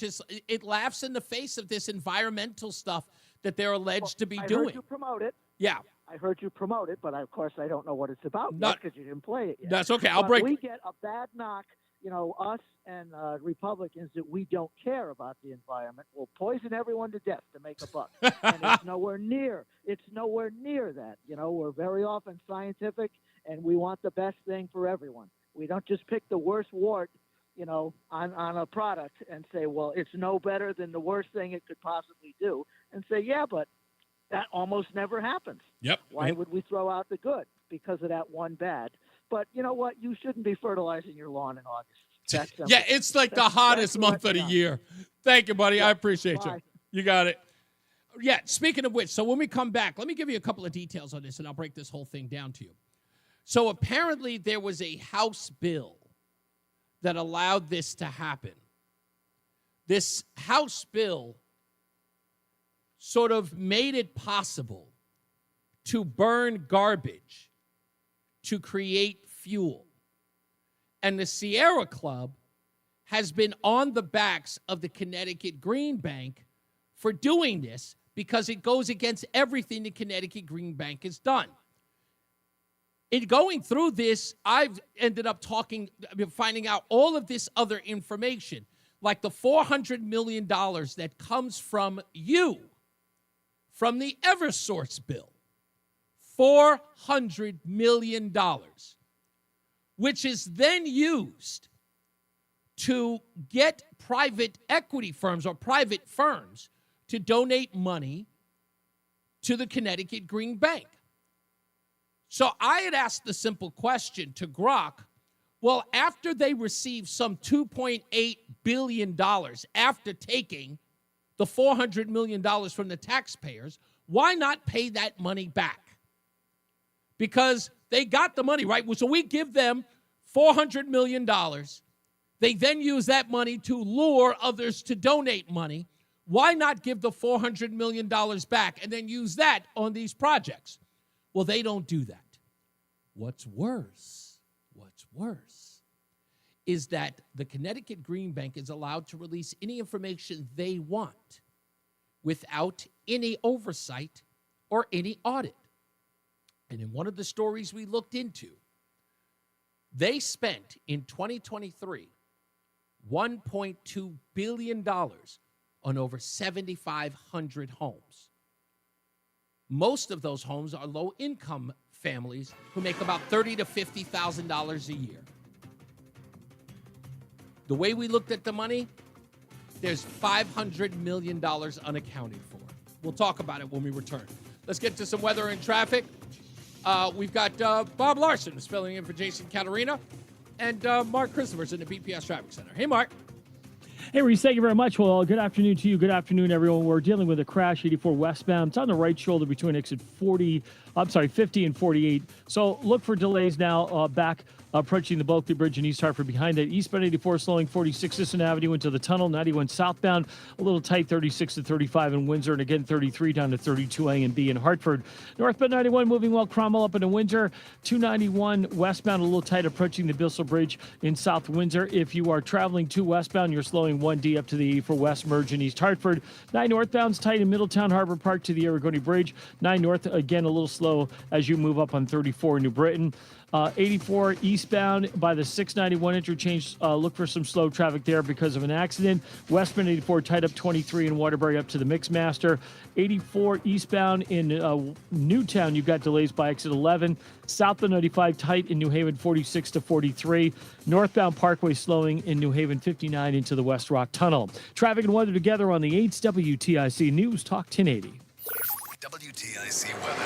it laughs in the face of this environmental stuff that they're alleged to be doing. I heard you promote it. Yeah. I heard you promote it, but of course I don't know what it's about because you didn't play it yet. That's okay. We get a bad knock, us and Republicans, that we don't care about the environment. We'll poison everyone to death to make a buck. And it's nowhere near that. We're very often scientific, and we want the best thing for everyone. We don't just pick the worst wart, on a product and say, well, it's no better than the worst thing it could possibly do, and say, yeah, but that almost never happens. Yep. Why would we throw out the good because of that one bad? But you know what? You shouldn't be fertilizing your lawn in August. That's simple. Yeah, it's like the hottest month of the year. Thank you, buddy. I appreciate you. You got it. Yeah, speaking of which, so when we come back, let me give you a couple of details on this, and I'll break this whole thing down to you. So apparently there was a House bill that allowed this to happen. This House bill sort of made it possible to burn garbage to create fuel. And the Sierra Club has been on the backs of the Connecticut Green Bank for doing this because it goes against everything the Connecticut Green Bank has done. In going through this, I've ended up finding out all of this other information, like the $400 million that comes from you, from the Eversource bill. $400 million, which is then used to get private equity firms or private firms to donate money to the Connecticut Green Bank. So I had asked the simple question to Grok, well, after they receive some $2.8 billion after taking the $400 million from the taxpayers, why not pay that money back? Because they got the money, right? So we give them $400 million. They then use that money to lure others to donate money. Why not give the $400 million back and then use that on these projects? Well, they don't do that. What's worse is that the Connecticut Green Bank is allowed to release any information they want without any oversight or any audit. And in one of the stories we looked into, they spent in 2023 $1.2 billion on over 7,500 homes. Most of those homes are low-income families who make about $30,000 to $50,000 a year. The way we looked at the money, there's $500 million unaccounted for. We'll talk about it when we return. Let's get to some weather and traffic. We've got Bob Larson is filling in for Jason Caterina, and Mark Christopher's in the BPS Traffic Center. Hey, Mark. Hey, Reese, thank you very much. Well, good afternoon to you. Good afternoon, everyone. We're dealing with a crash, 84 westbound. It's on the right shoulder between exit 50 and 48. So look for delays now back approaching the Bulkley Bridge in East Hartford. Behind that, eastbound 84 slowing 46 Sisson Avenue into the tunnel. 91 southbound, a little tight, 36 to 35 in Windsor. And again, 33 down to 32 A and B in Hartford. Northbound 91 moving well, Cromwell up into Windsor. 291 westbound, a little tight approaching the Bissell Bridge in South Windsor. If you are traveling to westbound, you're slowing 1D up to the 84 west merge in East Hartford. 9 northbound's tight in Middletown Harbor Park to the Aragoni Bridge. 9 north, again, a little slow as you move up on 34 in New Britain. 84 eastbound by the 691 interchange. Look for some slow traffic there because of an accident. Westbound 84 tied up 23 in Waterbury up to the Mixmaster. 84 eastbound in Newtown, you've got delays by exit 11. South of 95 tight in New Haven 46 to 43. Northbound Parkway slowing in New Haven 59 into the West Rock Tunnel. Traffic and weather together on the 8's WTIC News Talk 1080. WTIC weather.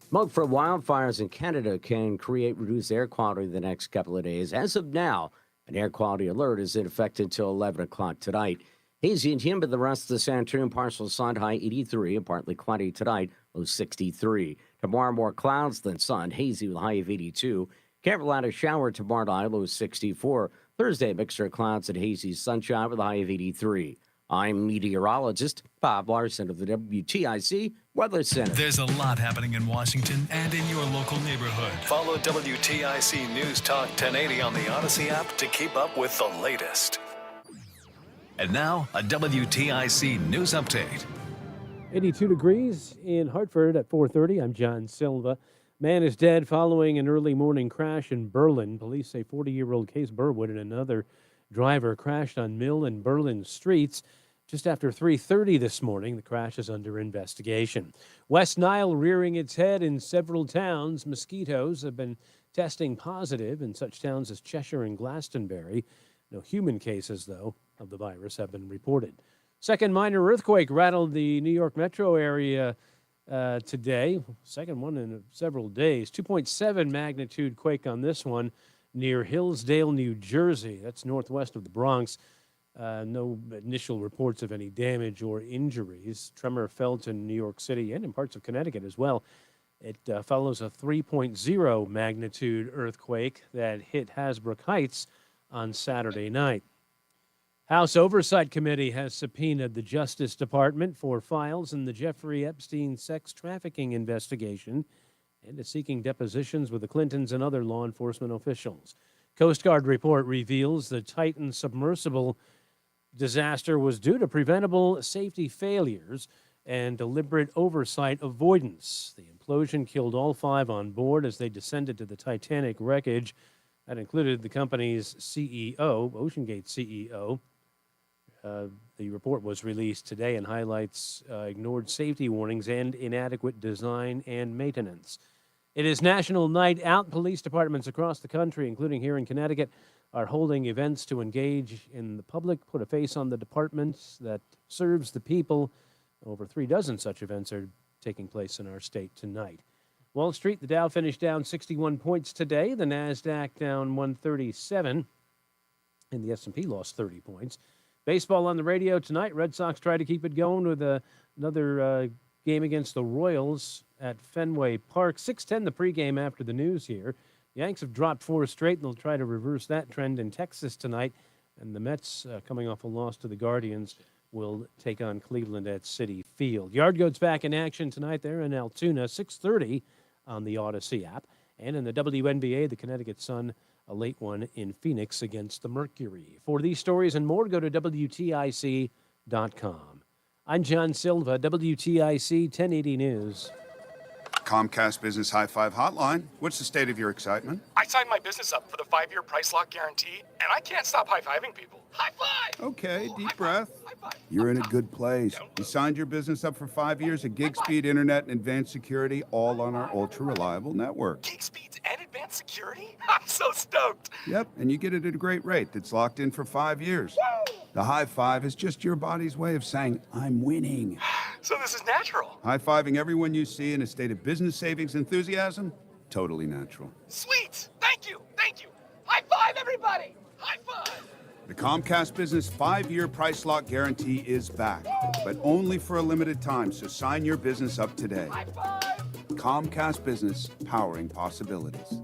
Smoke from wildfires in Canada can create reduced air quality the next couple of days. As of now, an air quality alert is in effect until 11 o'clock tonight. Hazy and humid the rest of this afternoon. Partial sun, high 83, and partly cloudy tonight, low 63. Tomorrow, more clouds than sun, hazy with a high of 82. Carolina shower tomorrow night, low 64. Thursday, mixture of clouds and hazy sunshine with a high of 83. I'm meteorologist Bob Larson of the WTIC Weather Center. There's a lot happening in Washington and in your local neighborhood. Follow WTIC News Talk 1080 on the Odyssey app to keep up with the latest. And now, a WTIC News Update. 82 degrees in Hartford at 4:30. I'm John Silva. Man is dead following an early morning crash in Berlin. Police say 40-year-old Case Burwood and another driver crashed on Mill and Berlin streets just after 3:30 this morning. The crash is under investigation. West Nile rearing its head in several towns. Mosquitoes have been testing positive in such towns as Cheshire and Glastonbury. No human cases, though, of the virus have been reported. Second minor earthquake rattled the New York metro area today. Second one in several days. 2.7 magnitude quake on this one near Hillsdale, New Jersey. That's northwest of the Bronx. No initial reports of any damage or injuries. Tremor felt in New York City and in parts of Connecticut as well. It follows a 3.0 magnitude earthquake that hit Hasbrook Heights on Saturday night. House Oversight Committee has subpoenaed the Justice Department for files in the Jeffrey Epstein sex trafficking investigation and is seeking depositions with the Clintons and other law enforcement officials. Coast Guard report reveals the Titan submersible disaster was due to preventable safety failures and deliberate oversight avoidance. The implosion killed all 5 on board as they descended to the Titanic wreckage. That included the company's CEO, OceanGate CEO. The report was released today and highlights ignored safety warnings and inadequate design and maintenance. It is National Night Out. Police departments across the country, including here in Connecticut, are holding events to engage in the public, put a face on the department that serves the people. Over 36 such events are taking place in our state tonight. Wall Street, the Dow finished down 61 points today. The NASDAQ down 137, and the S&P lost 30 points. Baseball on the radio tonight. Red Sox try to keep it going with another game against the Royals at Fenway Park. 6:10 the pregame after the news here. Yanks have dropped 4 straight, and they'll try to reverse that trend in Texas tonight. And the Mets, coming off a loss to the Guardians, will take on Cleveland at Citi Field. Yard Goats back in action tonight there in Altoona, 6:30 on the Odyssey app. And in the WNBA, the Connecticut Sun, a late one in Phoenix against the Mercury. For these stories and more, go to WTIC.com. I'm John Silva, WTIC 1080 News. Comcast Business High Five Hotline. What's the state of your excitement? I signed my business up for the 5-year price lock guarantee, and I can't stop high-fiving people. High five! Okay, deep breath. You're in a good place. You signed your business up for 5 years of gig speed internet and advanced security, all on our ultra-reliable network. Gig speeds and advanced security? I'm so stoked. Yep, and you get it at a great rate that's locked in for 5 years. Woo! The high five is just your body's way of saying, I'm winning. So this is natural. High-fiving everyone you see in a state of business savings enthusiasm? Totally natural. Sweet! Thank you! Thank you! High five, everybody! High five! The Comcast Business 5-year price lock guarantee is back, but only for a limited time, so sign your business up today. High five! Comcast Business, powering possibilities.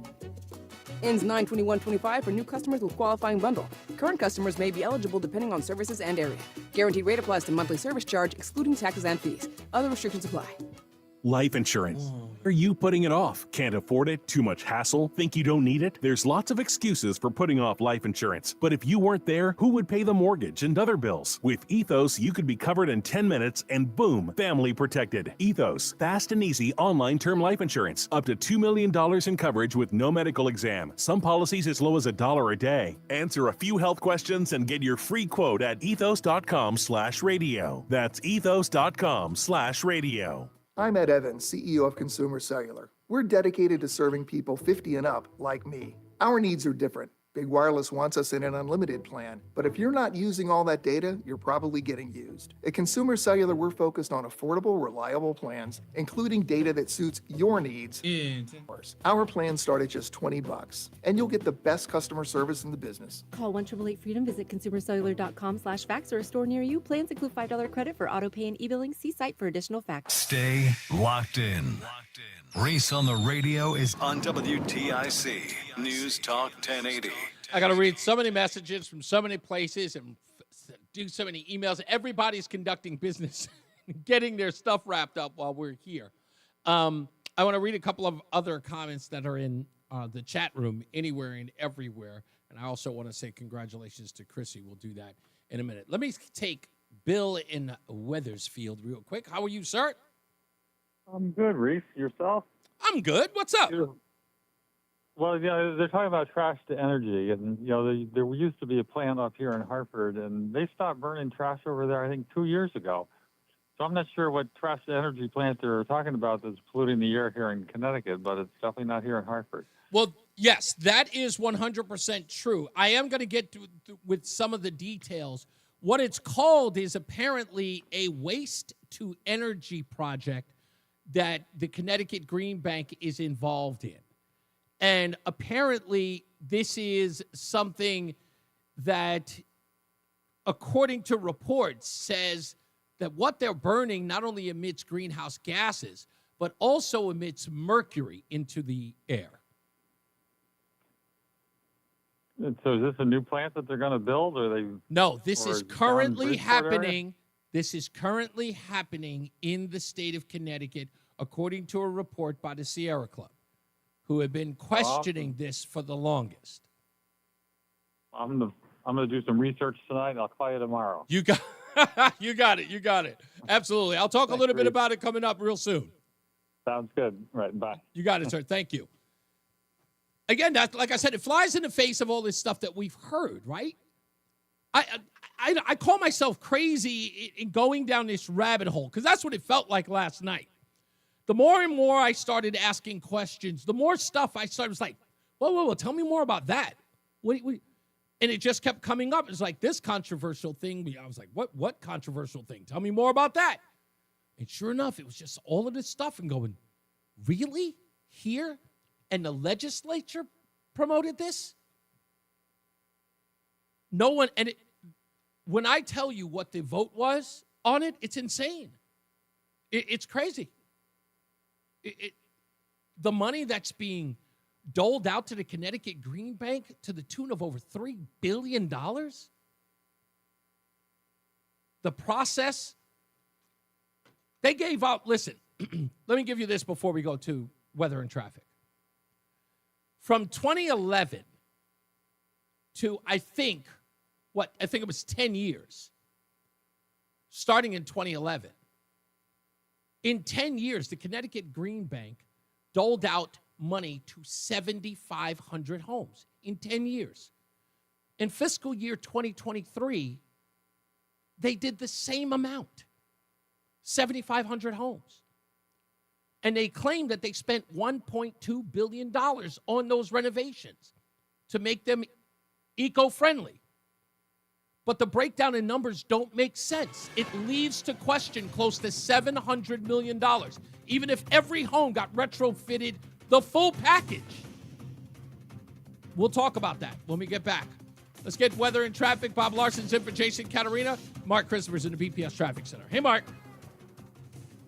Ends 9/21/25 for new customers with qualifying bundle. Current customers may be eligible depending on services and area. Guaranteed rate applies to monthly service charge, excluding taxes and fees. Other restrictions apply. Life insurance. Are you putting it off? Can't afford it? Too much hassle? Think you don't need it? There's lots of excuses for putting off life insurance. But if you weren't there, who would pay the mortgage and other bills? With Ethos, you could be covered in 10 minutes and boom, family protected. Ethos, fast and easy online term life insurance. Up to $2 million in coverage with no medical exam. Some policies as low as $1 a day. Answer a few health questions and get your free quote at ethos.com/radio. That's ethos.com/radio. I'm Ed Evans, CEO of Consumer Cellular. We're dedicated to serving people 50 and up like me. Our needs are different. Big Wireless wants us in an unlimited plan, but if you're not using all that data, you're probably getting used. At Consumer Cellular, we're focused on affordable, reliable plans, including data that suits your needs. Our plans start at just $20, and you'll get the best customer service in the business. Call 1-888-FREEDOM, visit consumercellular.com/fax or a store near you. Plans include $5 credit for auto pay and e-billing. See site for additional facts. Stay locked in. Reese on the Radio is on WTIC News Talk 1080. I got to read so many messages from so many places and do so many emails. Everybody's conducting business, getting their stuff wrapped up while we're here. I want to read a couple of other comments that are in the chat room, anywhere and everywhere. And I also want to say congratulations to Chrissy. We'll do that in a minute. Let me take Bill in Wethersfield real quick. How are you, sir? I'm good, Reese. Yourself? I'm good. What's up? Well, they're talking about trash to energy, and there used to be a plant up here in Hartford, and they stopped burning trash over there, I think, 2 years ago. So I'm not sure what trash to energy plant they're talking about that's polluting the air here in Connecticut, but it's definitely not here in Hartford. Well, yes, that is 100% true. I am going to get with some of the details. What it's called is apparently a waste to energy project that the Connecticut Green Bank is involved in. And apparently this is something that, according to reports, says that what they're burning not only emits greenhouse gases, but also emits mercury into the air. So is this a new plant that they're going to build, or they? No, this is currently happening. This is currently happening in the state of Connecticut, according to a report by the Sierra Club, who have been questioning this for the longest. I'm gonna do some research tonight, and I'll call you tomorrow. You got you got it. You got it. Absolutely. I'll talk a little bit about it coming up real soon. Sounds good. Right. Bye. You got it, sir. Thank you. Again, that, like I said, it flies in the face of all this stuff that we've heard, right? I call myself crazy in going down this rabbit hole, because that's what it felt like last night. The more and more I started asking questions, the more stuff I started was like, whoa, tell me more about that. What? And it just kept coming up. It's like this controversial thing. I was like, what controversial thing? Tell me more about that. And sure enough, it was just all of this stuff and going, really? Here? And the legislature promoted this? No one, and when I tell you what the vote was on it, it's insane. It's crazy. The money that's being doled out to the Connecticut Green Bank to the tune of over $3 billion. The process, they gave out, listen, let me give you this before we go to weather and traffic. From 2011 to, I think it was 10 years, starting in 2011. In 10 years, the Connecticut Green Bank doled out money to 7,500 homes in 10 years. In fiscal year 2023, they did the same amount, 7,500 homes. And they claimed that they spent $1.2 billion on those renovations to make them eco-friendly. But the breakdown in numbers don't make sense. It leaves to question close to $700 million, even if every home got retrofitted the full package. We'll talk about that when we get back. Let's get weather and traffic. Bob Larson's in for Jason Caterina. Mark Christopher's in the BPS Traffic Center. Hey, Mark.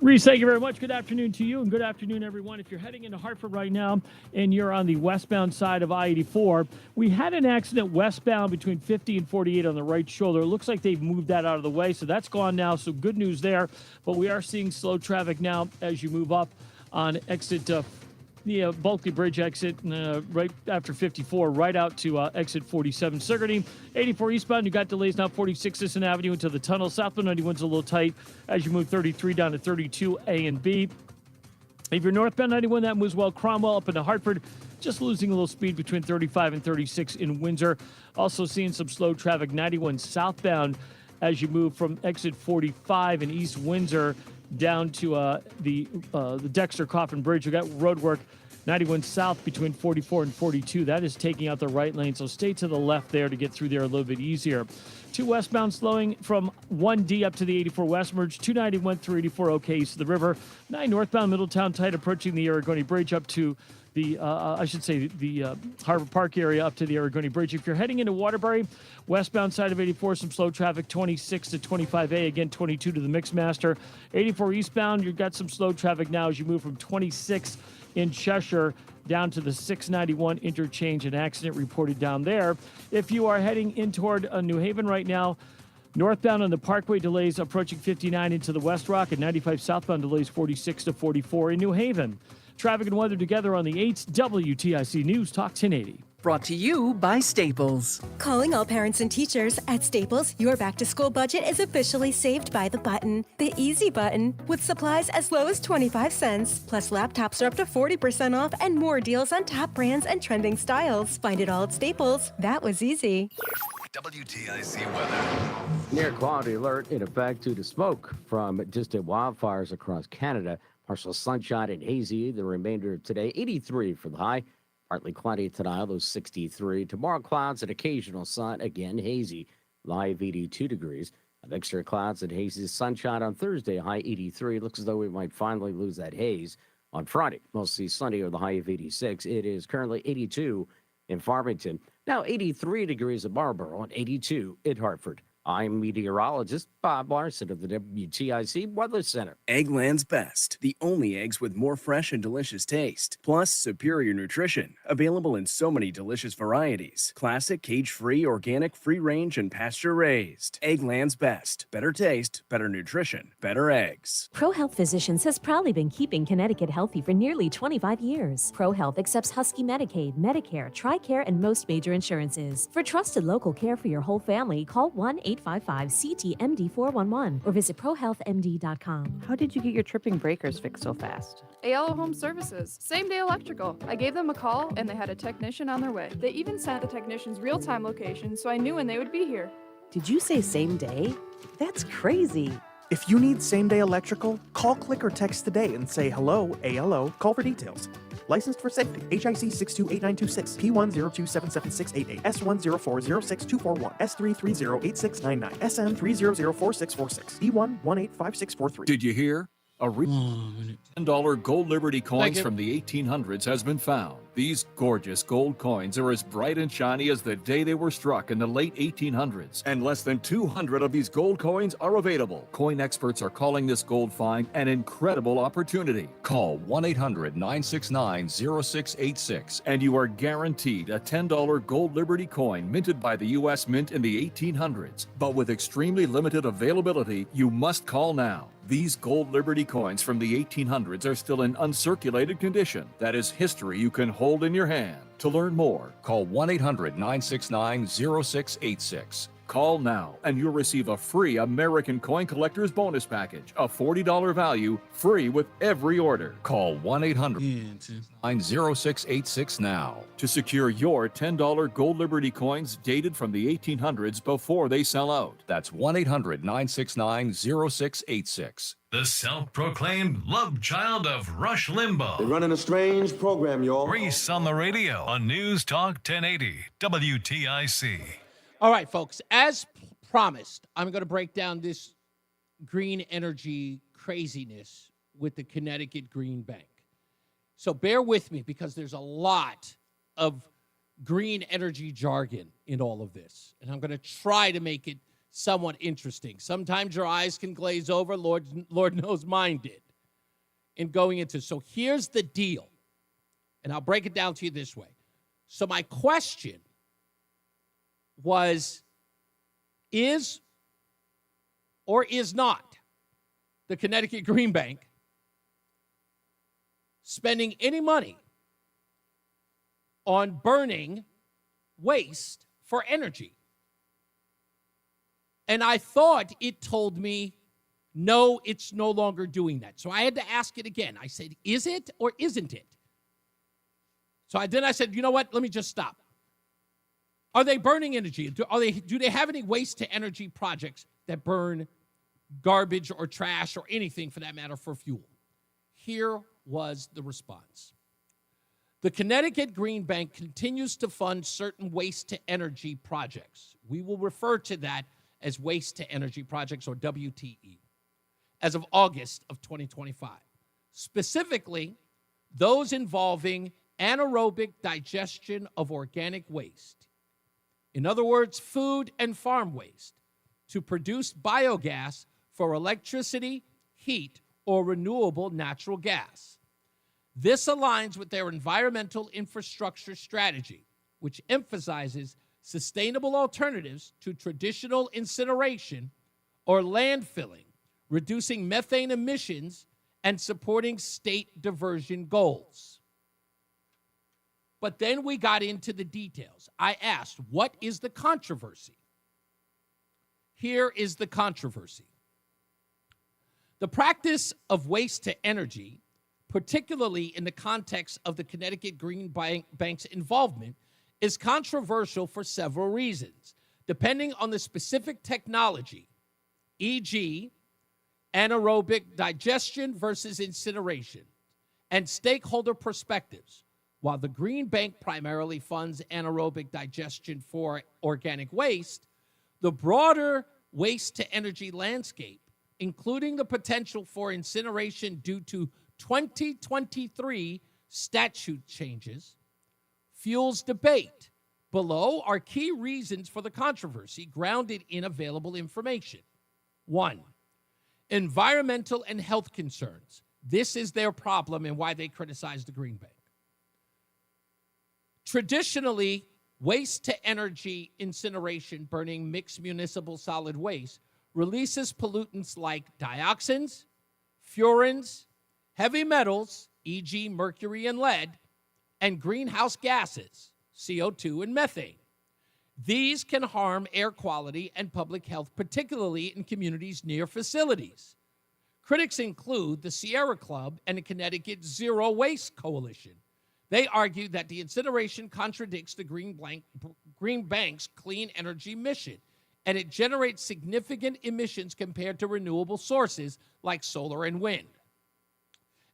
Reese, thank you very much. Good afternoon to you, and good afternoon, everyone. If you're heading into Hartford right now and you're on the westbound side of I-84, we had an accident westbound between 50 and 48 on the right shoulder. It looks like they've moved that out of the way, so that's gone now, so good news there. But we are seeing slow traffic now as you move up on exit the Bulkley Bridge exit right after 54, right out to exit 47 Sigourney. 84 eastbound, you got delays now 46 Sisson Avenue into the tunnel. Southbound 91's a little tight as you move 33 down to 32 A and B. If you're northbound 91, that moves well. Cromwell up into Hartford, just losing a little speed between 35 and 36 in Windsor. Also seeing some slow traffic 91 southbound as you move from exit 45 in East Windsor down to the Dexter Coffin Bridge. You got road work 91 south between 44 and 42. That is taking out the right lane, so stay to the left there to get through there a little bit easier. 2 westbound slowing from 1D up to the 84 west merge. 291 through 84 okay east of the river. 9 northbound Middletown tight approaching the Aragoni Bridge up to the Harbor Park area up to the Aragoni Bridge. If you're heading into Waterbury, westbound side of 84, some slow traffic, 26 to 25A, again 22 to the Mixmaster. 84 eastbound, you've got some slow traffic now as you move from 26 in Cheshire down to the 691 interchange. An accident reported down there. If you are heading in toward New Haven right now, northbound on the Parkway delays approaching 59 into the West Rock, and 95 southbound delays 46 to 44 in New Haven. Traffic and weather together on the 8th WTIC News Talk 1080. Brought to you by Staples. Calling all parents and teachers. At Staples, your back-to-school budget is officially saved by the button. The easy button, with supplies as low as 25 cents. Plus, laptops are up to 40% off and more deals on top brands and trending styles. Find it all at Staples. That was easy. WTIC weather. Near quality alert in effect due to smoke from distant wildfires across Canada. Partial sunshine and hazy the remainder of today. 83 for the high. Partly cloudy tonight, low 63. Tomorrow, clouds and occasional sun. Again, hazy. High of 82 degrees. A mixture of clouds and hazy sunshine on Thursday, high 83. Looks as though we might finally lose that haze on Friday. Mostly sunny with a high of 86. It is currently 82 in Farmington. Now 83 degrees in Marlborough and 82 in Hartford. I'm meteorologist Bob Larson of the WTIC Weather Center. Eggland's Best, the only eggs with more fresh and delicious taste, plus superior nutrition, available in so many delicious varieties. Classic, cage-free, organic, free-range, and pasture-raised. Eggland's Best. Better taste, better nutrition, better eggs. ProHealth Physicians has proudly been keeping Connecticut healthy for nearly 25 years. ProHealth accepts Husky Medicaid, Medicare, TRICARE, and most major insurances. For trusted local care for your whole family, call 1-855-CT-MD-411 or visit ProHealthMD.com. How did you get your tripping breakers fixed so fast? ALO Home Services. Same day electrical. I gave them a call and they had a technician on their way. They even sent the technician's real-time location so I knew when they would be here. Did you say same day? That's crazy. If you need same-day electrical, call, click, or text today and say hello, ALO. Call for details. Licensed for safety. HIC 628926, P102776688, S104062441, S3308699, SM3004646, E1185643. Did you hear? A $10 gold Liberty coins from the 1800s has been found. These gorgeous gold coins are as bright and shiny as the day they were struck in the late 1800s, and less than 200 of these gold coins are available. Coin experts are calling this gold find an incredible opportunity. Call 1-800-969-0686 and you are guaranteed a $10 gold Liberty coin minted by the U.S. Mint in the 1800s. But with extremely limited availability, you must call now. These gold Liberty coins from the 1800s are still in uncirculated condition. That is history you can hold in your hand. To learn more, call 1-800-969-0686. Call now and you'll receive a free American Coin Collector's Bonus Package, a $40 value, free with every order. Call 1-800-969-0686 now to secure your $10 gold Liberty coins dated from the 1800s before they sell out. That's 1-800-969-0686. The self-proclaimed love child of Rush Limbaugh. They're running a strange program, y'all. Reese on the radio on News Talk 1080 WTIC. All right, folks, as promised, I'm going to break down this green energy craziness with the Connecticut Green Bank. So bear with me because there's a lot of green energy jargon in all of this, and I'm going to try to make it somewhat interesting. Sometimes your eyes can glaze over. Lord knows mine did. in going into. So here's the deal, and I'll break it down to you this way. So my question was, is or is not the Connecticut Green Bank spending any money on burning waste for energy? And I thought it told me, no, it's no longer doing that. So I had to ask it again. I said, is it or isn't it? So then I said, you know what? Let me just stop. Are they burning energy? Do they have any waste to energy projects that burn garbage or trash or anything for that matter for fuel? Here was the response. The Connecticut Green Bank continues to fund certain waste to energy projects. We will refer to that as waste to energy projects, or WTE, as of August of 2025. Specifically, those involving anaerobic digestion of organic waste. In other words, food and farm waste, to produce biogas for electricity, heat, or renewable natural gas. This aligns with their environmental infrastructure strategy, which emphasizes sustainable alternatives to traditional incineration or landfilling, reducing methane emissions and supporting state diversion goals. But then we got into the details. I asked, what is the controversy? Here is the controversy. The practice of waste to energy, particularly in the context of the Connecticut Green Bank's involvement, is controversial for several reasons, depending on the specific technology, e.g., anaerobic digestion versus incineration, and stakeholder perspectives. While the Green Bank primarily funds anaerobic digestion for organic waste, the broader waste-to-energy landscape, including the potential for incineration due to 2023 statute changes, fuels debate. Below are key reasons for the controversy grounded in available information. 1, environmental and health concerns. This is their problem and why they criticize the Green Bank. Traditionally, waste-to-energy incineration burning mixed municipal solid waste releases pollutants like dioxins, furans, heavy metals, e.g. mercury and lead, and greenhouse gases, CO2 and methane. These can harm air quality and public health, particularly in communities near facilities. Critics include the Sierra Club and the Connecticut Zero Waste Coalition. They argue that the incineration contradicts the Green Bank's clean energy mission, and it generates significant emissions compared to renewable sources like solar and wind.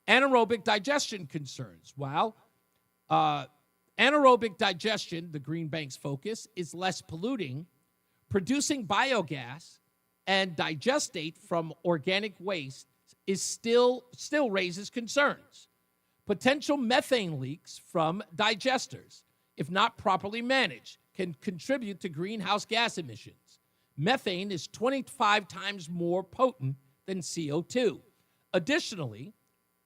Anaerobic digestion concerns. While anaerobic digestion, the Green Bank's focus, is less polluting, producing biogas and digestate from organic waste is still raises concerns. Potential methane leaks from digesters, if not properly managed, can contribute to greenhouse gas emissions. Methane is 25 times more potent than CO2. Additionally,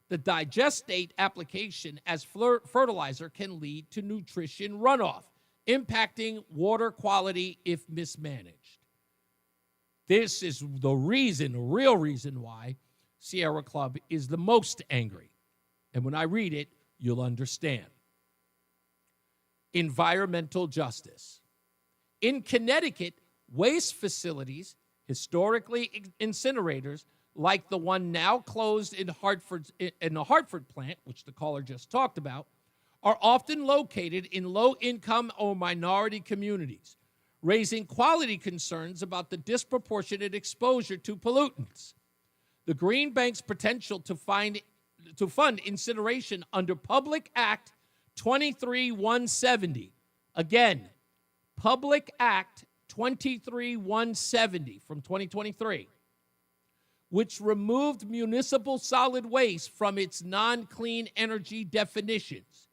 the digestate application as fertilizer can lead to nutrition runoff, impacting water quality if mismanaged. This is the real reason why Sierra Club is the most angry. And when I read it, you'll understand. Environmental justice. In Connecticut, waste facilities, historically incinerators, like the one now closed in the Hartford plant, which the caller just talked about, are often located in low-income or minority communities, raising quality concerns about the disproportionate exposure to pollutants. The Green Bank's potential to fund incineration under Public Act 23-170. Again, Public Act 23-170 from 2023, which removed municipal solid waste from its non-clean energy definitions.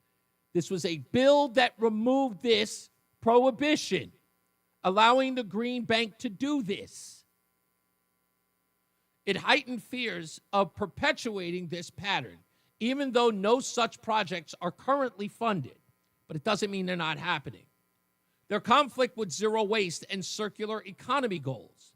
This was a bill that removed this prohibition, allowing the Green Bank to do this. It heightened fears of perpetuating this pattern, even though no such projects are currently funded. But it doesn't mean they're not happening. Their conflict with zero waste and circular economy goals.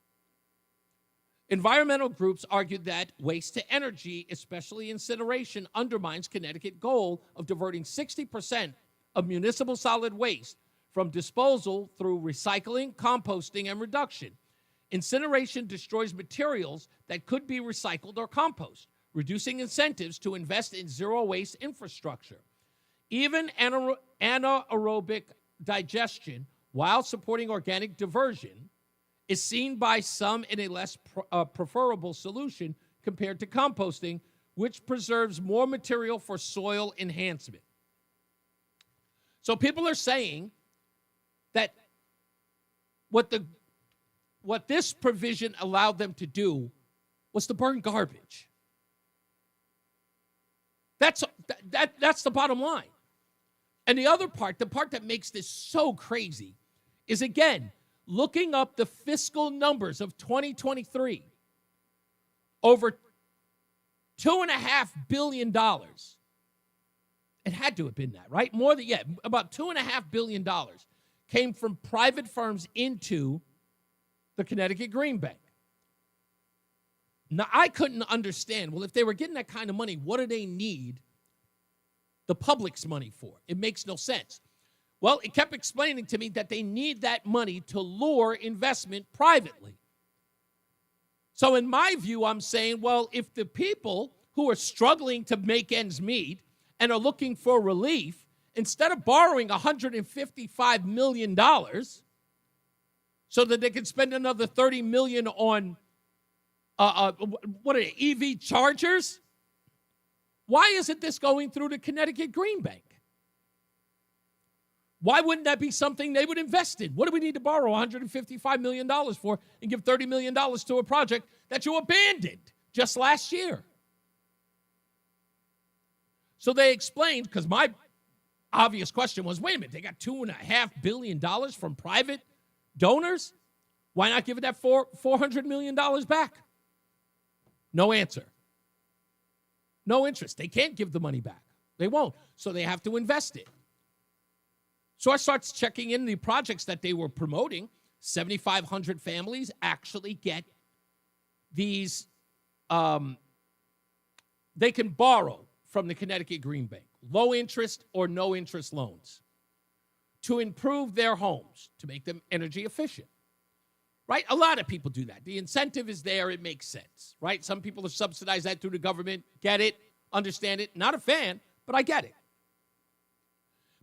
Environmental groups argued that waste to energy, especially incineration, undermines Connecticut's goal of diverting 60% of municipal solid waste from disposal through recycling, composting, and reduction. Incineration destroys materials that could be recycled or composted, reducing incentives to invest in zero-waste infrastructure. Even anaerobic digestion, while supporting organic diversion, is seen by some in a less preferable solution compared to composting, which preserves more material for soil enhancement. So people are saying that what this provision allowed them to do was to burn garbage. That's the bottom line. And the other part, the part that makes this so crazy, is again, looking up the fiscal numbers of 2023, over $2.5 billion. It had to have been that, right? About $2.5 billion came from private firms into the Connecticut Green Bank. Now, I couldn't understand, well, if they were getting that kind of money, what do they need the public's money for? It makes no sense. Well, it kept explaining to me that they need that money to lure investment privately. So in my view, I'm saying, well, if the people who are struggling to make ends meet and are looking for relief, instead of borrowing $155 million so that they can spend another $30 million on EV chargers, why isn't this going through the Connecticut Green Bank? Why wouldn't that be something they would invest in? What do we need to borrow $155 million for and give $30 million to a project that you abandoned just last year? So they explained, because my obvious question was, wait a minute, they got $2.5 billion from private donors? Why not give it that $400 million back? No answer. No interest. They can't give the money back. They won't. So they have to invest it. So I started checking in the projects that they were promoting. 7,500 families actually get these. They can borrow from the Connecticut Green Bank, low interest or no interest loans, to improve their homes, to make them energy efficient. Right? A lot of people do that. The incentive is there. It makes sense. Right? Some people have subsidized that through the government. Get it. Understand it. Not a fan, but I get it.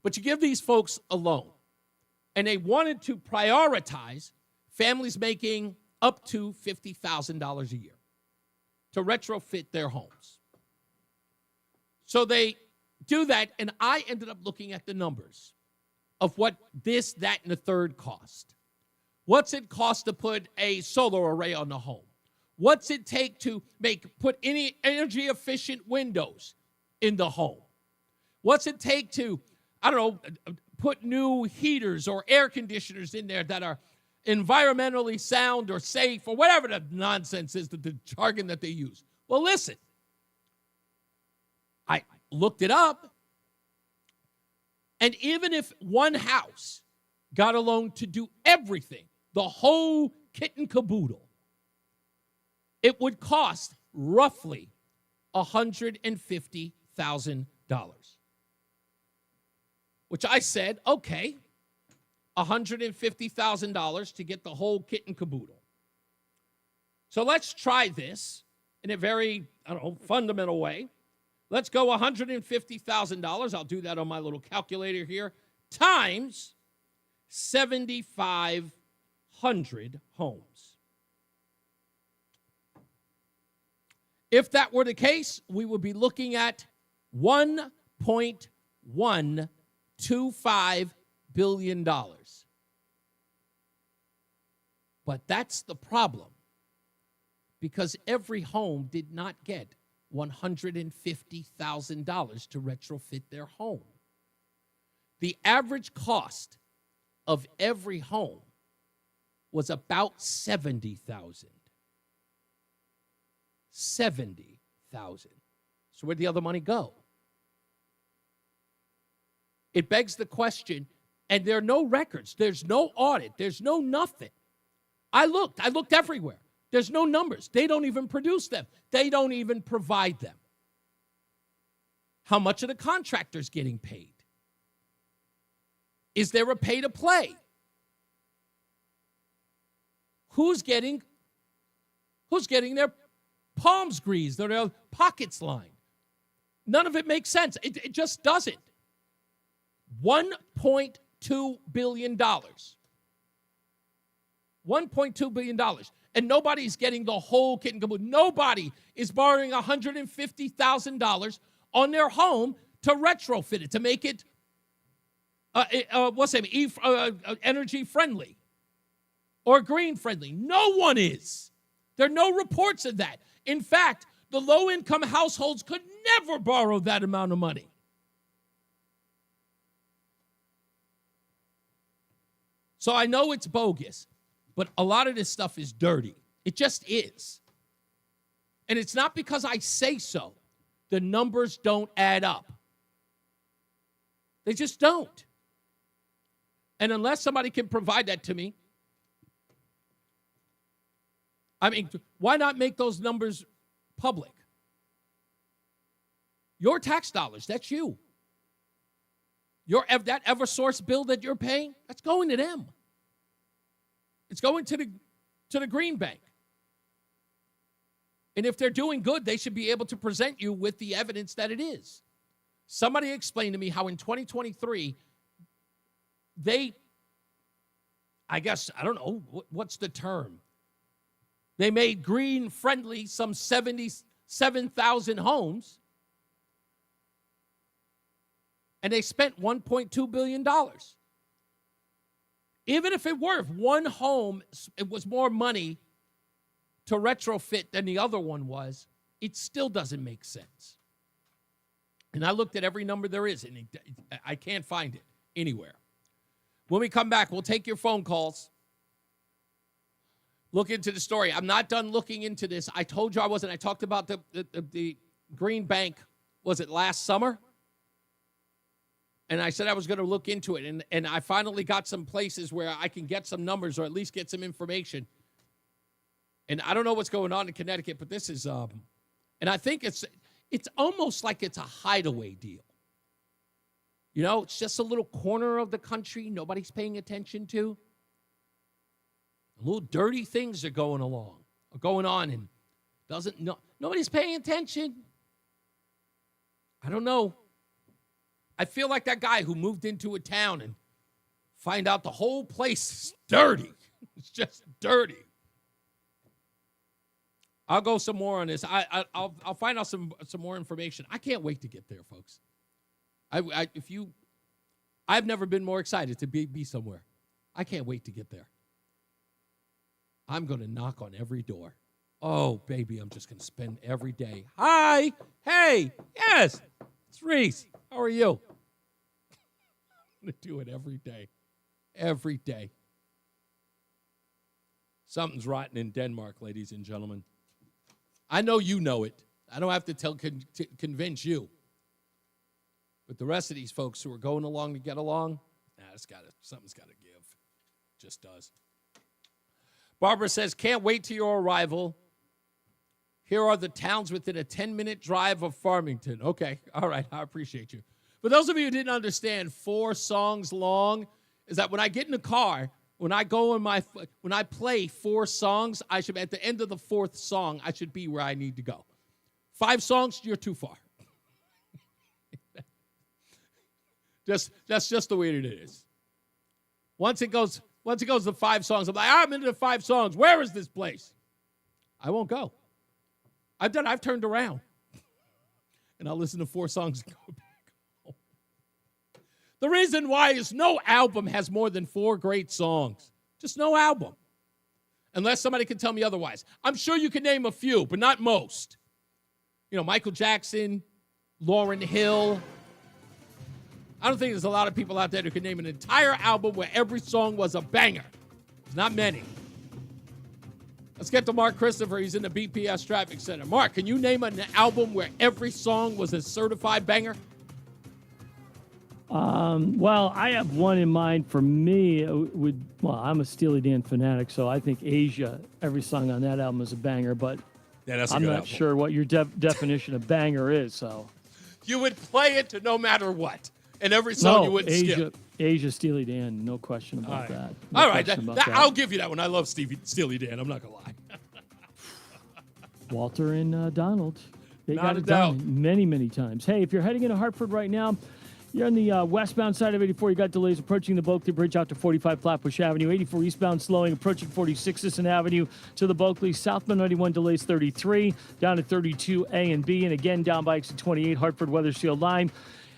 But you give these folks a loan, and they wanted to prioritize families making up to $50,000 a year to retrofit their homes. So they do that, and I ended up looking at the numbers of what this, that, and the third cost. What's it cost to put a solar array on the home? What's it take to put any energy-efficient windows in the home? What's it take to put new heaters or air conditioners in there that are environmentally sound or safe or whatever the nonsense is, the jargon that they use? Well, listen, I looked it up, and even if one house got a loan to do everything, the whole kit and caboodle, it would cost roughly $150,000. Which I said, okay, $150,000 to get the whole kit and caboodle. So let's try this in a very, fundamental way. Let's go $150,000. I'll do that on my little calculator here, times 7,500 homes. If that were the case, we would be looking at $1.125 billion. But that's the problem, because every home did not get $150,000 to retrofit their home. The average cost of every home was about $70,000. $70,000. So where'd the other money go? It begs the question, and there are no records. There's no audit. There's no nothing. I looked everywhere. There's no numbers. They don't even produce them. They don't even provide them. How much are the contractors getting paid? Is there a pay to play? Who's getting their palms greased or their pockets lined? None of it makes sense. It just doesn't. $1.2 billion. $1.2 billion. And nobody's getting the whole kit and caboodle. Nobody is borrowing $150,000 on their home to retrofit it, to make it energy friendly or green friendly. No one is. There are no reports of that. In fact, the low-income households could never borrow that amount of money. So I know it's bogus, but a lot of this stuff is dirty. It just is. And it's not because I say so. The numbers don't add up. They just don't. And unless somebody can provide that to me, I mean, why not make those numbers public? Your tax dollars, that's you. That Eversource bill that you're paying, that's going to them. It's going to the Green Bank. And if they're doing good, they should be able to present you with the evidence that it is. Somebody explained to me how in 2023, I don't know, what's the term? They made green friendly some 77,000 homes. And they spent $1.2 billion. Even if it were, if one home, it was more money to retrofit than the other one was, it still doesn't make sense. And I looked at every number there is, and I can't find it anywhere. When we come back, we'll take your phone calls. Look into the story. I'm not done looking into this. I told you I wasn't. I talked about the Green Bank, was it last summer? And I said I was going to look into it. And I finally got some places where I can get some numbers or at least get some information. And I don't know what's going on in Connecticut, but this is, and I think it's almost like it's a hideaway deal. You know, it's just a little corner of the country nobody's paying attention to. Little dirty things are going on, and nobody's paying attention. I don't know. I feel like that guy who moved into a town and find out the whole place is dirty. It's just dirty. I'll go some more on this. I'll find out some more information. I can't wait to get there, folks. I've never been more excited to be somewhere. I can't wait to get there. I'm going to knock on every door. Oh, baby, I'm just going to spend every day. Hi. Hey. Yes. It's Reese. How are you? I'm going to do it every day. Every day. Something's rotten in Denmark, ladies and gentlemen. I know you know it. I don't have to convince you. But the rest of these folks who are going along to get along, something's got to give. Just does. Barbara says, can't wait till your arrival. Here are the towns within a 10-minute drive of Farmington. Okay, all right, I appreciate you. For those of you who didn't understand, 4 songs long is that when I get in the car, when I play 4 songs, I should, at the end of the 4th song, I should be where I need to go. 5 songs, you're too far. That's just the way it is. Once it goes to 5 songs, I'm like, I'm into the 5 songs. Where is this place? I won't go. I've turned around. And I'll listen to 4 songs and go back home. The reason why is no album has more than 4 great songs. Just no album. Unless somebody can tell me otherwise. I'm sure you can name a few, but not most. You know, Michael Jackson, Lauryn Hill. I don't think there's a lot of people out there who can name an entire album where every song was a banger. There's not many. Let's get to Mark Christopher. He's in the BPS Traffic Center. Mark, can you name an album where every song was a certified banger? Well, I have one in mind for me. I'm a Steely Dan fanatic, so I think Asia, every song on that album is a banger, but that's I'm not sure what your definition of banger is, so. You would play it to no matter what, and every song you wouldn't skip. Asia, Steely Dan, no question about that. All right, I'll give you that one. I love Steely Dan. I'm not going to lie. Walter and Donald. They Not got a it doubt. done many, many times. Hey, if you're heading into Hartford right now, you're on the westbound side of 84. You got delays approaching the Bulkley Bridge out to 45 Flatbush Avenue. 84 eastbound slowing, approaching 46 Sisson Avenue to the Bulkley. Southbound 91 delays 33, down to 32 A and B, and again down by exit 28 Hartford Weathersfield line.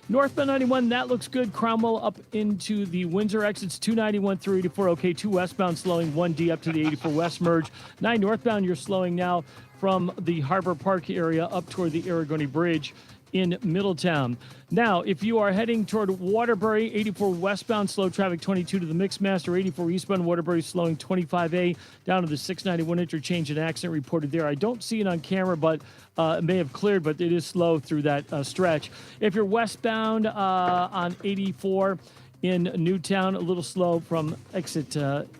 Northbound 91, that looks good. Cromwell up into the Windsor exits, 291 through 84. Okay, 2 westbound slowing, 1D up to the 84 West merge. 9 northbound, you're slowing now from the Harbor Park area up toward the Aragoni Bridge in Middletown. Now, if you are heading toward Waterbury, 84 westbound, slow traffic 22 to the Mixmaster, 84 eastbound, Waterbury slowing 25A down to the 691 interchange. An accident reported there. I don't see it on camera, but it may have cleared, but it is slow through that stretch. If you're westbound on 84 in Newtown, a little slow from exit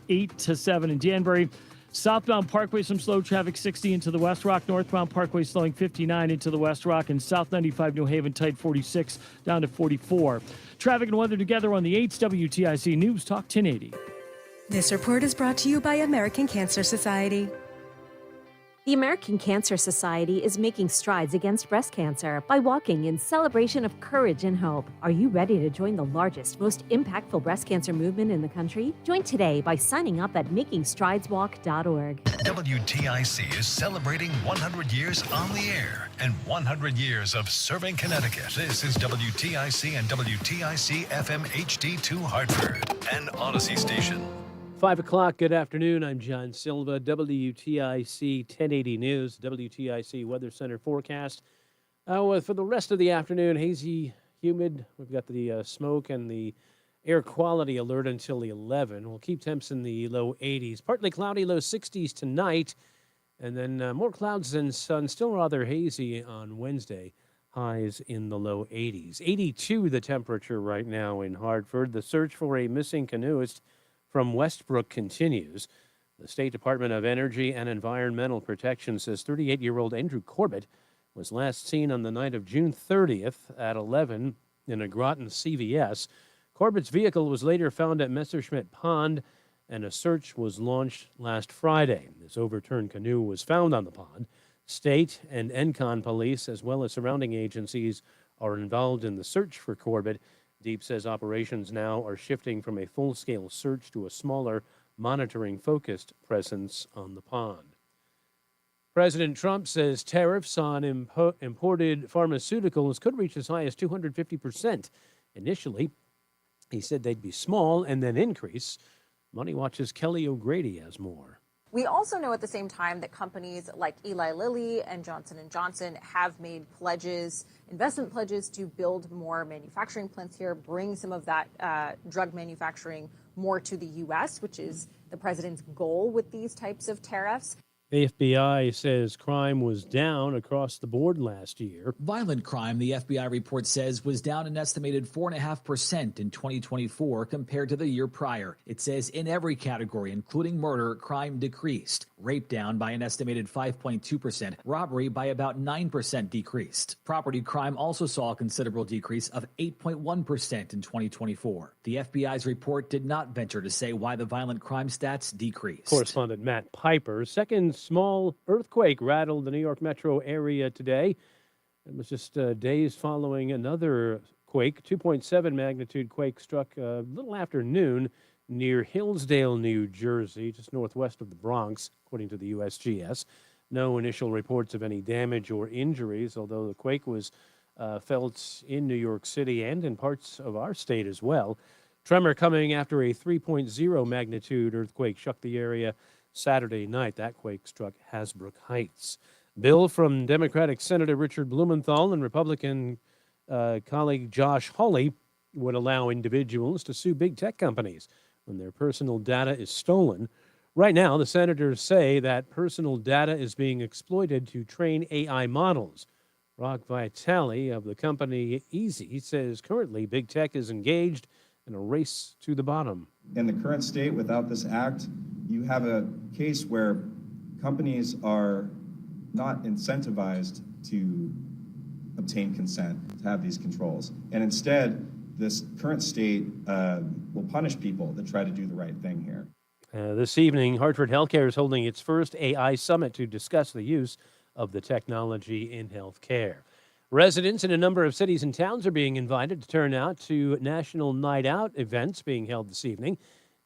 8 to 7 in Danbury. Southbound Parkway, some slow traffic, 60 into the West Rock. Northbound Parkway slowing 59 into the West Rock. And South 95 New Haven tight 46 down to 44. Traffic and weather together on the 8th WTIC News Talk 1080. This report is brought to you by American Cancer Society. The American Cancer Society is making strides against breast cancer by walking in celebration of courage and hope. Are you ready to join the largest, most impactful breast cancer movement in the country? Join today by signing up at makingstrideswalk.org. WTIC is celebrating 100 years on the air and 100 years of serving Connecticut. This is WTIC and WTIC FM HD2 Hartford, an Odyssey station. 5 o'clock, good afternoon. I'm John Silva, WTIC 1080 News, WTIC Weather Center forecast. For the rest of the afternoon, hazy, humid. We've got the smoke and the air quality alert until 11. We'll keep temps in the low 80s. Partly cloudy, low 60s tonight. And then more clouds and sun, still rather hazy on Wednesday. Highs in the low 80s. 82 the temperature right now in Hartford. The search for a missing canoeist from Westbrook continues. The State Department of Energy and Environmental Protection says 38-year-old Andrew Corbett was last seen on the night of June 30th at 11 in a Groton CVS. Corbett's vehicle was later found at Messerschmitt Pond, and a search was launched last Friday. This overturned canoe was found on the pond. State and ENCON police, as well as surrounding agencies, are involved in the search for Corbett. Deep says operations now are shifting from a full-scale search to a smaller, monitoring-focused presence on the pond. President Trump says tariffs on imported pharmaceuticals could reach as high as 250%. Initially, he said they'd be small and then increase. Money Watch's Kelly O'Grady has more. We also know at the same time that companies like Eli Lilly and Johnson & Johnson have made pledges, investment pledges to build more manufacturing plants here, bring some of that drug manufacturing more to the U.S., which is the president's goal with these types of tariffs. The FBI says crime was down across the board last year. Violent crime, the FBI report says, was down an estimated 4.5% in 2024 compared to the year prior. It says in every category, including murder, crime decreased. Rape down by an estimated 5.2%. Robbery by about 9% decreased. Property crime also saw a considerable decrease of 8.1% in 2024. The FBI's report did not venture to say why the violent crime stats decreased. Correspondent Matt Piper. Second small earthquake rattled the New York metro area today. It was just days following another quake. 2.7 magnitude quake struck a little after noon near Hillsdale, New Jersey, just northwest of the Bronx, according to the USGS. No initial reports of any damage or injuries, although the quake was felt in New York City and in parts of our state as well. Tremor coming after a 3.0 magnitude earthquake shook the area Saturday night. That quake struck Hasbrook Heights. Bill from Democratic Senator Richard Blumenthal and Republican colleague Josh Hawley would allow individuals to sue big tech companies when their personal data is stolen. Right now, the senators say that personal data is being exploited to train AI models. Rock Vitale of the company Easy says currently big tech is engaged in a race to the bottom. In the current state, without this act, you have a case where companies are not incentivized to obtain consent to have these controls. And instead, this current state will punish people that try to do the right thing here. This evening, Hartford Healthcare is holding its first AI summit to discuss the use of the technology in healthcare. Residents in a number of cities and towns are being invited to turn out to National Night Out events being held this evening.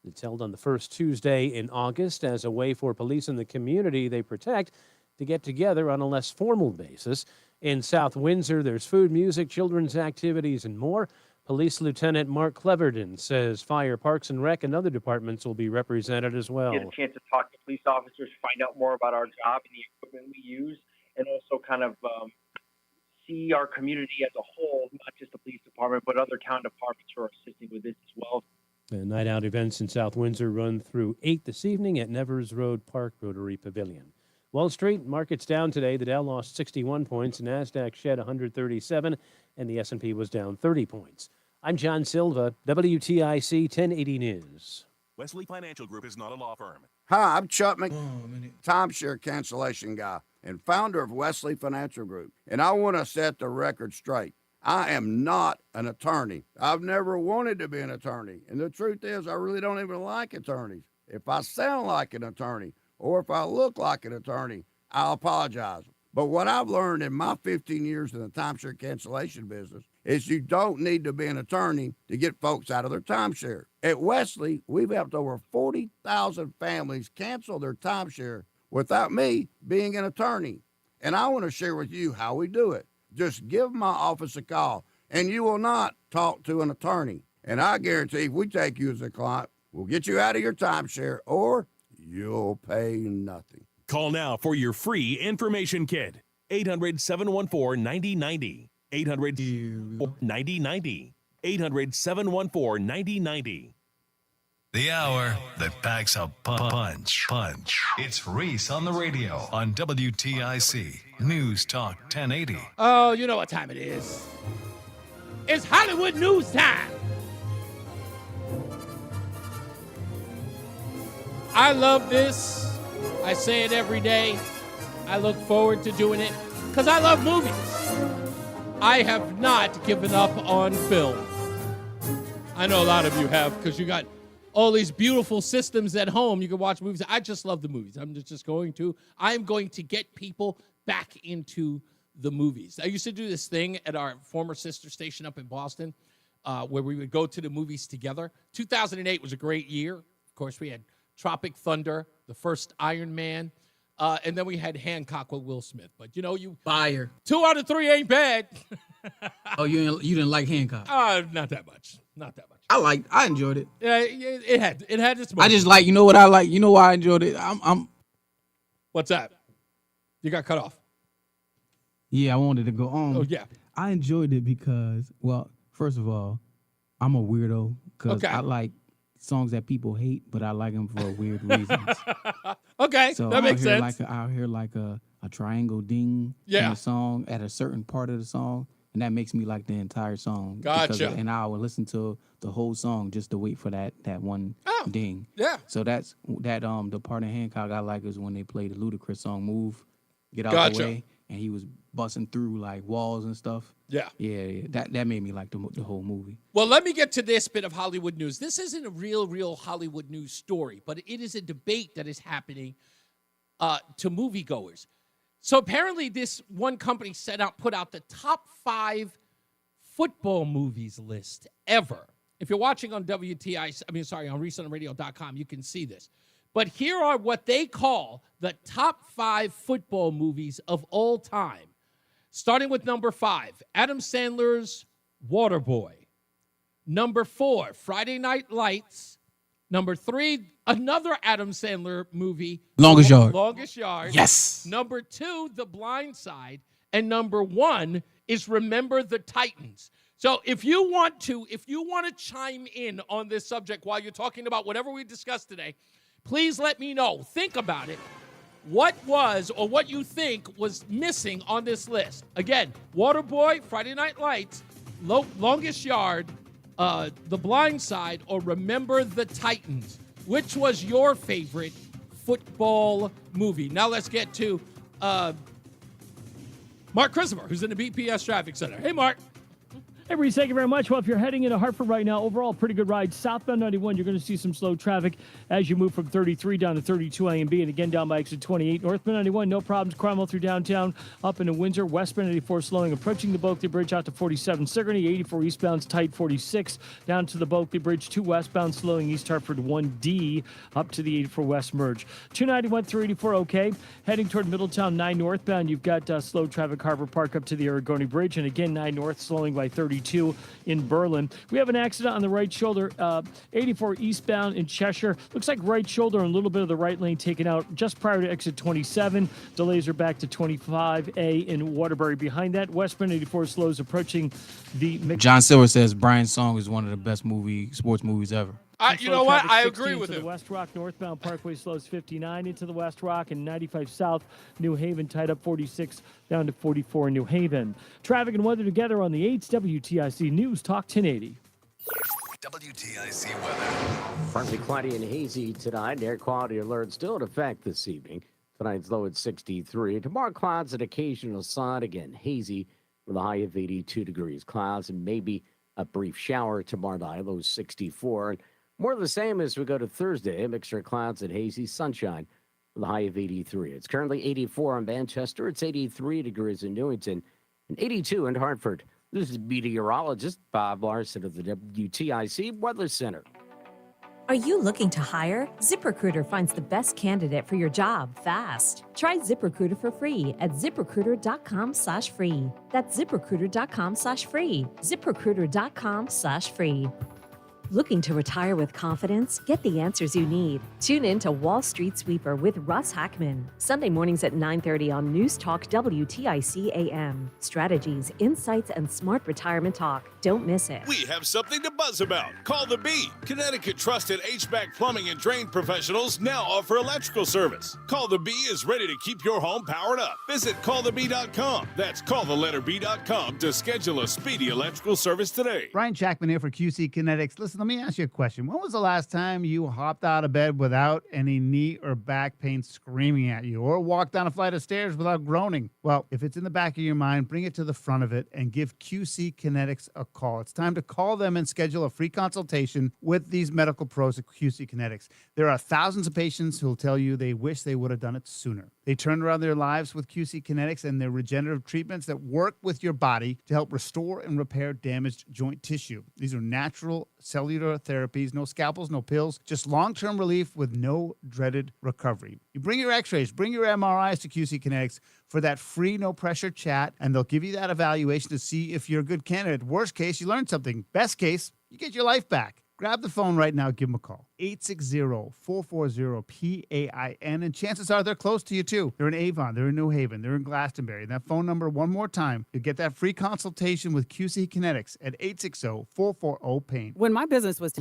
It's held on the first Tuesday in August as a way for police in the community they protect to get together on a less formal basis. In South Windsor, there's food, music, children's activities, and more. Police Lieutenant Mark Cleverton says Fire, Parks and Rec, and other departments will be represented as well. Get a chance to talk to police officers, find out more about our job and the equipment we use, and also kind of see our community as a whole, not just the police department, but other town departments who are assisting with this as well. The night out events in South Windsor run through 8 this evening at Nevers Road Park Rotary Pavilion. Wall Street markets down today. The Dow lost 61 points, NASDAQ shed 137, and the S&P was down 30 points. I'm John Silva, WTIC 1080 News. Wesley Financial Group is not a law firm. Hi, I'm Chuck timeshare cancellation guy and founder of Wesley Financial Group. And I want to set the record straight. I am not an attorney. I've never wanted to be an attorney. And the truth is, I really don't even like attorneys. If I sound like an attorney or if I look like an attorney, I'll apologize. But what I've learned in my 15 years in the timeshare cancellation business is you don't need to be an attorney to get folks out of their timeshare. At Wesley, we've helped over 40,000 families cancel their timeshare without me being an attorney. And I want to share with you how we do it. Just give my office a call, and you will not talk to an attorney. And I guarantee if we take you as a client, we'll get you out of your timeshare, or you'll pay nothing. Call now for your free information kit. 800-714-9090. 800-9090. 800-714-9090. The hour that packs a punch. It's Reese on the Radio on WTIC News Talk 1080. Oh, you know what time it is. It's Hollywood news time. I love this. I say it every day. I look forward to doing it because I love movies. I have not given up on film. I know a lot of you have because you got all these beautiful systems at home. You can watch movies. I just love the movies. I'm going to get people back into the movies. I used to do this thing at our former sister station up in Boston where we would go to the movies together. 2008 was a great year. Of course, we had Tropic Thunder, the first Iron Man, and then we had Hancock with Will Smith. But, you... Fire. 2 out of 3 ain't bad. Oh, you didn't like Hancock? Not that much. Not that much. I enjoyed it. Yeah, it had its moments. I just like, you know what I like? You know why I enjoyed it? What's that? You got cut off. Yeah, I wanted to go on. Oh, yeah. I enjoyed it because, well, first of all, I'm a weirdo because I like songs that people hate, but I like them for weird reasons. Okay, so that makes sense. I'll hear like a triangle ding in the song at a certain part of the song, and that makes me like the entire song. Gotcha. And I will listen to the whole song just to wait for that one ding. Yeah. So that's the part in Hancock I like is when they play the Ludacris song "Move," get out the way, and he was busting through like walls and stuff. Yeah. Yeah. That made me like the whole movie. Well, let me get to this bit of Hollywood news. This isn't a real Hollywood news story, but it is a debate that is happening to moviegoers. So apparently this one company put out the top 5 football movies list ever. If you're watching on on ReeseOnTheRadio.com, you can see this. But here are what they call the top 5 football movies of all time. Starting with number 5, Adam Sandler's Waterboy. Number 4, Friday Night Lights. Number 3, another Adam Sandler movie. Longest Yard. Longest Yard. Yes. Number 2, The Blind Side. And number 1 is Remember the Titans. So if you want to chime in on this subject while you're talking about whatever we discussed today, Please let me know. Think about it. What was or what you think was missing on this list? Again, Waterboy, Friday Night Lights, Longest Yard, The Blind Side, or Remember the Titans. Which was your favorite football movie? Now let's get to Mark Christopher, who's in the BPS Traffic Center. Hey, Mark. Hey, Reese, thank you very much. Well, if you're heading into Hartford right now, overall, pretty good ride. Southbound 91, you're going to see some slow traffic as you move from 33 down to 32 A and B, and again down by exit 28. Northbound 91, no problems. Cromwell through downtown, up into Windsor. Westbound 84 slowing, approaching the Bulkley Bridge out to 47. Sigourney, 84 eastbound's tight, 46. Down to the Bulkley Bridge, 2 westbound slowing East Hartford 1D up to the 84 West merge. 291 through 84, okay. Heading toward Middletown, 9 northbound, you've got slow traffic Harbor Park up to the Aragoni Bridge, and again 9 north slowing by 32 in Berlin. We have an accident on the right shoulder, 84 eastbound in Cheshire. Looks like right shoulder and a little bit of the right lane taken out just prior to exit 27. Delays are back to 25A in Waterbury. Behind that, westbound 84 slows approaching the... John Silver says Brian's song is one of the best sports movies ever. You know what? I agree with him. him. West Rock northbound Parkway slows 59 into the West Rock, and 95 south New Haven tied up 46 down to 44 in New Haven. Traffic and weather together on the 8th WTIC News Talk 1080. WTIC weather. Partly cloudy and hazy tonight. Air quality alert still in effect this evening. Tonight's low at 63. Tomorrow, clouds and occasional sun. Again, hazy with a high of 82 degrees. Clouds and maybe a brief shower tomorrow night, low 64. And more of the same as we go to Thursday. A mixture of clouds and hazy sunshine with a high of 83. It's currently 84 in Manchester. It's 83 degrees in Newington and 82 in Hartford. This is meteorologist Bob Larson of the WTIC Weather Center. Are you looking to hire? ZipRecruiter finds the best candidate for your job fast. Try ZipRecruiter for free at ZipRecruiter.com/free. That's ZipRecruiter.com/free. ZipRecruiter.com/free. Looking to retire with confidence? Get the answers you need. Tune in to Wall Street Sweeper with Russ Hackman. Sunday mornings at 9:30 on NewsTalk WTIC AM. Strategies, insights, and smart retirement talk. Don't miss it. We have something to buzz about. Call the Bee. Connecticut trusted HVAC plumbing and drain professionals now offer electrical service. Call the Bee is ready to keep your home powered up. Visit callthebee.com. That's callthelletterb.com to schedule a speedy electrical service today. Brian Jackman here for QC Kinetics. Listen, let me ask you a question. When was the last time you hopped out of bed without any knee or back pain screaming at you, or walked down a flight of stairs without groaning? Well, if it's in the back of your mind, bring it to the front of it and give QC Kinetics a call. It's time to call them and schedule a free consultation with these medical pros at QC Kinetics. There are thousands of patients who will tell you they wish they would have done it sooner. They turn around their lives with QC Kinetics and their regenerative treatments that work with your body to help restore and repair damaged joint tissue. These are natural cellular therapies, no scalpels, no pills, just long-term relief with no dreaded recovery. You bring your x-rays, bring your MRIs to QC Kinetics for that free, no-pressure chat, and they'll give you that evaluation to see if you're a good candidate. Worst case, you learn something. Best case, you get your life back. Grab the phone right now, give them a call. 860-440-PAIN, and chances are they're close to you too. They're in Avon, they're in New Haven, they're in Glastonbury. And that phone number, one more time, you'll get that free consultation with QC Kinetics at 860-440-PAIN. When my business was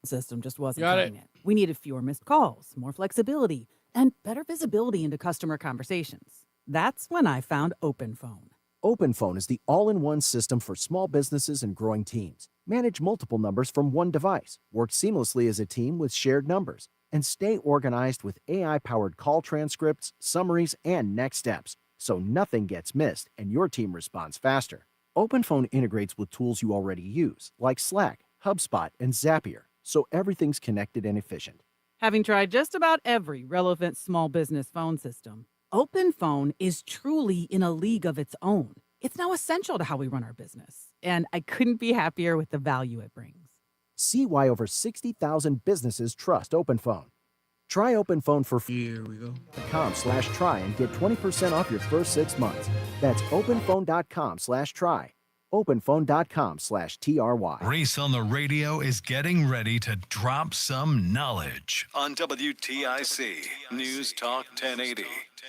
system just wasn't cutting it. We needed fewer missed calls, more flexibility, and better visibility into customer conversations. That's when I found OpenPhone. OpenPhone is the all-in-one system for small businesses and growing teams. Manage multiple numbers from one device, work seamlessly as a team with shared numbers, and stay organized with AI-powered call transcripts, summaries, and next steps, so nothing gets missed and your team responds faster. OpenPhone integrates with tools you already use, like Slack, HubSpot, and Zapier, so everything's connected and efficient. Having tried just about every relevant small business phone system, OpenPhone is truly in a league of its own. It's now essential to how we run our business, and I couldn't be happier with the value it brings. See why over 60,000 businesses trust OpenPhone. Try OpenPhone for free. Here we go. .com/try and get 20% off your first 6 months. That's openphone.com/try. openphone.com/TRY. Reese on the Radio is getting ready to drop some knowledge on WTIC News Talk 1080.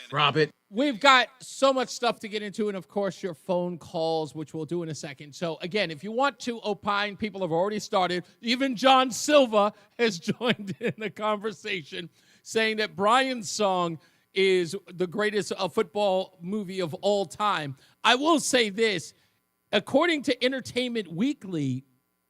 Drop it. We've got so much stuff to get into, and of course, your phone calls, which we'll do in a second. So, again, if you want to opine, people have already started. Even John Silva has joined in the conversation, saying that Brian's Song is the greatest football movie of all time. I will say this. According to Entertainment Weekly,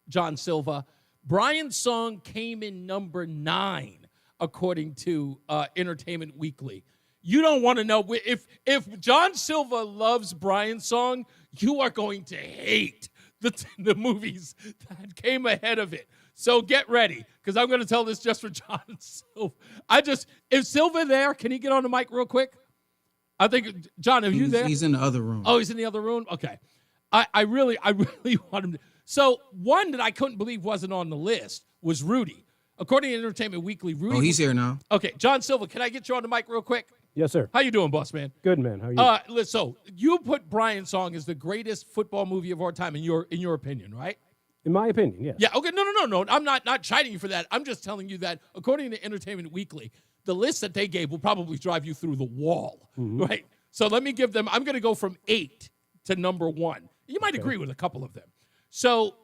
John Silva, Brian's Song came in number 9, according to Entertainment Weekly. You don't want to know if John Silva loves Brian's Song, you are going to hate the movies that came ahead of it. So get ready, because I'm going to tell this just for John Silva. Is Silva there? Can he get on the mic real quick? I think, John, are you there? He's in the other room. Oh, he's in the other room? Okay. I really want him to. So one that I couldn't believe wasn't on the list was Rudy. According to Entertainment Weekly, Rudy. Oh, he's here now. Okay, John Silva, can I get you on the mic real quick? Yes, sir. How you doing, boss man? Good, man. How are you? So you put Brian's Song as the greatest football movie of our time in your opinion, right? In my opinion, yes. Yeah. Okay. No. I'm not chiding you for that. I'm just telling you that according to Entertainment Weekly, the list that they gave will probably drive you through the wall, right? So let me give them. I'm going to go from 8 to number 1. You might agree with a couple of them. So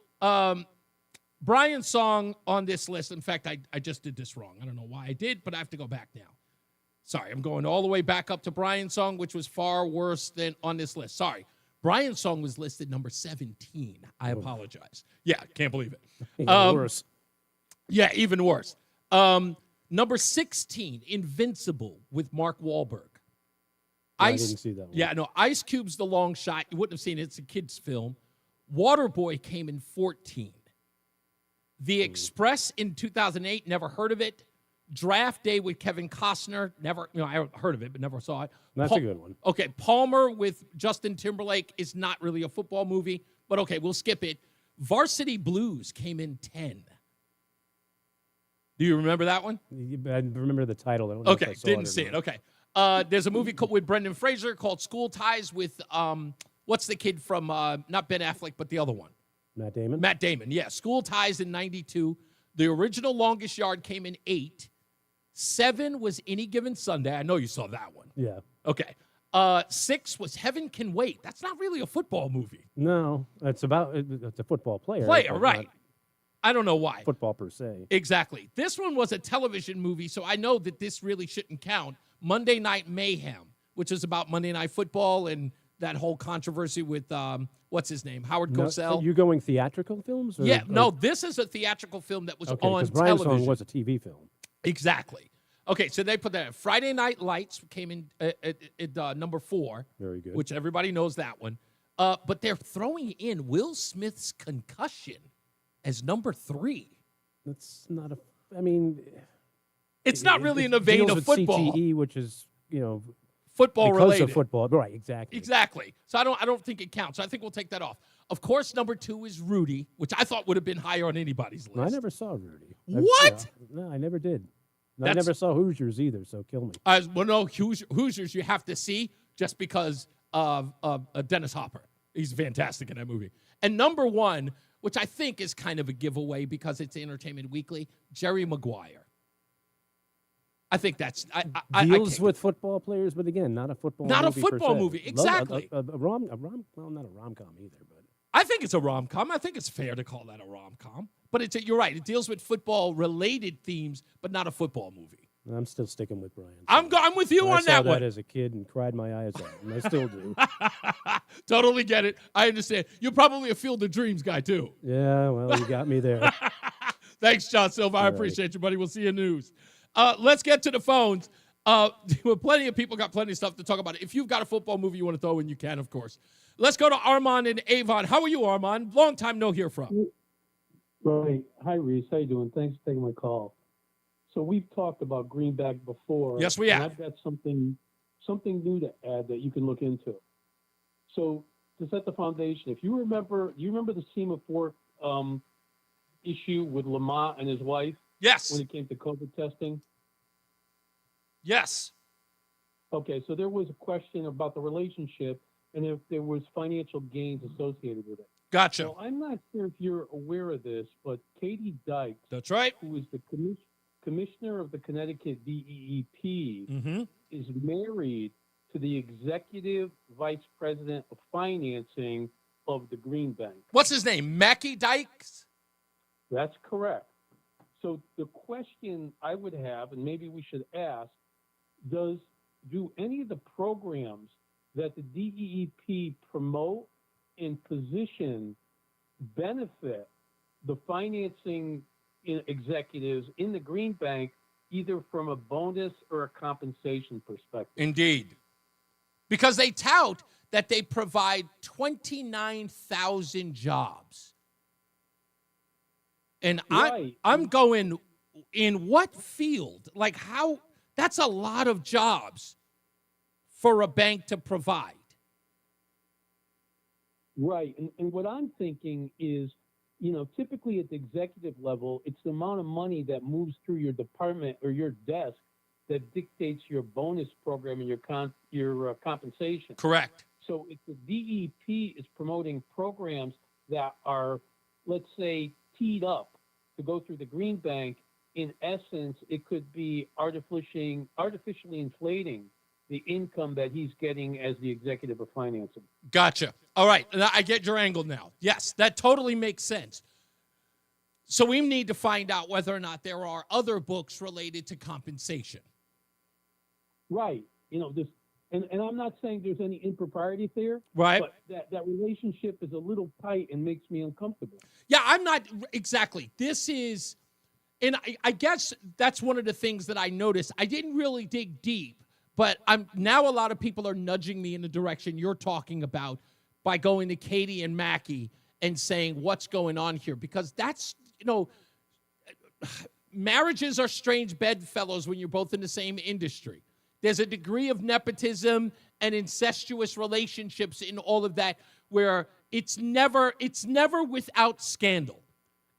Brian's Song on this list. In fact, I just did this wrong. I don't know why I did, but I have to go back now. Sorry, I'm going all the way back up to Brian's Song, which was far worse than on this list. Sorry. Brian's Song was listed number 17. I apologize. Yeah, can't believe it. Even worse. Yeah, even worse. Number 16, Invincible with Mark Wahlberg. I didn't see that one. Yeah, no, Ice Cube's The Long Shot. You wouldn't have seen it. It's a kid's film. Waterboy came in 14. The Express in 2008, never heard of it. Draft Day with Kevin Costner, I heard of it, but never saw it. That's a good one. Okay, Palmer with Justin Timberlake is not really a football movie, but okay, we'll skip it. Varsity Blues came in 10. Do you remember that one? I remember the title. I don't know if I saw didn't see it. Okay. There's a movie with Brendan Fraser called School Ties with, what's the kid from, not Ben Affleck, but the other one? Matt Damon? Matt Damon, yeah. School Ties in 92. The original Longest Yard came in 8. 7 was Any Given Sunday. I know you saw that one. Yeah. Okay. 6 was Heaven Can Wait. That's not really a football movie. No, it's a football player. Right. I don't know why. Football per se. Exactly. This one was a television movie, so I know that this really shouldn't count. Monday Night Mayhem, which is about Monday Night Football and that whole controversy with, what's his name, Howard Cosell. Are you going theatrical films? No, this is a theatrical film that was on Brian's television. Song was a TV film. Exactly. Okay, so they put that. Friday Night Lights came in at number 4. Very good. Which everybody knows that one. But they're throwing in Will Smith's Concussion as number 3. That's not it's not really in the vein of football. CTE, which is, football because related. of football. Right, exactly. Exactly. So I don't think it counts. So I think we'll take that off. Of course, number 2 is Rudy, which I thought would have been higher on anybody's list. I never saw Rudy. What? No, I never did. I never saw Hoosiers either, so kill me. Well, no, Hoosiers you have to see just because of Dennis Hopper. He's fantastic in that movie. And number 1, which I think is kind of a giveaway because it's Entertainment Weekly, Jerry Maguire. I think that's deals with football players, but again, not a football. Not movie a football per se. movie, exactly. Well, not a rom-com either, but I think it's a rom-com. I think it's fair to call that a rom-com. But you're right. It deals with football-related themes, but not a football movie. I'm still sticking with Brian. I'm with you on that one. I saw that as a kid and cried my eyes out, and I still do. Totally get it. I understand. You're probably a Field of Dreams guy, too. Yeah, well, you got me there. Thanks, John Silva. I appreciate you, buddy. We'll see you in news. Let's get to the phones. Plenty of people got plenty of stuff to talk about. If you've got a football movie you want to throw in, you can, of course. Let's go to Armand in Avon. How are you, Armand? Long time no hear from. Right. Hi, Reese. How you doing? Thanks for taking my call. So we've talked about Greenback before. Yes, we have. And I've got something new to add that you can look into. So to set the foundation, if you remember the Semaphore issue with Lamont and his wife? Yes. When it came to COVID testing? Yes. Okay, so there was a question about the relationship and if there was financial gains associated with it. Gotcha. So I'm not sure if you're aware of this, but Katie Dykes, that's right, who is the commissioner of the Connecticut DEEP, is married to the executive vice president of financing of the Green Bank. What's his name? Mackie Dykes? That's correct. So the question I would have, and maybe we should ask, do any of the programs that the DEEP promote and position benefit the financing executives in the Green Bank, either from a bonus or a compensation perspective? Indeed. Because they tout that they provide 29,000 jobs. And Right. I'm going, in what field? Like, how? That's a lot of jobs for a bank to provide. Right. And what I'm thinking is, typically at the executive level, it's the amount of money that moves through your department or your desk that dictates your bonus program and your compensation. Correct. So if the DEP is promoting programs that are, let's say, teed up to go through the Green Bank, in essence, it could be artificially inflating the income that he's getting as the executive of financing. Gotcha. All right. I get your angle now. Yes, that totally makes sense. So we need to find out whether or not there are other books related to compensation. Right. And I'm not saying there's any impropriety there. Right. But that relationship is a little tight and makes me uncomfortable. Yeah, I'm not exactly. This is, and I guess that's one of the things that I noticed. I didn't really dig deep, but now a lot of people are nudging me in the direction you're talking about by going to Katie and Mackie and saying what's going on here, because that's, marriages are strange bedfellows when you're both in the same industry. There's a degree of nepotism and incestuous relationships in all of that where it's never without scandal.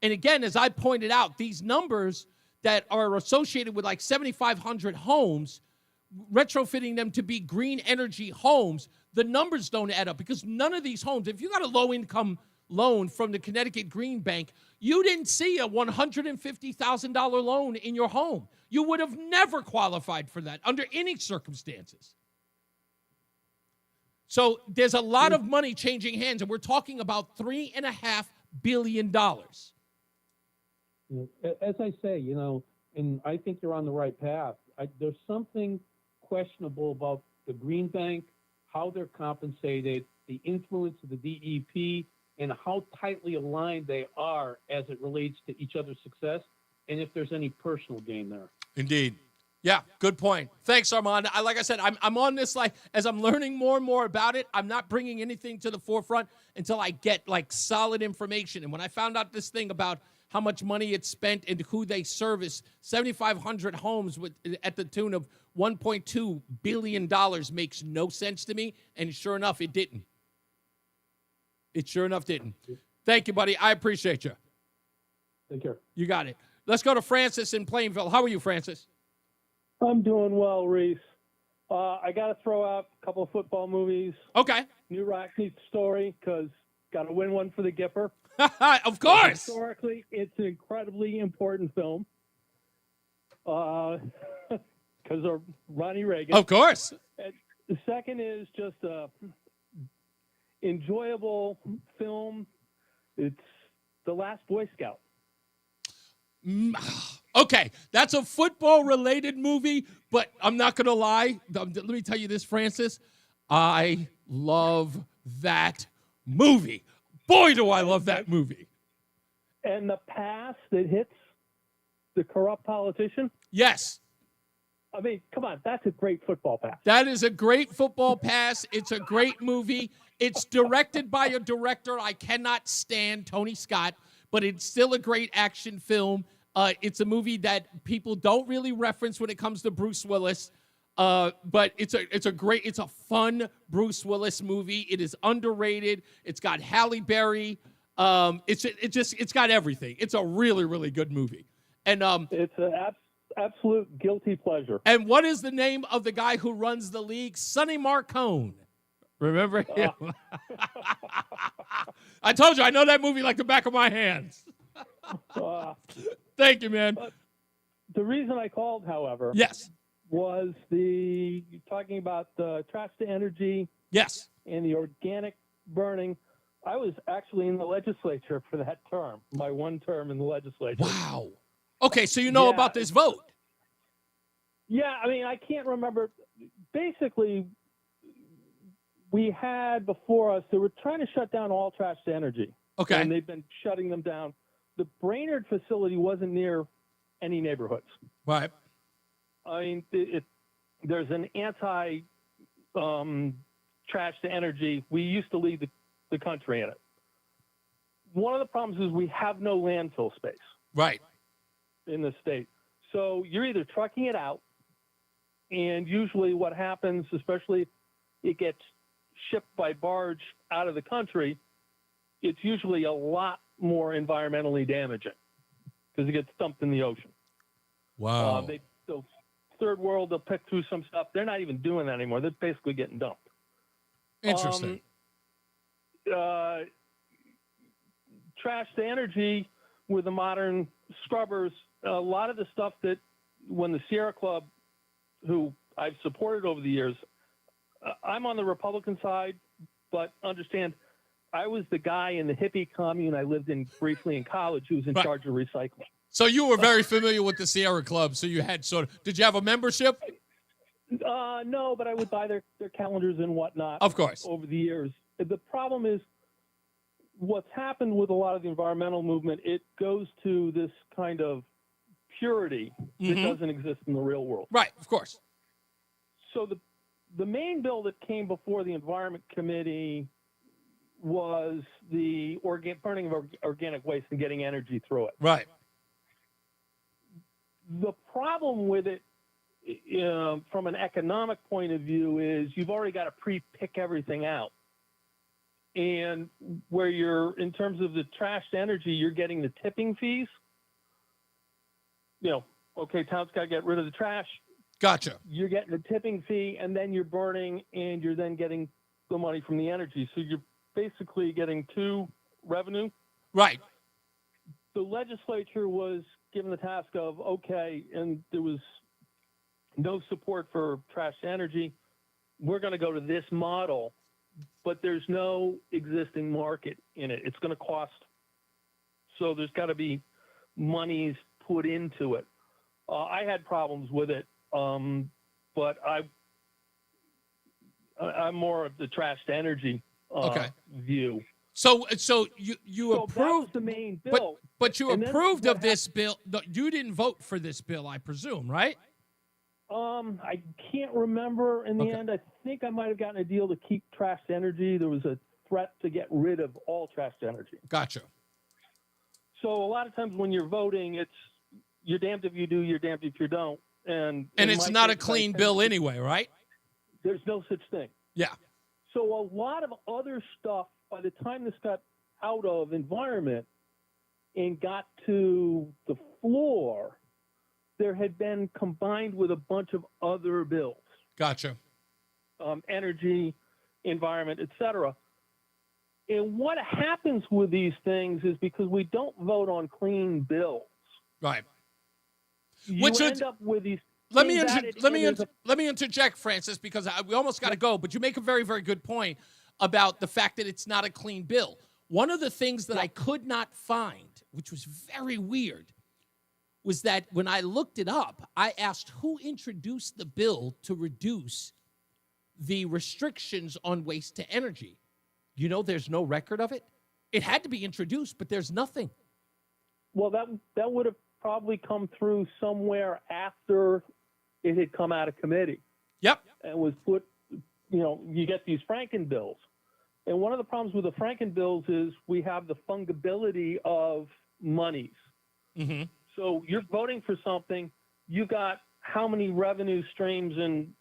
And again, as I pointed out, these numbers that are associated with like 7,500 homes, retrofitting them to be green energy homes, the numbers don't add up because none of these homes, if you got a low-income loan from the Connecticut Green Bank, you didn't see a $150,000 loan in your home. You would have never qualified for that under any circumstances. So there's a lot of money changing hands, and we're talking about $3.5 billion. As I say, and I think you're on the right path. There's something questionable about the Green Bank, how they're compensated, the influence of the DEP, and how tightly aligned they are as it relates to each other's success, and if there's any personal gain there. Indeed. Yeah, good point. Thanks, Armand. Like I said, I'm on this, like, as I'm learning more and more about it, I'm not bringing anything to the forefront until I get, like, solid information. And when I found out this thing about how much money it's spent and who they service, 7,500 homes at the tune of $1.2 billion makes no sense to me, and sure enough, it didn't. It sure enough didn't. Thank you, buddy. I appreciate you. Take care. You got it. Let's go to Francis in Plainville. How are you, Francis? I'm doing well, Reese. I got to throw out a couple of football movies. Okay. New Rocky Story, because got to win one for the Gipper. Of course. Historically, it's an incredibly important film. Because of Ronnie Reagan. Of course. And the second is just a enjoyable film. It's The Last Boy Scout. Okay, that's a football-related movie, but I'm not going to lie. Let me tell you this, Francis. I love that movie. Boy, do I love that movie. And the pass that hits the corrupt politician? Yes. I mean, come on, that's a great football pass. That is a great football pass. It's a great movie. It's directed by a director I cannot stand, Tony Scott, but it's still a great action film. It's a movie that people don't really reference when it comes to Bruce Willis, but it's a fun Bruce Willis movie. It is underrated. It's got Halle Berry. It's got everything. It's a really, really good movie. And it's an absolute guilty pleasure. And what is the name of the guy who runs the league? Sonny Marcone. Remember him? I told you, I know that movie like the back of my hands. Uh, Thank you, man. The reason I called, however, yes, was talking about the trash to energy. Yes. And the organic burning. I was actually in the legislature for that term, my one term in the legislature. Wow. Okay, so you know about this vote. Yeah, I mean, I can't remember. Basically, we had before us, they were trying to shut down all trash to energy. Okay. And they've been shutting them down. The Brainerd facility wasn't near any neighborhoods. Right. I mean, there's an anti trash to energy. We used to lead the country in it. One of the problems is we have no landfill space. Right. In the state. So you're either trucking it out, and usually what happens, especially it gets shipped by barge out of the country, it's usually a lot more environmentally damaging because it gets dumped in the ocean. Wow. So third world, they'll pick through some stuff. They're not even doing that anymore. They're basically getting dumped. Interesting. Trash to energy with the modern scrubbers, a lot of the stuff that when the Sierra Club, who I've supported over the years, I'm on the Republican side, but understand I was the guy in the hippie commune I lived in briefly in college who was in charge of recycling. So you were very familiar with the Sierra Club. So you had did you have a membership? No, but I would buy their calendars and whatnot. Of course. Over the years. The problem is what's happened with a lot of the environmental movement, it goes to this kind of purity that doesn't exist in the real world. Right, of course. So the main bill that came before the Environment Committee was the burning of organic waste and getting energy through it. Right. The problem with it from an economic point of view is you've already got to pre-pick everything out. And where you're, in terms of the trash to energy, you're getting the tipping fees. Okay, town's got to get rid of the trash. Gotcha. You're getting the tipping fee, and then you're burning, and you're then getting the money from the energy. So you're basically getting two revenue. Right. The legislature was given the task of, okay, and there was no support for trash to energy. We're going to go to this model, but there's no existing market in it. It's going to cost. So there's got to be monies put into it. I had problems with it, but I'm more of the trash to energy view. So you approved the main bill, but you approved of this bill. You didn't vote for this bill, I presume, right? I can't remember in the end. I think I might have gotten a deal to keep trash to energy. There was a threat to get rid of all trash to energy. Gotcha. So a lot of times when you're voting, it's you're damned if you do, you're damned if you don't. And it's not a clean bill anyway, right? There's no such thing. Yeah. So a lot of other stuff, by the time this got out of environment and got to the floor, there had been combined with a bunch of other bills. Gotcha. Energy, environment, etc. And what happens with these things is because we don't vote on clean bills. Right. You end up with these. Let me interject, Francis, because we almost got to go. But you make a very, very good point about the fact that it's not a clean bill. One of the things that I could not find, which was very weird, was that when I looked it up, I asked who introduced the bill to reduce the restrictions on waste to energy. There's no record of it. It had to be introduced, but there's nothing. Well, that would have probably come through somewhere after it had come out of committee. Yep. And was put, you get these Franken bills. And one of the problems with the Franken bills is we have the fungibility of monies. Mm-hmm. So you're voting for something, you got how many revenue streams and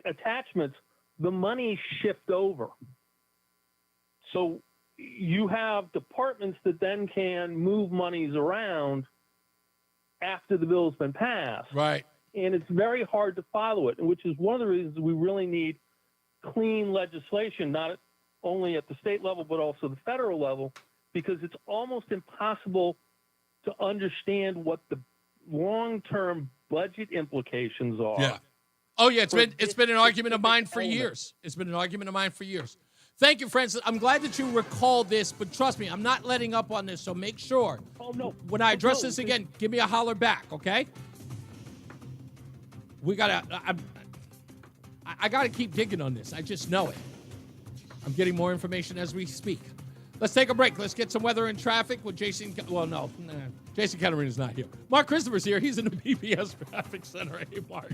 attachments, the money shift over. So you have departments that then can move monies around after the bill's been passed. Right. And it's very hard to follow it, which is one of the reasons we really need clean legislation, not only at the state level, but also the federal level, because it's almost impossible to understand what the long-term budget implications are Oh, yeah, it's been an argument of mine for years. It's been an argument of mine for years. Thank you, Francis. I'm glad that you recalled this, but trust me, I'm not letting up on this, so make sure. Oh, no. When I address this again, give me a holler back, okay? I gotta keep digging on this. I just know it. I'm getting more information as we speak. Let's take a break. Let's get some weather and traffic with Jason. Jason Ketterman is not here. Mark Christopher's here. He's in the PBS Traffic Center. Hey, Mark.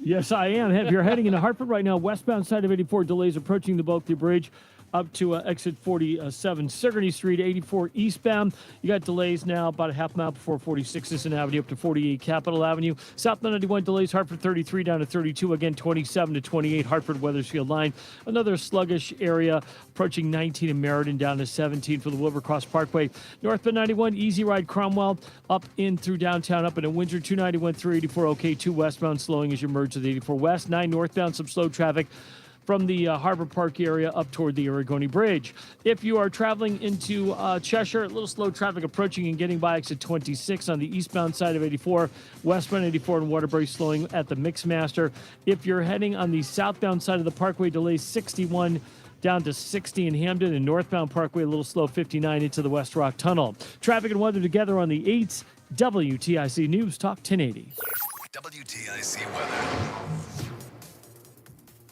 Yes, I am. If you're heading into Hartford right now, westbound side of 84, delays approaching the Bulkley Bridge up to exit 47 Sigourney Street, 84 eastbound. You got delays now about a half mile before 46 Sisson Avenue up to 48 Capitol Avenue. South 91 delays, Hartford 33 down to 32, again 27 to 28 Hartford Weathersfield line. Another sluggish area approaching 19 in Meriden down to 17 for the Wilbercross Parkway. Northbound 91, easy ride Cromwell up in through downtown, up into Windsor, 291 through 84, okay, 2 westbound slowing as you merge to the 84 west, 9 northbound, some slow traffic from the Harbor Park area up toward the Aragoni Bridge. If you are traveling into Cheshire, a little slow traffic approaching and getting by exit 26 on the eastbound side of 84, westbound 84 in Waterbury slowing at the Mixmaster. If you're heading on the southbound side of the Parkway, delays 61 down to 60 in Hamden, and northbound Parkway a little slow 59 into the West Rock Tunnel. Traffic and weather together on the 8th. WTIC News Talk 1080. WTIC weather.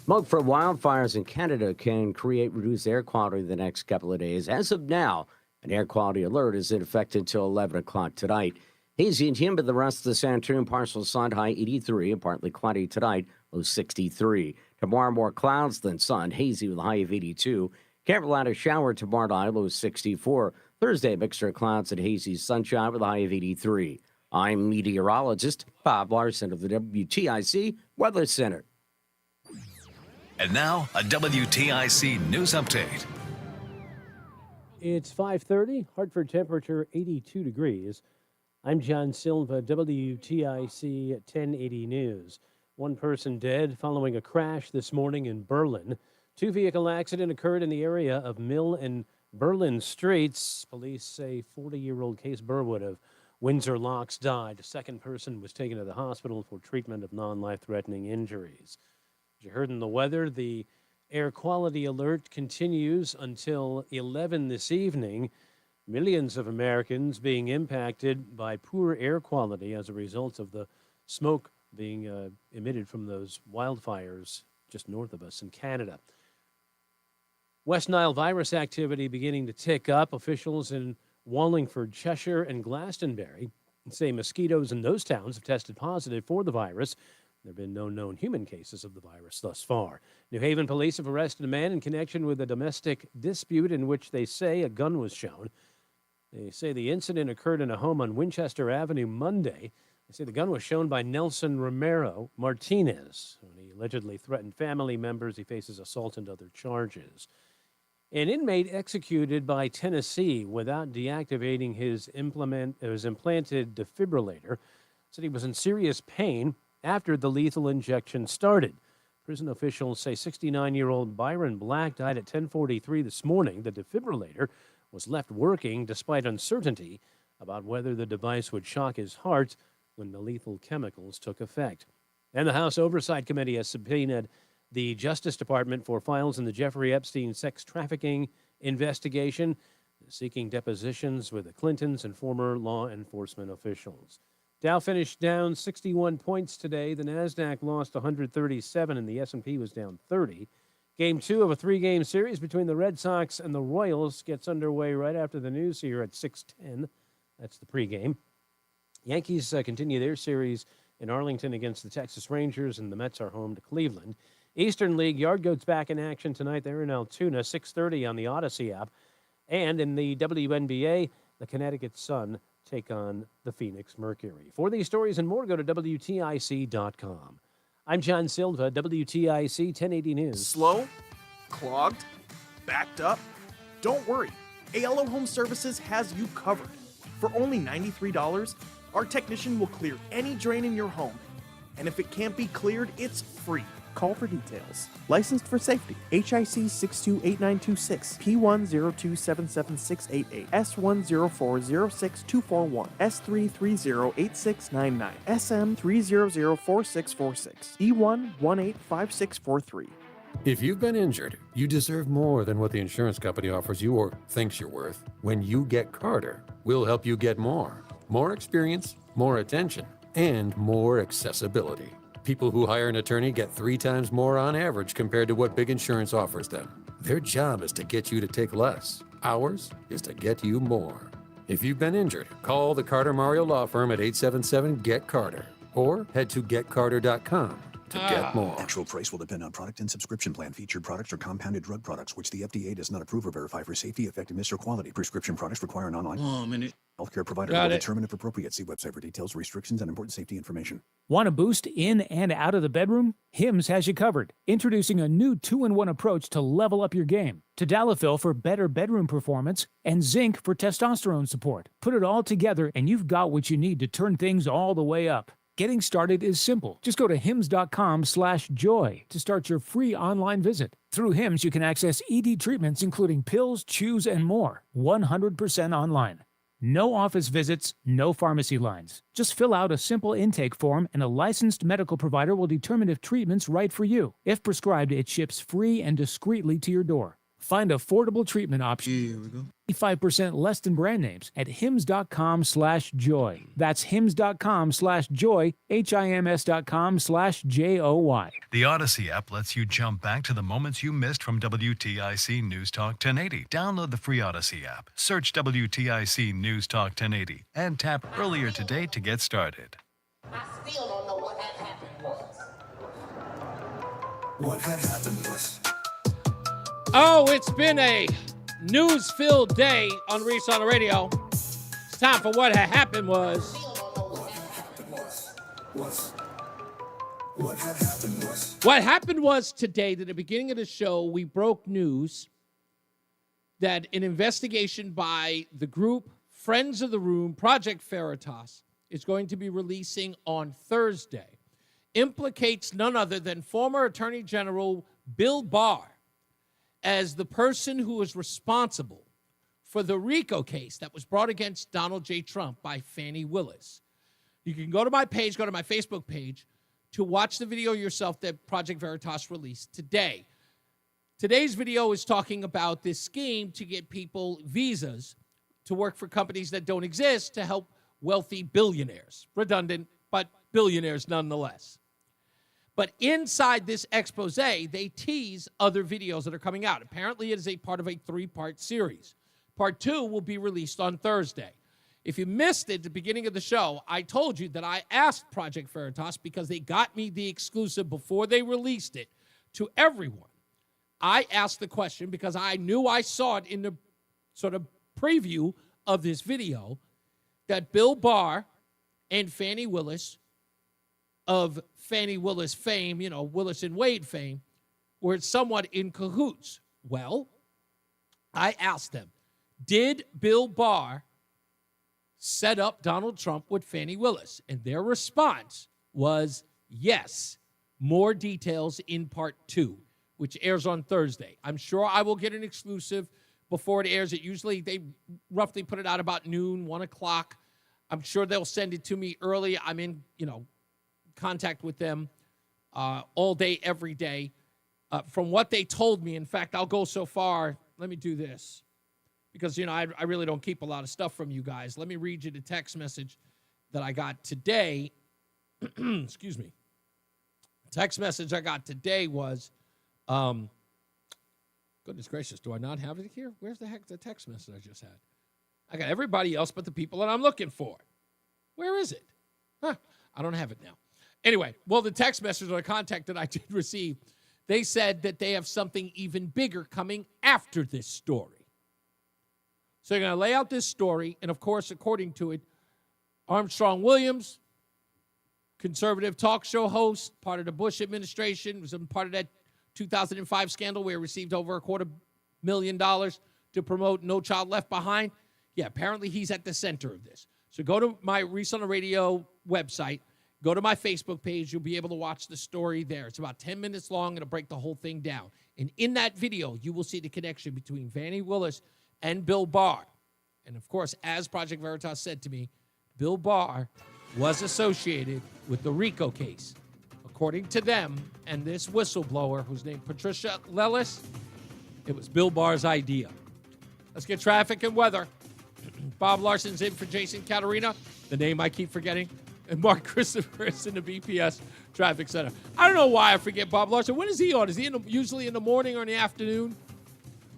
Smoke from wildfires in Canada can create reduced air quality the next couple of days. As of now, an air quality alert is in effect until 11 o'clock tonight. Hazy and humid the rest of this afternoon. Partial sun, high 83 and partly cloudy tonight, low 63. Tomorrow, more clouds than sun, hazy with a high of 82. Carolina shower tomorrow night, low 64. Thursday, mixture of clouds and hazy sunshine with a high of 83. I'm meteorologist Bob Larson of the WTIC Weather Center. And now, a WTIC news update. It's 5:30, Hartford temperature 82 degrees. I'm John Silva, WTIC 1080 News. One person dead following a crash this morning in Berlin. Two-vehicle accident occurred in the area of Mill and Berlin Streets. Police say 40-year-old Case Burwood of Windsor Locks died. A second person was taken to the hospital for treatment of non-life-threatening injuries. As you heard in the weather, the air quality alert continues until 11 this evening. Millions of Americans being impacted by poor air quality as a result of the smoke being emitted from those wildfires just north of us in Canada. West Nile virus activity beginning to tick up. Officials in Wallingford, Cheshire, and Glastonbury say mosquitoes in those towns have tested positive for the virus. There have been no known human cases of the virus thus far. New Haven police have arrested a man in connection with a domestic dispute in which they say a gun was shown. They say the incident occurred in a home on Winchester Avenue Monday. They say the gun was shown by Nelson Romero Martinez. When he allegedly threatened family members, he faces assault and other charges. An inmate executed by Tennessee without deactivating his implanted defibrillator said he was in serious pain after the lethal injection started. Prison officials say 69-year-old Byron Black died at 10:43 this morning. The defibrillator was left working despite uncertainty about whether the device would shock his heart when the lethal chemicals took effect. And the House Oversight Committee has subpoenaed the Justice Department for files in the Jeffrey Epstein sex trafficking investigation, seeking depositions with the Clintons and former law enforcement officials. Dow finished down 61 points today. The NASDAQ lost 137 and the S&P was down 30. Game 2 of a 3-game series between the Red Sox and the Royals gets underway right after the news here at 6:10. That's the pregame. Yankees continue their series in Arlington against the Texas Rangers, and the Mets are home to Cleveland. Eastern League, Yard Goats back in action tonight. They're in Altoona, 6:30 on the Odyssey app. And in the WNBA, the Connecticut Sun take on the Phoenix Mercury. For these stories and more, go to WTIC.com. I'm John Silva, WTIC 1080 News. Slow? Clogged? Backed up? Don't worry. ALO Home Services has you covered. For only $93, our technician will clear any drain in your home. And if it can't be cleared, it's free. Call for details. Licensed for safety. HIC 628926, P10277688, S104062441, S3308699, SM3004646, E1185643. If you've been injured, you deserve more than what the insurance company offers you or thinks you're worth. When you get Carter, we'll help you get more. More experience, more attention, and more accessibility. People who hire an attorney get 3 times more on average compared to what big insurance offers them. Their job is to get you to take less. Ours is to get you more. If you've been injured, call the Carter Mario Law Firm at 877-GET-CARTER or head to getcarter.com to get more. Actual price will depend on product and subscription plan. Featured products are compounded drug products, which the FDA does not approve or verify for safety, effectiveness, or quality. Prescription products require an online healthcare provider will determine if appropriate. See website for details, restrictions, and important safety information. Want a boost in and out of the bedroom? Hims has you covered. Introducing a new 2-in-1 approach to level up your game. Tadalafil for better bedroom performance and zinc for testosterone support. Put it all together and you've got what you need to turn things all the way up. Getting started is simple. Just go to hims.com/joy to start your free online visit. Through Hims, you can access ED treatments including pills, chews, and more. 100% online. No office visits, no pharmacy lines. Just fill out a simple intake form and a licensed medical provider will determine if treatment's right for you. If prescribed, it ships free and discreetly to your door. Find affordable treatment options. Here we go. 5% less than brand names at hims.com/joy. That's hims.com/joy, HIMS.com/JOY. The Odyssey app lets you jump back to the moments you missed from WTIC News Talk 1080. Download the free Odyssey app, search WTIC News Talk 1080, and tap earlier today to get started. I still don't know what had happened was. What had happened was. Oh, it's been a news-filled day on Reese on the Radio. It's time for What Had Happened Was. What had happened was. What happened was today, at the beginning of the show, we broke news that an investigation by the group Friends of the Room, Project Veritas, is going to be releasing on Thursday. Implicates none other than former Attorney General Bill Barr as the person who is responsible for the RICO case that was brought against Donald J. Trump by Fani Willis. You can go to my page, go to my Facebook page, to watch the video yourself that Project Veritas released today. Today's video is talking about this scheme to get people visas to work for companies that don't exist to help wealthy billionaires. Redundant, but billionaires nonetheless. But inside this expose, they tease other videos that are coming out. Apparently, it is a part of a 3-part series. Part 2 will be released on Thursday. If you missed it at the beginning of the show, I told you that I asked Project Veritas, because they got me the exclusive before they released it to everyone. I asked the question because I knew I saw it in the sort of preview of this video that Bill Barr and Fani Willis of Fani Willis fame, Willis and Wade fame, were somewhat in cahoots. Well, I asked them, did Bill Barr set up Donald Trump with Fani Willis? And their response was yes. More details in part 2, which airs on Thursday. I'm sure I will get an exclusive before it airs. They roughly put it out about noon, 1 o'clock. I'm sure they'll send it to me early. I'm in, contact with them all day, every day. From what they told me, in fact, I'll go so far. Let me do this because, I really don't keep a lot of stuff from you guys. Let me read you the text message that I got today. Excuse me. Text message I got today was, goodness gracious, do I not have it here? Where's the heck the text message I just had? I got everybody else but the people that I'm looking for. Where is it? I don't have it now. Anyway, well, the text message or the contact that I did receive, they said that they have something even bigger coming after this story. So they're going to lay out this story, and of course, according to it, Armstrong Williams, conservative talk show host, part of the Bush administration, was part of that 2005 scandal where he received over $250,000 to promote No Child Left Behind. Yeah, apparently he's at the center of this. So go to my Reese on the Radio website, Go to my Facebook page. You'll be able to watch the story there. It's about 10 minutes long. It'll break the whole thing down. And in that video, you will see the connection between Vannie Willis and Bill Barr. And, of course, as Project Veritas said to me, Bill Barr was associated with the RICO case. According to them and this whistleblower, who's named Patricia Lellis, it was Bill Barr's idea. Let's get traffic and weather. Bob Larson's in for Jason Caterina, the name I keep forgetting, and Mark Christopher is in the BPS Traffic Center. I don't know why I forget Bob Larson. When is he on? Is he usually in the morning or in the afternoon?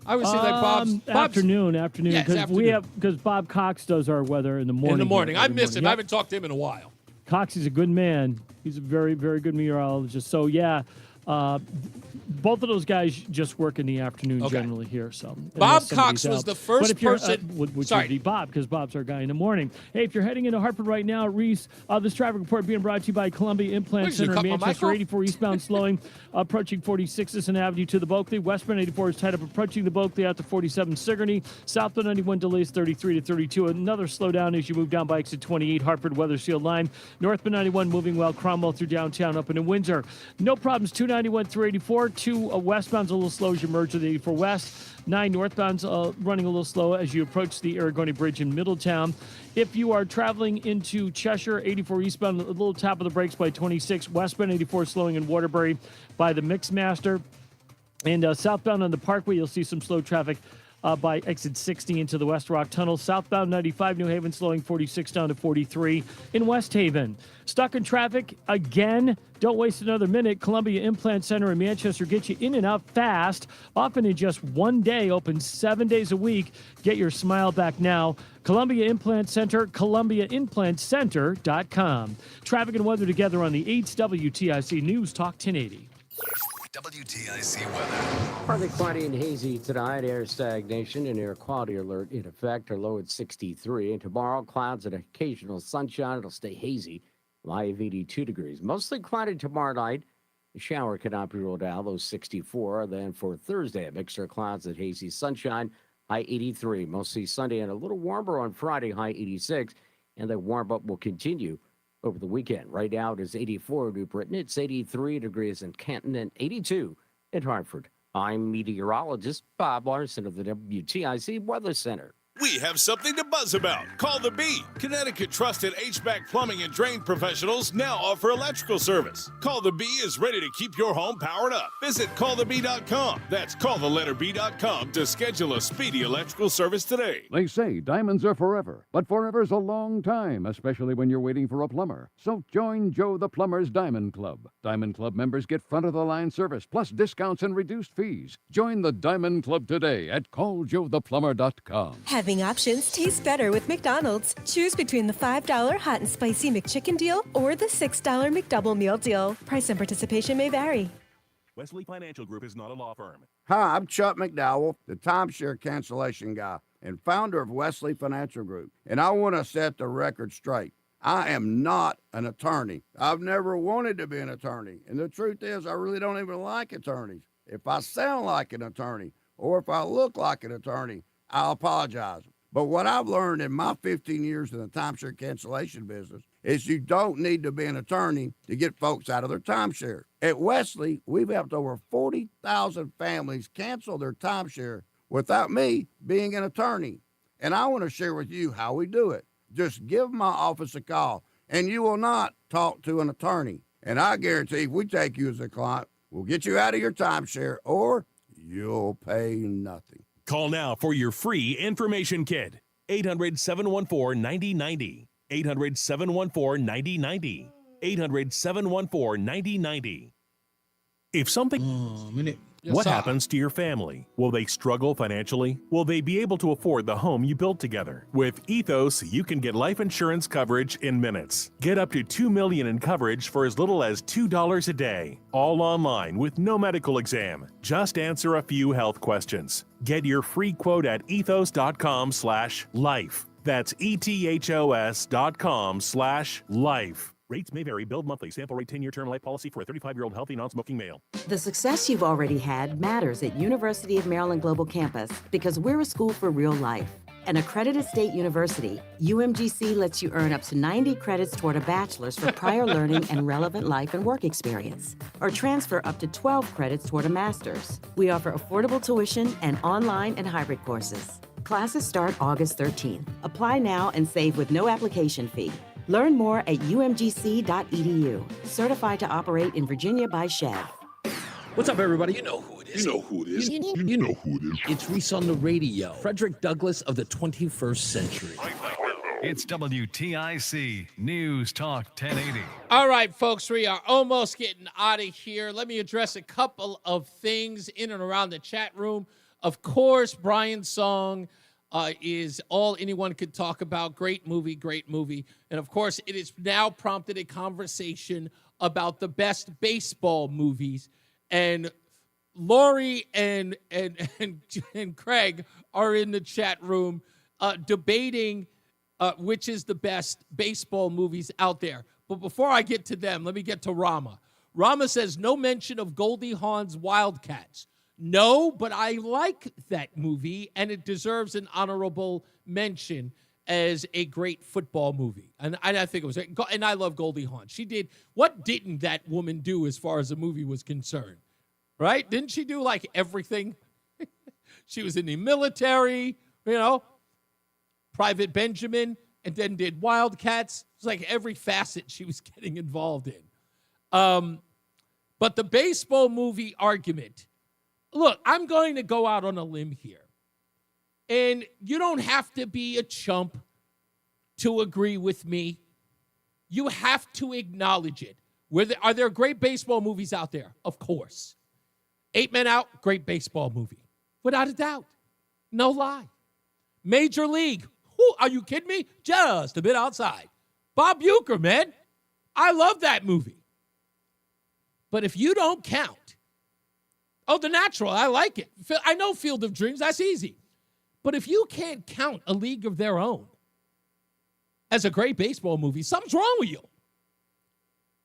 I would say like Bob's afternoon. Yeah, it's Because Bob Cox does our weather in the morning. In the morning. I miss him. Yep. I haven't talked to him in a while. Cox is a good man. He's a very, very good meteorologist. So, yeah, both of those guys just work in the afternoon generally here. So Bob Cox was the first person. Which would be Bob, because Bob's our guy in the morning. Hey, if you're heading into Hartford right now, Reese, this traffic report being brought to you by Columbia Implant Center in Manchester. 84 eastbound slowing, approaching 46th Avenue to the Bulkley. Westbound 84 is tied up approaching the Bulkley out to 47 Sigourney. Southbound 91 delays 33 to 32. Another slowdown as you move down by exit 28, Hartford Weathersfield line. Northbound 91 moving well, Cromwell through downtown up into Windsor. No problems, 291 through 84. 2 westbound's a little slow as you merge with 84 West. 9 northbound's running a little slow as you approach the Aragoni Bridge in Middletown. If you are traveling into Cheshire, 84 eastbound, a little tap of the brakes by 26. Westbound 84 slowing in Waterbury by the Mixmaster. And southbound on the Parkway, you'll see some slow traffic by exit 60 into the West Rock Tunnel. Southbound 95 New Haven slowing 46 down to 43 in West Haven. Stuck in traffic again? Don't waste another minute. Columbia Implant Center in Manchester gets you in and out fast, often in just one day, open 7 days a week. Get your smile back now. Columbia Implant Center, ColumbiaImplantCenter.com. Traffic and weather together on the 8's WTIC News Talk 1080. WTIC weather. Partly cloudy and hazy tonight. Air stagnation and air quality alert in effect. Our low at 63. And tomorrow, clouds and occasional sunshine. It'll stay hazy. High of 82 degrees. Mostly cloudy tomorrow night. A shower cannot be ruled out. Low 64. Then for Thursday, a mixture of clouds and hazy sunshine. High 83. Mostly Sunday and a little warmer on Friday. High 86. And the warm up will continue over the weekend. Right now it is 84 in New Britain. It's 83 degrees in Canton and 82 in Hartford. I'm meteorologist Bob Larson of the WTIC Weather Center. We have something to buzz about. Call the Bee. Connecticut trusted HVAC plumbing and drain professionals now offer electrical service. Call the Bee is ready to keep your home powered up. Visit callthebee.com. That's calltheletter.com to schedule a speedy electrical service today. They say diamonds are forever, but forever's a long time, especially when you're waiting for a plumber. So join Joe the Plumber's Diamond Club. Diamond Club members get front-of-the-line service, plus discounts and reduced fees. Join the Diamond Club today at calljoetheplumber.com. Having options tastes better with McDonald's. Choose between the $5 hot and spicy McChicken deal or the $6 McDouble meal deal. Price and participation may vary. Wesley Financial Group is not a law firm. Hi, I'm Chuck McDowell, the timeshare cancellation guy and founder of Wesley Financial Group. And I want to set the record straight. I am not an attorney. I've never wanted to be an attorney. And the truth is, I really don't even like attorneys. If I sound like an attorney or if I look like an attorney, I'll apologize. But what I've learned in my 15 years in the timeshare cancellation business is you don't need to be an attorney to get folks out of their timeshare. At Wesley, we've helped over 40,000 families cancel their timeshare without me being an attorney. And I want to share with you how we do it. Just give my office a call, and you will not talk to an attorney. And I guarantee if we take you as a client, we'll get you out of your timeshare, or you'll pay nothing. Call now for your free information kit. 800-714-9090. 800-714-9090. 800-714-9090. If something... What happens to your family? Will they struggle financially? Will they be able to afford the home you built together? With Ethos, you can get life insurance coverage in minutes. Get up to $2 million in coverage for as little as $2 a day. All online with no medical exam. Just answer a few health questions. Get your free quote at ethos.com/life. That's ethos.com/life. Rates may vary. Billed monthly. Sample rate 10-year term life policy for a 35-year-old healthy non-smoking male. The success you've already had matters at University of Maryland Global Campus because we're a school for real life. An accredited state university, UMGC lets you earn up to 90 credits toward a bachelor's for prior learning and relevant life and work experience, or transfer up to 12 credits toward a master's. We offer affordable tuition and online and hybrid courses. Classes start August 13th. Apply now and save with no application fee. Learn more at umgc.edu. Certified to operate in Virginia by Chev. What's up, everybody? You know who it is. You know who it is. You know who it is. It's Reese on the Radio. Frederick Douglass of the 21st century. It's WTIC News Talk 1080. All right, folks, we are almost getting out of here. Let me address a couple of things in and around the chat room. Of course, Brian's song is all anyone could talk about. Great movie, great movie. And, of course, it has now prompted a conversation about the best baseball movies. And Lori and Craig are in the chat room debating which is the best baseball movies out there. But before I get to them, let me get to Rama. Rama says, no mention of Goldie Hawn's Wildcats. No, but I like that movie, and it deserves an honorable mention as a great football movie. And I think it was, and I love Goldie Hawn. She did, what didn't that woman do as far as the movie was concerned? Right? Didn't she do like everything? She was in the military, Private Benjamin, and then did Wildcats. It's like every facet she was getting involved in. But the baseball movie argument, look, I'm going to go out on a limb here. And you don't have to be a chump to agree with me. You have to acknowledge it. Are there great baseball movies out there? Of course. 8 Men Out, great baseball movie. Without a doubt. No lie. Major League. Are you kidding me? Just a bit outside. Bob Uecker, man. I love that movie. But if you don't count, The Natural, I like it. I know Field of Dreams, that's easy. But if you can't count A League of Their Own as a great baseball movie, something's wrong with you.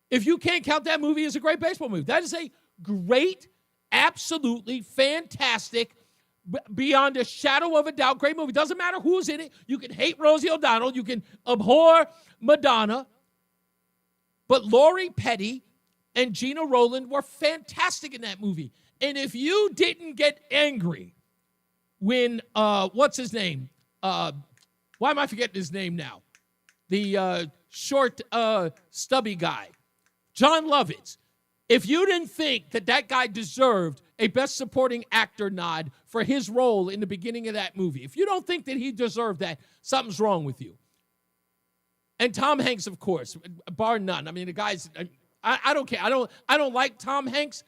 If you can't count that movie as a great baseball movie, that is a great, absolutely fantastic, beyond a shadow of a doubt, great movie. Doesn't matter who's in it. You can hate Rosie O'Donnell. You can abhor Madonna. But Lori Petty and Gina Rowland were fantastic in that movie. And if you didn't get angry when, what's his name? Why am I forgetting his name now? The short, stubby guy. John Lovitz. If you didn't think that guy deserved a Best Supporting Actor nod for his role in the beginning of that movie, if you don't think that he deserved that, something's wrong with you. And Tom Hanks, of course, bar none. I mean, the guy's, I don't care. I don't like Tom Hanks,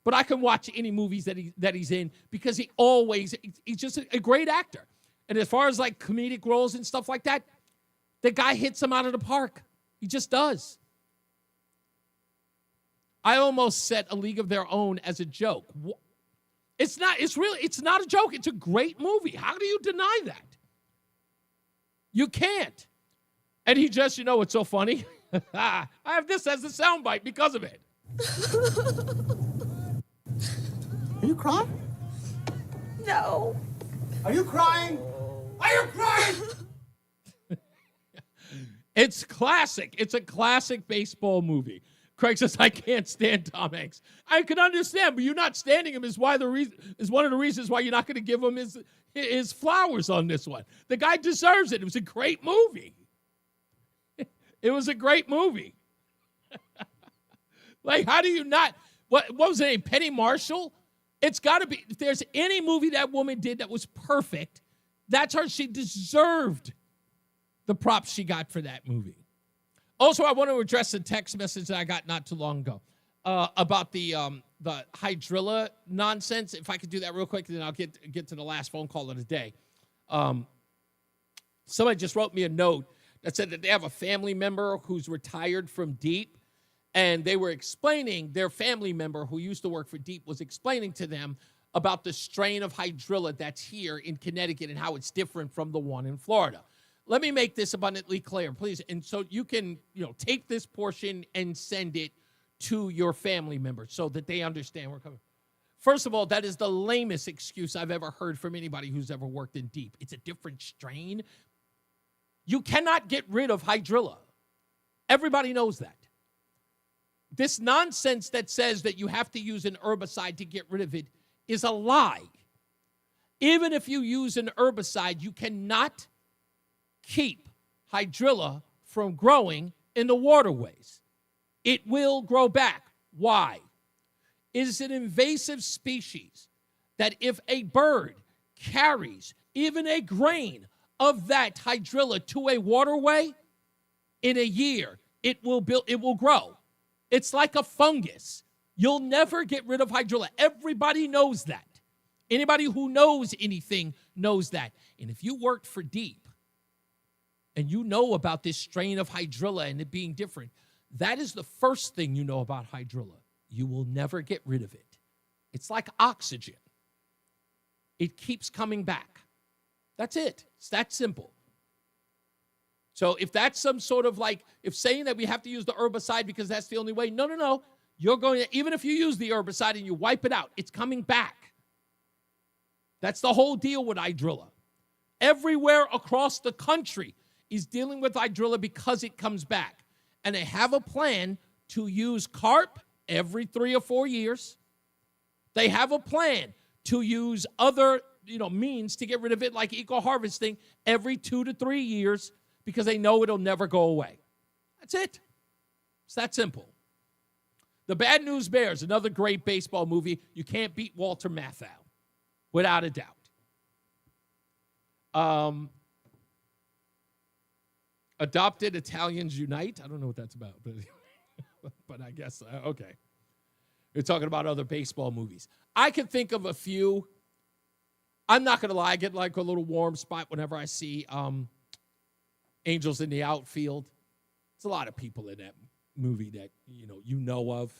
but I can watch any movies that he's in because he's just a great actor. And as far as like comedic roles and stuff like that, the guy hits him out of the park. He just does. I almost set A League of Their Own as a joke. It's not a joke. It's a great movie. How do you deny that? You can't. And he just, what's so funny? I have this as a soundbite because of it. Are you crying? No. Are you crying? Are you crying? It's classic. It's a classic baseball movie. Craig says, I can't stand Tom Hanks. I can understand, but you're not standing him is one of the reasons why you're not going to give him his flowers on this one. The guy deserves it. It was a great movie. It was a great movie. Like, how do you not? What was her name? Penny Marshall? It's got to be. If there's any movie that woman did that was perfect, that's her. She deserved the props she got for that movie. Also, I want to address the text message that I got not too long ago about the hydrilla nonsense. If I could do that real quick, then I'll get to the last phone call of the day. Somebody just wrote me a note that said that they have a family member who's retired from DEEP, and they were explaining, their family member who used to work for DEEP was explaining to them about the strain of hydrilla that's here in Connecticut and how it's different from the one in Florida. Let me make this abundantly clear, please. And so you can, take this portion and send it to your family members so that they understand where we're coming. First of all, that is the lamest excuse I've ever heard from anybody who's ever worked in deep. It's a different strain. You cannot get rid of hydrilla. Everybody knows that. This nonsense that says that you have to use an herbicide to get rid of it is a lie. Even if you use an herbicide, you cannot keep hydrilla from growing in the waterways. It will grow back. Why? It is an invasive species that if a bird carries even a grain of that hydrilla to a waterway, in a year, it will grow. It's like a fungus. You'll never get rid of hydrilla. Everybody knows that. Anybody who knows anything knows that. And if you worked for DEEP and you know about this strain of hydrilla and it being different, that is the first thing you know about hydrilla. You will never get rid of it. It's like oxygen. It keeps coming back. That's it. It's that simple. So if that's some sort of if saying that we have to use the herbicide because that's the only way, no. You're going to, even if you use the herbicide and you wipe it out, it's coming back. That's the whole deal with hydrilla. Everywhere across the country is dealing with hydrilla because it comes back. And they have a plan to use carp every 3 or 4 years. They have a plan to use other, means to get rid of it, like eco-harvesting, every 2 to 3 years because they know it'll never go away. That's it. It's that simple. The Bad News Bears, another great baseball movie. You can't beat Walter Matthau, without a doubt. Adopted Italians Unite. I don't know what that's about, but I guess, okay. You're talking about other baseball movies. I can think of a few. I'm not going to lie. I get like a little warm spot whenever I see Angels in the Outfield. There's a lot of people in that movie that, you know of.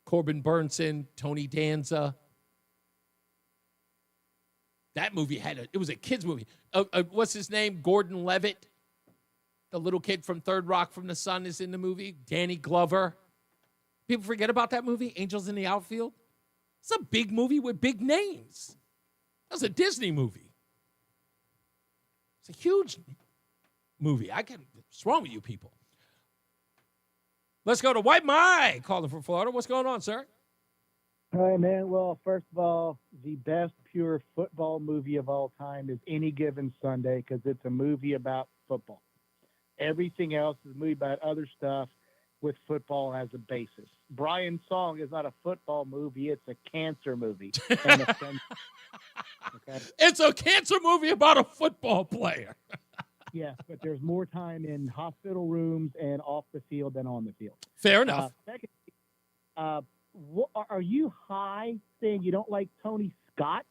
Corbin Burnson, Tony Danza. That movie it was a kid's movie. What's his name? Gordon Levitt. The little kid from Third Rock from the Sun is in the movie. Danny Glover. People forget about that movie, Angels in the Outfield. It's a big movie with big names. That was a Disney movie. It's a huge movie. What's wrong with you people? Let's go to White Mike, calling from Florida. What's going on, sir? All right, man. Well, first of all, the best pure football movie of all time is Any Given Sunday because it's a movie about football. Everything else is a movie about other stuff with football as a basis. Brian's Song is not a football movie. It's a cancer movie. Okay? It's a cancer movie about a football player. Yes, but there's more time in hospital rooms and off the field than on the field. Fair enough. Second, are you high saying you don't like Tony Scott?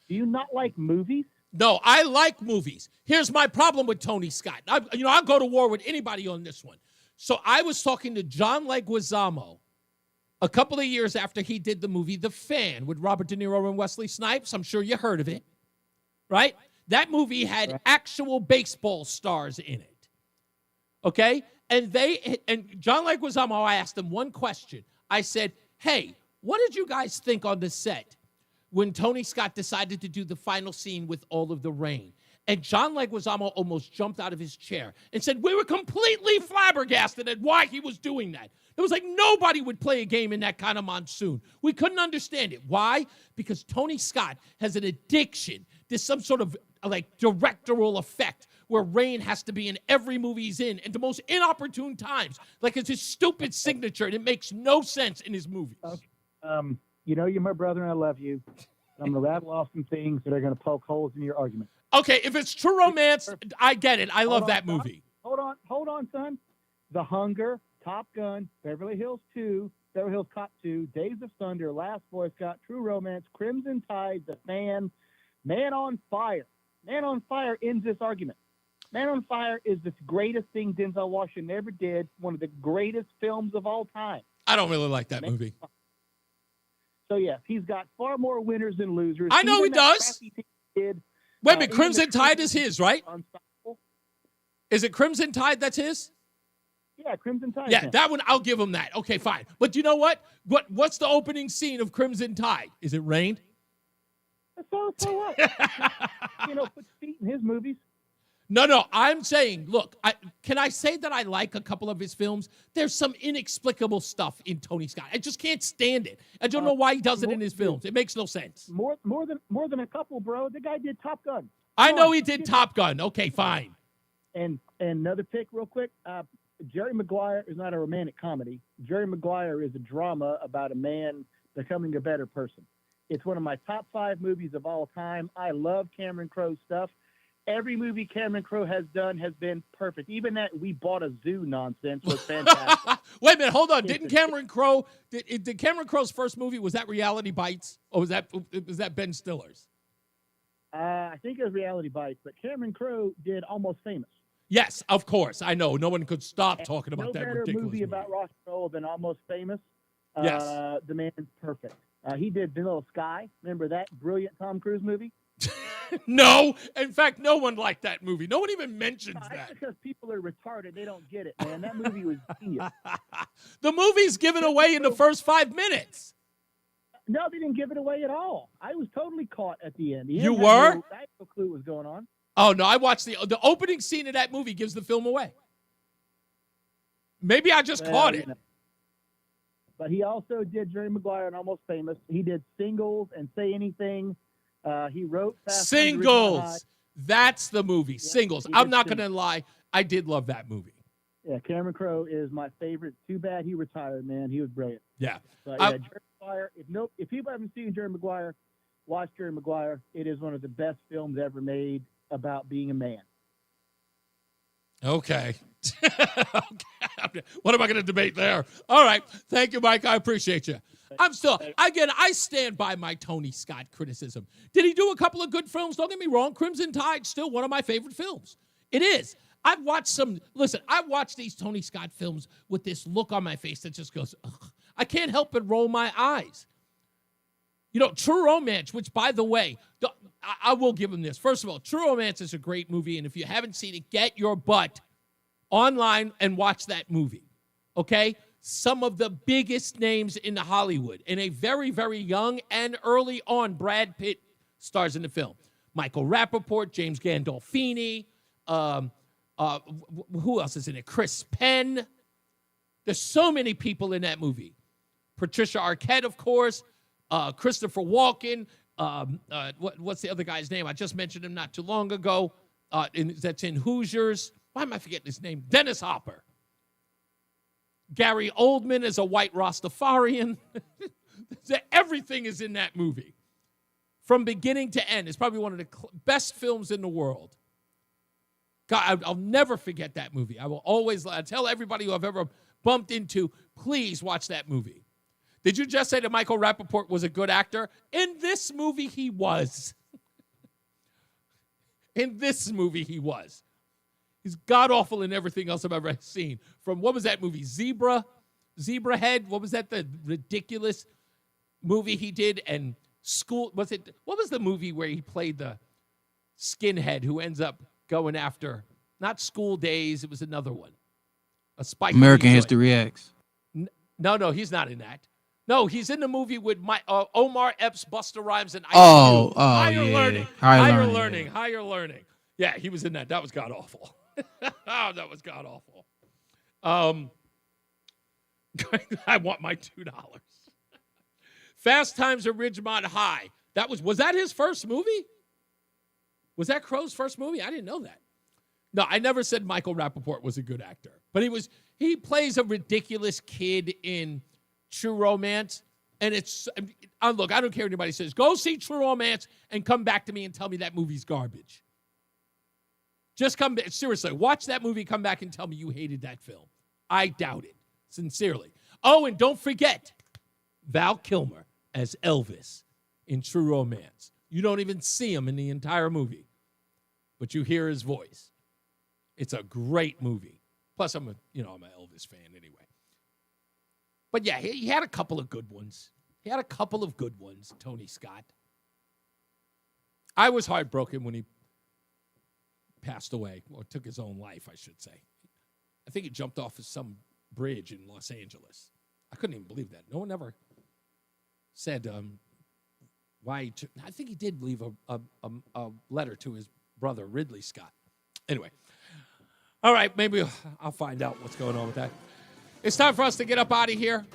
Do you not like movies? No, I like movies. Here's my problem with Tony Scott. I'll go to war with anybody on this one. So I was talking to John Leguizamo a couple of years after he did the movie The Fan with Robert De Niro and Wesley Snipes. I'm sure you heard of it, right? That movie had actual baseball stars in it, okay? And John Leguizamo, I asked him one question. I said, hey, what did you guys think on the set when Tony Scott decided to do the final scene with all of the rain? And John Leguizamo almost jumped out of his chair and said, we were completely flabbergasted at why he was doing that. It was like nobody would play a game in that kind of monsoon. We couldn't understand it. Why? Because Tony Scott has an addiction to some sort of directorial effect where rain has to be in every movie he's in at the most inopportune times. Like it's his stupid signature, and it makes no sense in his movies. Okay. You're my brother and I love you. I'm going to rattle off some things that are going to poke holes in your argument. Okay, if it's True Romance, I get it. I love that movie. Hold on, son. The Hunger, Top Gun, Beverly Hills 2, Beverly Hills Cop 2, Days of Thunder, Last Boy Scout, True Romance, Crimson Tide, The Fan, Man on Fire. Man on Fire ends this argument. Man on Fire is the greatest thing Denzel Washington ever did, one of the greatest films of all time. I don't really like that movie. So, yes, he's got far more winners than losers. I know he does. Wait a minute, Crimson Tide is his, right? Unstoppable. Is it Crimson Tide that's his? Yeah, Yeah, Crimson Tide. Yeah, that one, I'll give him that. Okay, fine. But you know what? What's the opening scene of Crimson Tide? Is it rain? So what? Puts feet in his movies. No. I'm saying, look, can I say that I like a couple of his films? There's some inexplicable stuff in Tony Scott. I just can't stand it. I don't know why he does it in his films. It makes no sense. More than a couple, bro. The guy did Top Gun. I know he did Top Gun. Okay, fine. And another pick real quick. Jerry Maguire is not a romantic comedy. Jerry Maguire is a drama about a man becoming a better person. It's one of my top 5 movies of all time. I love Cameron Crowe's stuff. Every movie Cameron Crowe has done has been perfect. Even that We Bought a Zoo nonsense was fantastic. Wait a minute, hold on. Did Cameron Crowe's first movie, was that Reality Bites? Or was that Ben Stiller's? I think it was Reality Bites, but Cameron Crowe did Almost Famous. Yes, of course. I know. No one could stop talking about that ridiculous movie. movie. About rock and roll than Almost Famous. Yes. The man's perfect. He did Vanilla Sky. Remember that brilliant Tom Cruise movie? No. In fact, no one liked that movie. No one even mentions that. Because people are retarded. They don't get it, man. That movie was genius. The movie's given away in the first 5 minutes. No, they didn't give it away at all. I was totally caught at the end. You were? I had no clue what was going on. Oh, no, I watched the opening scene of that movie gives the film away. Maybe I just caught it. But he also did Jerry Maguire and Almost Famous. He did Singles and Say Anything. He wrote Singles. That's the movie. Yeah, Singles. I'm not going to lie. I did love that movie. Yeah, Cameron Crowe is my favorite. Too bad he retired, man. He was brilliant. Yeah. But Jerry Maguire, if people haven't seen Jerry Maguire, watch Jerry Maguire. It is one of the best films ever made about being a man. Okay. What am I going to debate there? All right. Thank you, Mike. I appreciate you. I stand by my Tony Scott criticism. Did he do a couple of good films? Don't get me wrong. Crimson Tide, still one of my favorite films. It is. I've watched these Tony Scott films with this look on my face that just goes, ugh. I can't help but roll my eyes. True Romance, which, by the way, I will give him this. First of all, True Romance is a great movie, and if you haven't seen it, get your butt online and watch that movie, okay? Some of the biggest names in Hollywood, and a very, very young and early on, Brad Pitt stars in the film. Michael Rappaport, James Gandolfini, who else is in it? Chris Penn. There's so many people in that movie. Patricia Arquette, of course. Christopher Walken. What's the other guy's name? I just mentioned him not too long ago. That's in Hoosiers. Why am I forgetting his name? Dennis Hopper. Gary Oldman is a white Rastafarian. Everything is in that movie. From beginning to end. It's probably one of the best films in the world. God, I'll never forget that movie. I tell everybody who I've ever bumped into, please watch that movie. Did you just say that Michael Rappaport was a good actor? In this movie, he was. In this movie, he was. He's god-awful in everything else I've ever seen. From, what was that movie? Zebrahead? What was that, the ridiculous movie he did? And what was the movie where he played the skinhead who ends up going after, not School Days, it was another one. A Spike American History X. No, he's not in that. No, he's in the movie with Omar Epps, Busta Rhymes, and Ice Cube. Higher Learning. Yeah, he was in that. That was god-awful. That was god-awful. I want my $2. Fast Times at Ridgemont High. Was that his first movie? Was that Crowe's first movie? I didn't know that. No, I never said Michael Rappaport was a good actor. But he plays a ridiculous kid in True Romance. And look, I don't care what anybody says. Go see True Romance and come back to me and tell me that movie's garbage. Just come back. Seriously, watch that movie, come back and tell me you hated that film. I doubt it. Sincerely. Oh, and don't forget Val Kilmer as Elvis in True Romance. You don't even see him in the entire movie, but you hear his voice. It's a great movie. Plus, I'm an Elvis fan anyway. But yeah, he had a couple of good ones. Tony Scott. I was heartbroken when he passed away, or took his own life, I should say. I think he jumped off of some bridge in Los Angeles. I couldn't even believe that. No one ever said why. I think he did leave a letter to his brother, Ridley Scott. Anyway. All right, maybe I'll find out what's going on with that. It's time for us to get up out of here.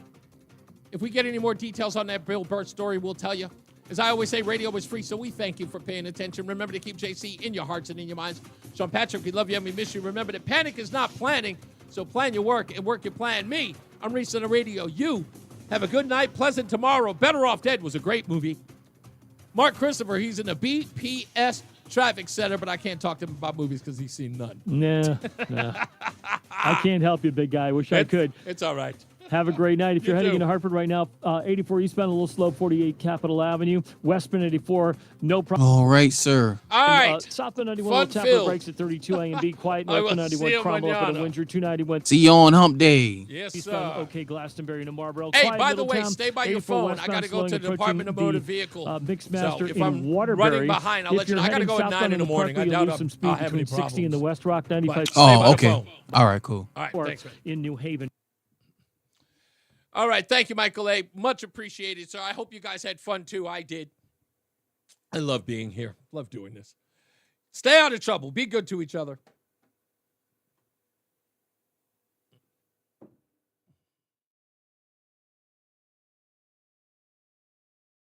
If we get any more details on that Bill Burr story, we'll tell you. As I always say, radio is free, so we thank you for paying attention. Remember to keep JC in your hearts and in your minds. Sean Patrick, we love you and we miss you. Remember that panic is not planning, so plan your work and work your plan. Me, I'm Reese on the Radio. You, have a good night, pleasant tomorrow. Better Off Dead was a great movie. Mark Christopher, he's in the BPS Traffic Center, but I can't talk to him about movies because he's seen none. Nah. I can't help you, big guy. I wish I could. It's all right. Have a great night. If you're heading too. into Hartford right now, 84 eastbound, a little slow, 48 Capitol Avenue. Westbound 84, no problem. All right, sir. All right. Southbound 91, Tapper breaks at 32 A and B. Quiet. I will Northbound see 91, you Cromwell up at mañana. Windsor. 291. See you on Hump Day. Yes, Eastbound, sir. okay, Glastonbury to Marlboro. Hey, Quiet by the way, Middletown, stay by your 84 phone. I westbound, got to go slowing, to the approaching Department of Motor Vehicle. Mixmaster So if in I'm Waterbury. running behind, I'll If let you you're know. I got to heading go at southbound 9 in the into morning. I Parkway, doubt you'll lose I'll some speed have any between 60 and the problems. West Rock 95. Oh, okay. All right, cool. All right, thanks, man. In New Haven. All right, thank you, Michael A. Much appreciated, sir. I hope you guys had fun, too. I did. I love being here. Love doing this. Stay out of trouble. Be good to each other.